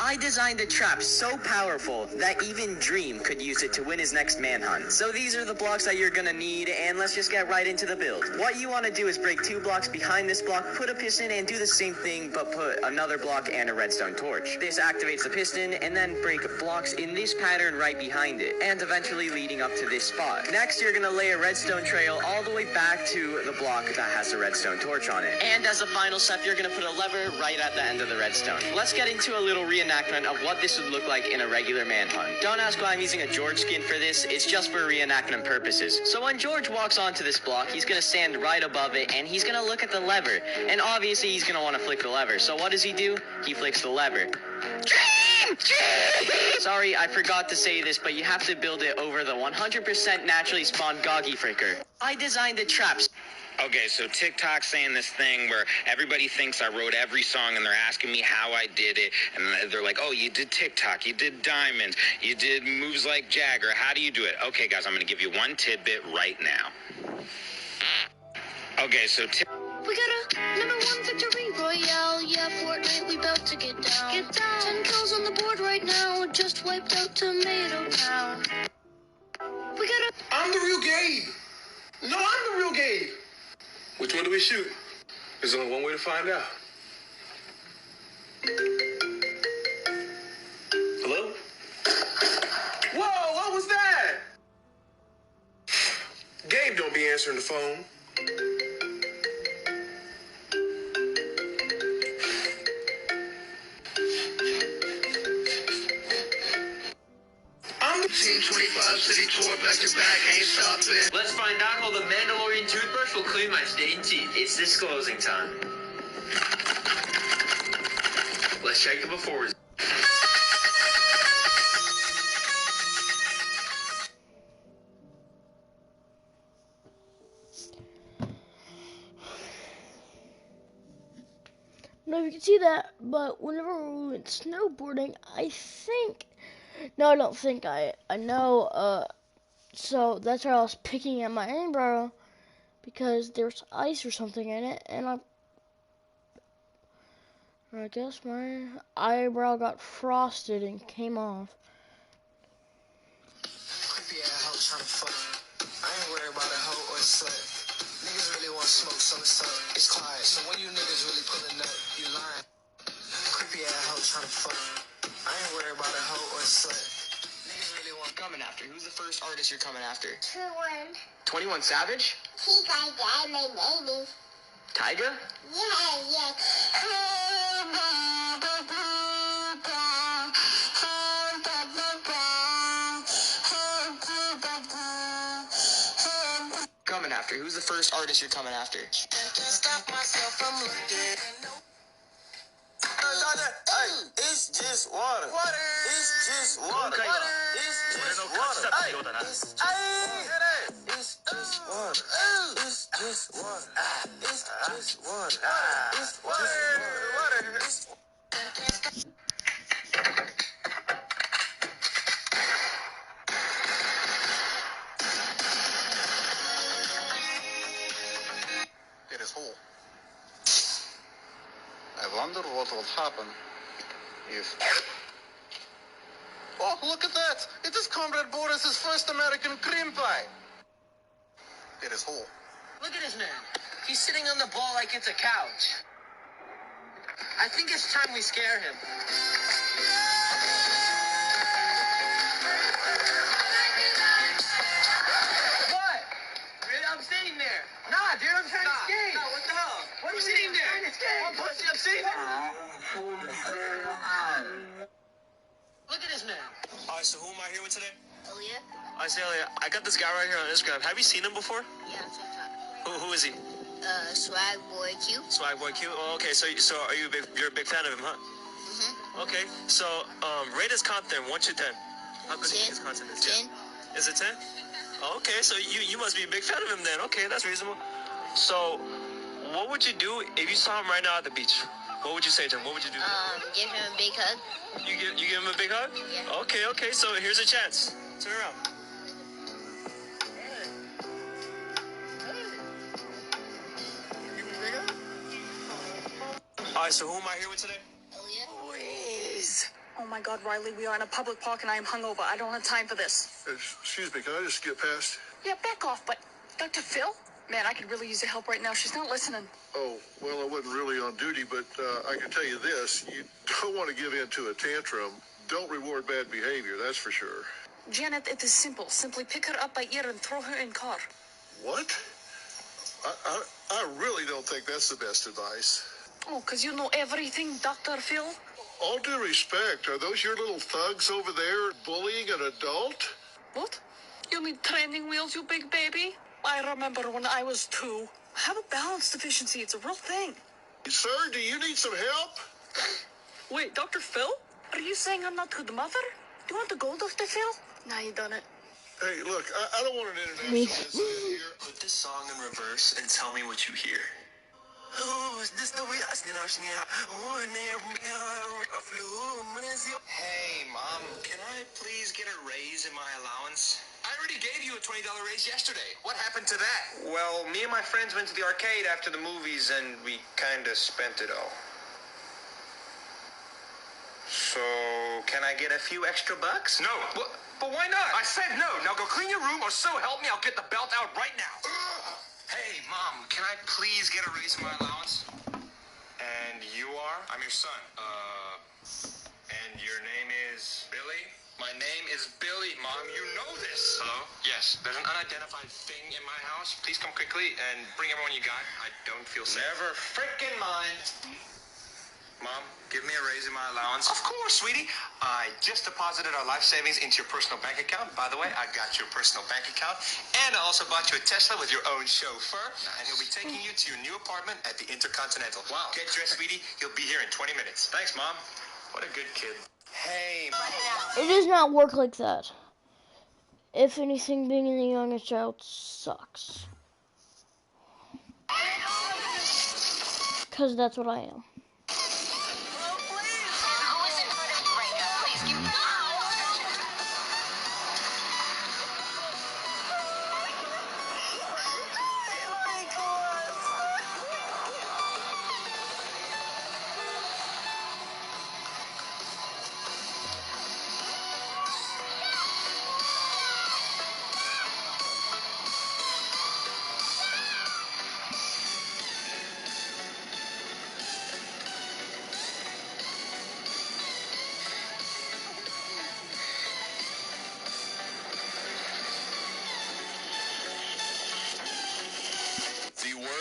I designed a trap so powerful that even Dream could use it to win his next manhunt. So these are the blocks that you're gonna need, and let's just get right into the build. What you want to do is break 2 blocks behind this block, put a piston, and do the same thing, but put another block and a redstone torch. This activates the piston, and then break blocks in this pattern right behind it, and eventually leading up to this spot. Next, you're gonna lay a redstone trail all the way back to the block that has a redstone torch on it. And as a final step, you're gonna put a lever right at the end of the redstone. Let's get into a little reenactment of what this would look like in a regular manhunt. Don't ask why I'm using a George skin for this, it's just for reenactment purposes. So when George walks onto this block, he's gonna stand right above it, and he's gonna look at the lever. And obviously he's gonna wanna flick the lever. So what does he do? He flicks the lever. Sorry, I forgot to say this, but you have to build it over the 100% naturally spawned Goggy Fricker. I designed the traps. Okay, so TikTok's saying this thing where everybody thinks I wrote every song and they're asking me how I did it. And they're like, oh, you did TikTok, you did Diamonds, you did moves like Jagger. How do you do it? Okay, guys, I'm going to give you one tidbit right now. Okay, so we got a number 1 victory royale. Yeah, Fortnite, we about to get down. 10 kills on the board right now. Just wiped out Tomato Town. We got a... I'm the real Gabe. No, I'm the real Gabe. Which one do we shoot? There's only one way to find out. Hello? Whoa, what was that? Gabe don't be answering the phone. I'm the Team 25 City Tour back to back, ain't stopping. Let's find out how the Mandalorian toothbrush will clean my stained teeth. It's disclosing time. Let's check the before. I don't know if you can see that, but whenever we went snowboarding, I think, no, I don't think, I know, so that's why I was picking at my eyebrow, because there's ice or something in it, and I guess my eyebrow got frosted and came off. Creepy ass hoe tryna fuck. I ain't worried about a hoe or a slut. Niggas really want smoke, so it's quiet. So when you niggas really pulling up, you lying. Creepy ass hoe tryna fuck. I ain't worried about a hoe or a slut. Niggas really want coming after. Who's the first artist you're coming after? 21. 21 Savage? My name is. Tyga? Yeah. Coming after. Who's the first artist you're coming after? Can't stop myself from looking. It's just water. It's just water. It's just water. It's just water. It's just water. It's just water. It's water. It is whole. I wonder what will happen if... Oh, look at that! It is Comrade Boris's first American cream pie! It is whole. Look at this man. He's sitting on the ball like it's a couch. I think it's time we scare him. What? Really? I'm sitting there. Nah, dude, I'm trying to skate. Nah, what the hell? What are you sitting there? I'm trying to skate. What pussy? I'm sitting there. Look at this man. Alright, so who am I here with today? Ilya? I say, Elliot, I got this guy right here on Instagram. Have you seen him before? Yeah, on TikTok. Who is he? Swag Boy Q. Swag Boy Q? Oh, okay, so are you you're a big fan of him, huh? Mm-hmm. Okay, so rate his content 1 to 10. How good do you think his content is? 10. Is it 10? Oh, okay, so you must be a big fan of him then. Okay, that's reasonable. So, what would you do if you saw him right now at the beach? What would you say to him? What would you do? Give him a big hug. You give him a big hug? Yeah. Okay, so here's a chance. Turn around. Alright, so who am I here with today? Ilya? Please. my God, Riley, we are in a public park and I am hungover. I don't have time for this. Excuse me, can I just get past? Yeah, back off, but Dr. Phil? Man, I could really use your help right now. She's not listening. Oh, well, I wasn't really on duty, but I can tell you this. You don't want to give in to a tantrum. Don't reward bad behavior, that's for sure. Janet, it is simple. Simply pick her up by ear and throw her in car. What? I really don't think that's the best advice. Oh, because you know everything, Dr. Phil? All due respect, are those your little thugs over there bullying an adult? What? You need training wheels, you big baby? I remember when I was 2. I have a balance deficiency. It's a real thing. Sir, do you need some help? Wait, Dr. Phil? Are you saying I'm not a good mother? Do you want to go, Dr. Phil? Now you done it. Hey, look, I don't want an international incident here. Put this song in reverse and tell me what you hear. Hey, Mom, can I please get a raise in my allowance? I already gave you a $20 raise yesterday. What happened to that? Well, me and my friends went to the arcade after the movies and we kinda spent it all. So, can I get a few extra bucks? No. But why not? I said no. Now go clean your room, or so help me, I'll get the belt out right now. Hey, Mom, can I please get a raise in my allowance? And you are? I'm your son. And your name is Billy? My name is Billy, Mom. You know this. Hello? Yes, there's an unidentified thing in my house. Please come quickly and bring everyone you got. I don't feel safe. Never frickin' mind. Mom, give me a raise in my allowance. Of course, sweetie. I just deposited our life savings into your personal bank account. By the way, I got your personal bank account. And I also bought you a Tesla with your own chauffeur. And he'll be taking you to your new apartment at the Intercontinental. Wow. Get dressed, sweetie. He'll be here in 20 minutes. Thanks, Mom. What a good kid. Hey. It does not work like that. If anything, being the youngest child sucks. Because that's what I am.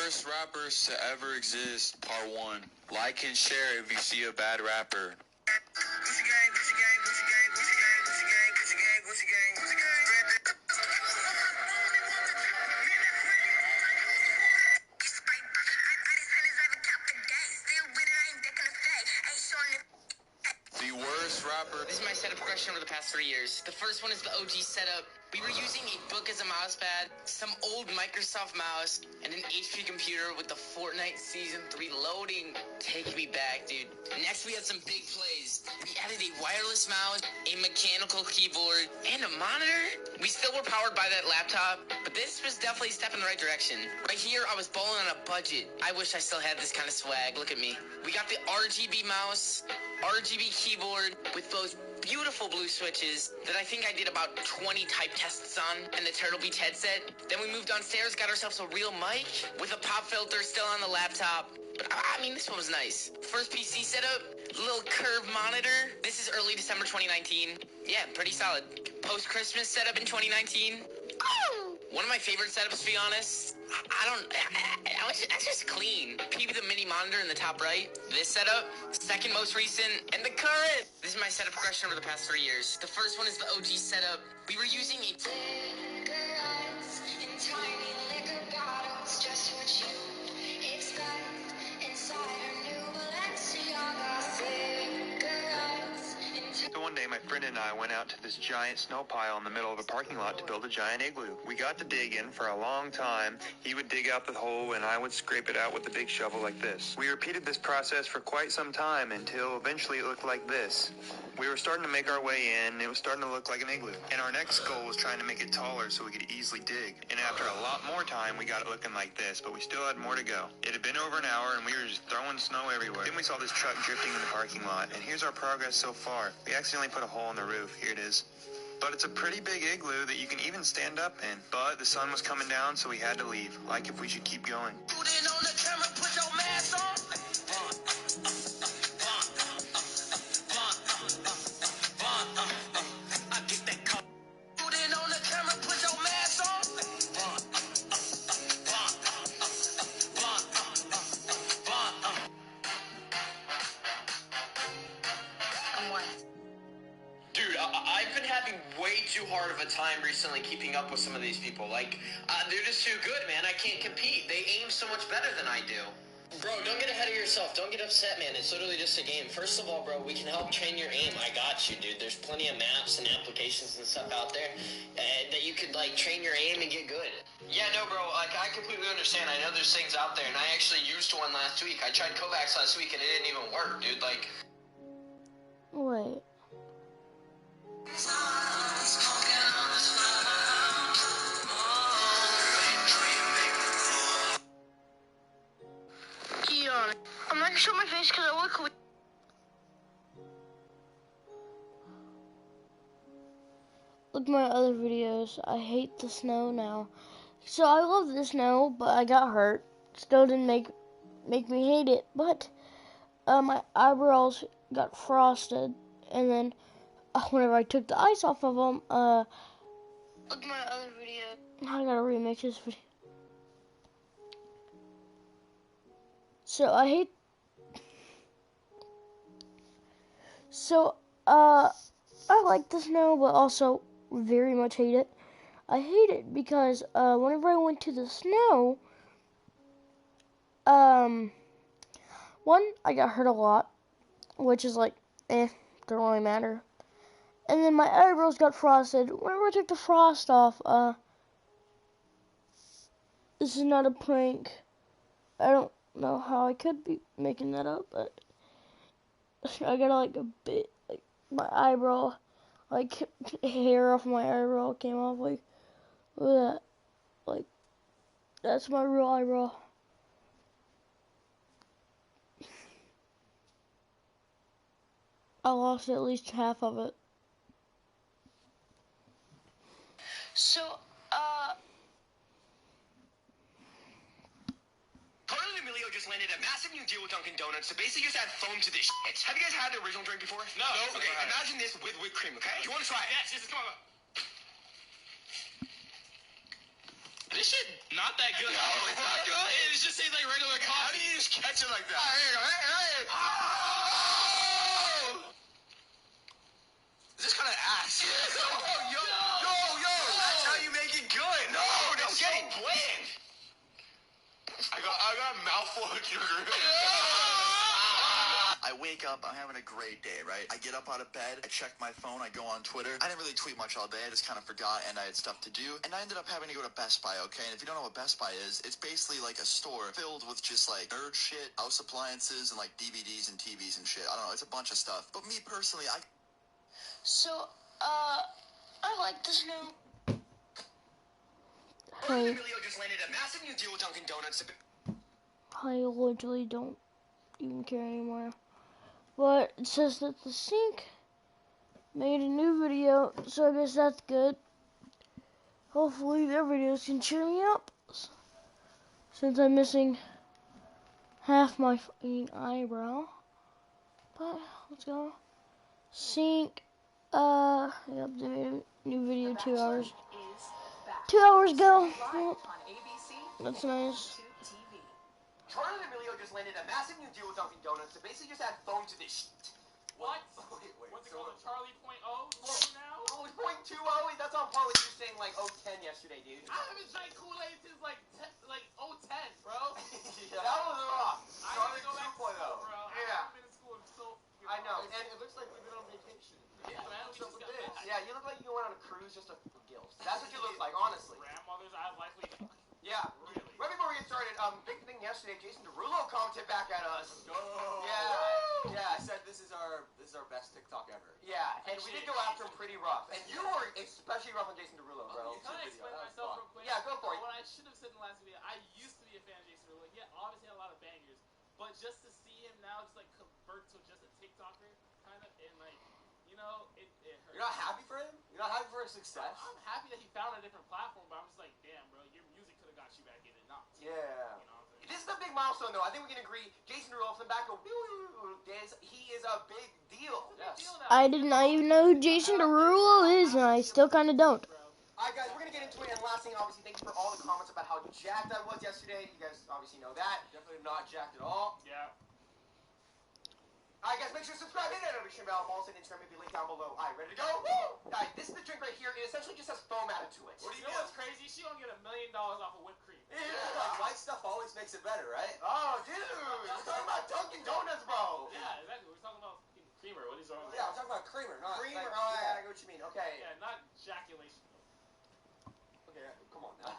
Worst rappers to ever exist, part 1. Like and share if you see a bad rapper. The worst rapper. This is my setup progression over the past 3 years. The first one is the OG setup. We were using a book as a mouse pad, some old Microsoft mouse, and an HP computer with the Fortnite Season 3 loading. Take me back, dude. Next, we had some big plays. We added a wireless mouse, a mechanical keyboard, and a monitor. We still were powered by that laptop, but this was definitely a step in the right direction. Right here, I was balling on a budget. I wish I still had this kind of swag. Look at me. We got the RGB mouse, RGB keyboard with those beautiful blue switches that I think I did about 20 type tests on, and the Turtle Beach headset. Then we moved downstairs, got ourselves a real mic with a pop filter still on the laptop. But I mean, this one was nice. First PC setup, little curved monitor. This is early December 2019. Yeah, pretty solid. Post-Christmas setup in 2019. Oh! One of my favorite setups, to be honest. That's just clean. PB the mini monitor in the top right. This setup, second most recent, and the current. This is my setup progression over the past 3 years. The first one is the OG setup. We were using a Cigarettes in tiny liquor bottles, just what you expect inside her new Balenciaga. Cigarettes in So one day, my friend and I went out to this giant snow pile in the middle of a parking lot to build a giant igloo. We got to digging for a long time. He would dig out the hole, and I would scrape it out with a big shovel like this. We repeated this process for quite some time until eventually it looked like this. We were starting to make our way in, and it was starting to look like an igloo. And our next goal was trying to make it taller so we could easily dig. And after a lot more time, we got it looking like this, but we still had more to go. It had been over an hour, and we were just throwing snow everywhere. Then we saw this truck drifting in the parking lot, and here's our progress so far. We accidentally put a hole in the roof. Here it is. But it's a pretty big igloo that you can even stand up in. But the sun was coming down, so we had to leave, like if we should keep going. Dude, I've been having way too hard of a time recently keeping up with some of these people. Like, they're just too good, man. I can't compete. They aim so much better than I do. Bro, don't get ahead of yourself. Don't get upset, man. It's literally just a game. First of all, bro, we can help train your aim. I got you, dude. There's plenty of maps and applications and stuff out there that you could, like, train your aim and get good. Yeah, no, bro. Like, I completely understand. I know there's things out there, and I actually used one last week. I tried Kovacs last week, and it didn't even work, dude. Like... Wait. I'm not gonna show my face because I look weak. Look at my other videos. I hate the snow now. So I love the snow, but I got hurt. Still didn't make me hate it. But my eyebrows got frosted, and then whenever I took the ice off of them, look at my other video. I gotta remix this video. So I like the snow, but also very much hate it. I hate it because whenever I went to the snow, one, I got hurt a lot, which is like, don't really matter. And then my eyebrows got frosted. Whenever I took the frost off, this is not a prank. I don't know how I could be making that up, but I got like a bit, like my eyebrow, like hair off my eyebrow came off, like, look at that. Like, that's my real eyebrow. I lost at least half of it. So, Carly and Emilio just landed a massive new deal with Dunkin' Donuts to basically just add foam to this shit. Have you guys had the original drink before? No. Okay, imagine this with whipped cream, okay? Do you want to try it? Yes, come on. This shit not that good. No, it's not good. It just tastes like regular coffee. How do you just catch it like that? Is this kind of ass? Yo! That's how you make it good. No, it's getting bland. I got a mouthful of sugar. I wake up, I'm having a great day, right? I get up out of bed, I check my phone, I go on Twitter. I didn't really tweet much all day, I just kind of forgot and I had stuff to do. And I ended up having to go to Best Buy, okay? And if you don't know what Best Buy is, it's basically like a store filled with just like nerd shit, house appliances, and like DVDs and TVs and shit. I don't know, it's a bunch of stuff. But me personally, I like the snow. Carly and Emilio just landed a massive new deal with Dunkin' Donuts. I literally don't even care anymore. But it says that the sink made a new video, so I guess that's good. Hopefully their videos can cheer me up, since I'm missing half my fucking eyebrow. But let's go. Sink. Yep, the new video 2 hours. 2 hours ago. Yep. That's nice. Carly and Emilio just landed a massive new deal with Dunkin' Donuts to basically just add foam to this shit. What? Wait. What's it called? The Charlie .0 logo now? Oh, it's .20? That's on par with you saying like 010 yesterday, dude. I haven't drank Kool-Aid since like 010, bro. Yeah. That was rough. I need to go back to school, bro. Yeah. I've been in school so I know, and it looks like we've been on vacation. Yeah, man. We just got back. Yeah, you look like you went on a cruise just to gills. That's what you look like, honestly. Grandmothers, I likely. Yeah. Really? Right before we get started, big thing yesterday, Jason Derulo commented back at us. Oh. Yeah, I said this this is our best TikTok ever. Yeah, and we did go after him pretty rough. And you were especially rough on Jason Derulo, bro. Can I explain myself real quick? Yeah, go for it. What I should have said in the last video, I used to be a fan of Jason Derulo. Yeah, obviously had a lot of bangers, but just to see him now just like convert to just a TikToker, kind of, and like, you know, it hurts. You're not happy for him? You're not happy for his success? I'm happy that he found a different platform, but I'm just like, damn, bro, your music could have got you back in it, not. Yeah. You know what I'm saying? This is a big milestone, though. I think we can agree. Jason Derulo from the back of he is a big deal. Yes. I did not even know who Jason Derulo is, and I still kind of don't. Alright, guys, we're going to get into it. And last thing, obviously, thank you for all the comments about how jacked I was yesterday. You guys obviously know that. Definitely not jacked at all. Yeah. Alright, guys, make sure to subscribe. Hit that notification bell. Also, Instagram will be linked down below. Alright, ready to go? Woo! Guys, this is the drink right here. It essentially just has foam added to it. What do you know what's crazy? She gonna get $1 million off of whipped cream. Yeah, like white stuff always makes it better, right? Oh, dude, we're talking about Dunkin' Donuts, bro. Yeah, exactly. We're talking about creamer. What is wrong with Yeah, I'm talking about creamer, not creamer. Like, oh, yeah, I know what you mean. Okay. Yeah, not ejaculation. Okay, come on now.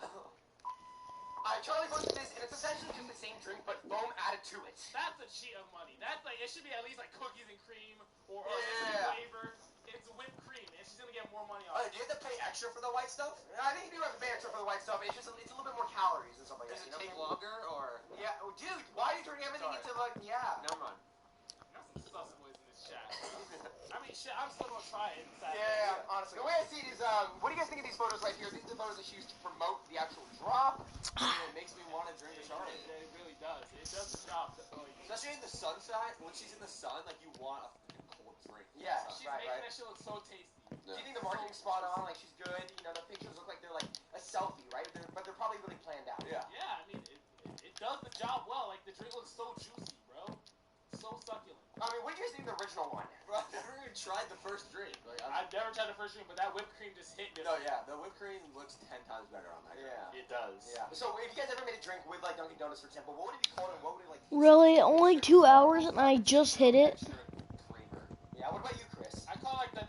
Alright, Charlie posted this, and it's essentially just the same drink, but foam added to it. That's a cheat of money. That's like, it should be at least like cookies and cream or flavor. It's whipped cream, and she's gonna get more money off. Do you have to pay extra for the white stuff? I think you do have to pay extra for the white stuff. It's just it's a little bit more calories and stuff like that. Does it take longer, or? Yeah, oh, dude, why are you turning everything into like, yeah. Never mind. That's some sus boys in this chat. I mean, shit, I'm still gonna try it. Yeah, honestly. The way I see it is, what do you guys think of these photos right here? These are the photos that she used to promote the actual drop. It makes me want to drink a Charlie. It really does. It does the job. Especially in the sunshine, when she's in the sun, like you want a fucking cold drink. Yeah, she's making that shit look so tasty. Do you think the marketing's spot on? Like she's good. You know, the pictures look like they're like a selfie, right? But they're probably really planned out. Yeah. Yeah, I mean, it does the job well. Like the drink looks so juicy, bro. So succulent. I mean, what do you guys think of the original one? Bro, I've never even tried the first drink. Like, I've never tried the first drink, but that whipped cream just hit me. No, yeah, the whipped cream looks 10 times better on that. Yeah, it does. Yeah. So, if you guys ever made a drink with like Dunkin' Donuts, for example, what would it be called and what would it like? Really? Only 2 hours, and I just hit it. Yeah. What about you, Chris? I call like the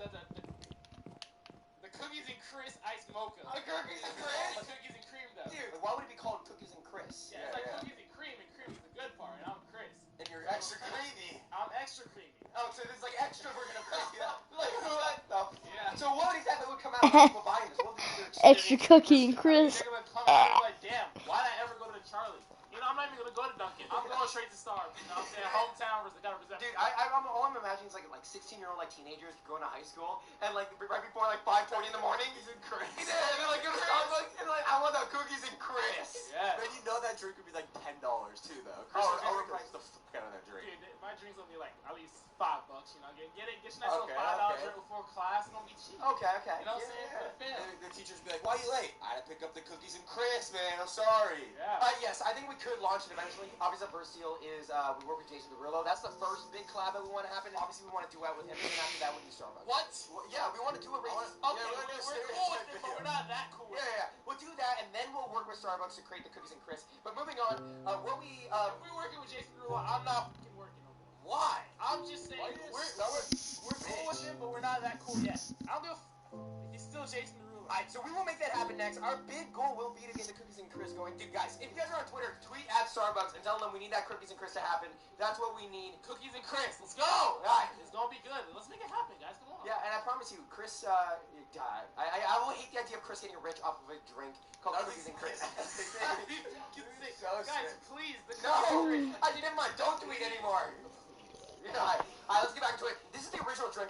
cookies and Chris iced mocha. The cookies and Chris. The cookies and cream though. Dude, why would it be called Cookies and Chris? Yeah, it's like cookies and cream is the good part, and I'm Chris. And you're extra creamy. I'm extra creamy. Oh, so there's like extra version of Chris. Yeah. Like what the? Yeah. So what exactly would come out of people buying this? What would be your Extra cookie and Chris. They're gonna come out and be like, damn, why did I ever go to the Charlie? You know, I'm not even gonna go to Dunkin'. I'm going straight to Starbucks. You know what I'm saying? Hometown versus gotta represent. Dude, all I'm imagining is like 16-year-old like teenagers going to high school and like right before like 5:40 in the morning, he's in Chris. Yeah, and they're like go to Starbucks and like I want the cookies and Chris. Yeah. Man, you know that drink would be like $10 too, though. Chris overpriced the fuck out of that drink. Dude, my drink's gonna be like at least $5. You know, get your nice little $5 drink before class. It's gonna be cheap. Okay. You know what I'm saying? And the teachers be like, "Why are you late?" I had to pick up the cookies and Chris, man. I'm sorry. Yeah. Yes, I think we could launch it eventually. Obviously, the first deal is we work with Jason Derulo. That's the first big collab that we want to happen. Obviously, we want to do it with him, and then after that, with Starbucks. What? Well, yeah, we want to do a race. Okay, we're cool with it, but we're not that cool. Yeah. We'll do that, and then we'll work with Starbucks to create the cookies and Chris. But moving on, if we're working with Jason Derulo, I'm not fucking working on it. Why? I'm just saying we're cool with him, but we're not that cool yet. I don't give a he's still Jason Derulo. Alright, so we will make that happen next. Our big goal will be to get the cookies and Chris going. Dude, guys, if you guys are on Twitter, tweet at Starbucks and tell them we need that cookies and Chris to happen. That's what we need. Cookies and Chris, let's go! Alright. It's gonna be good. Let's make it happen, guys. Come on. Yeah, and I promise you, Chris, I will hate the idea of Chris getting rich off of a drink called cookies and Chris. Guys, please. No! Never mind. Don't tweet anymore. Alright, let's get back to it. This is the original drink.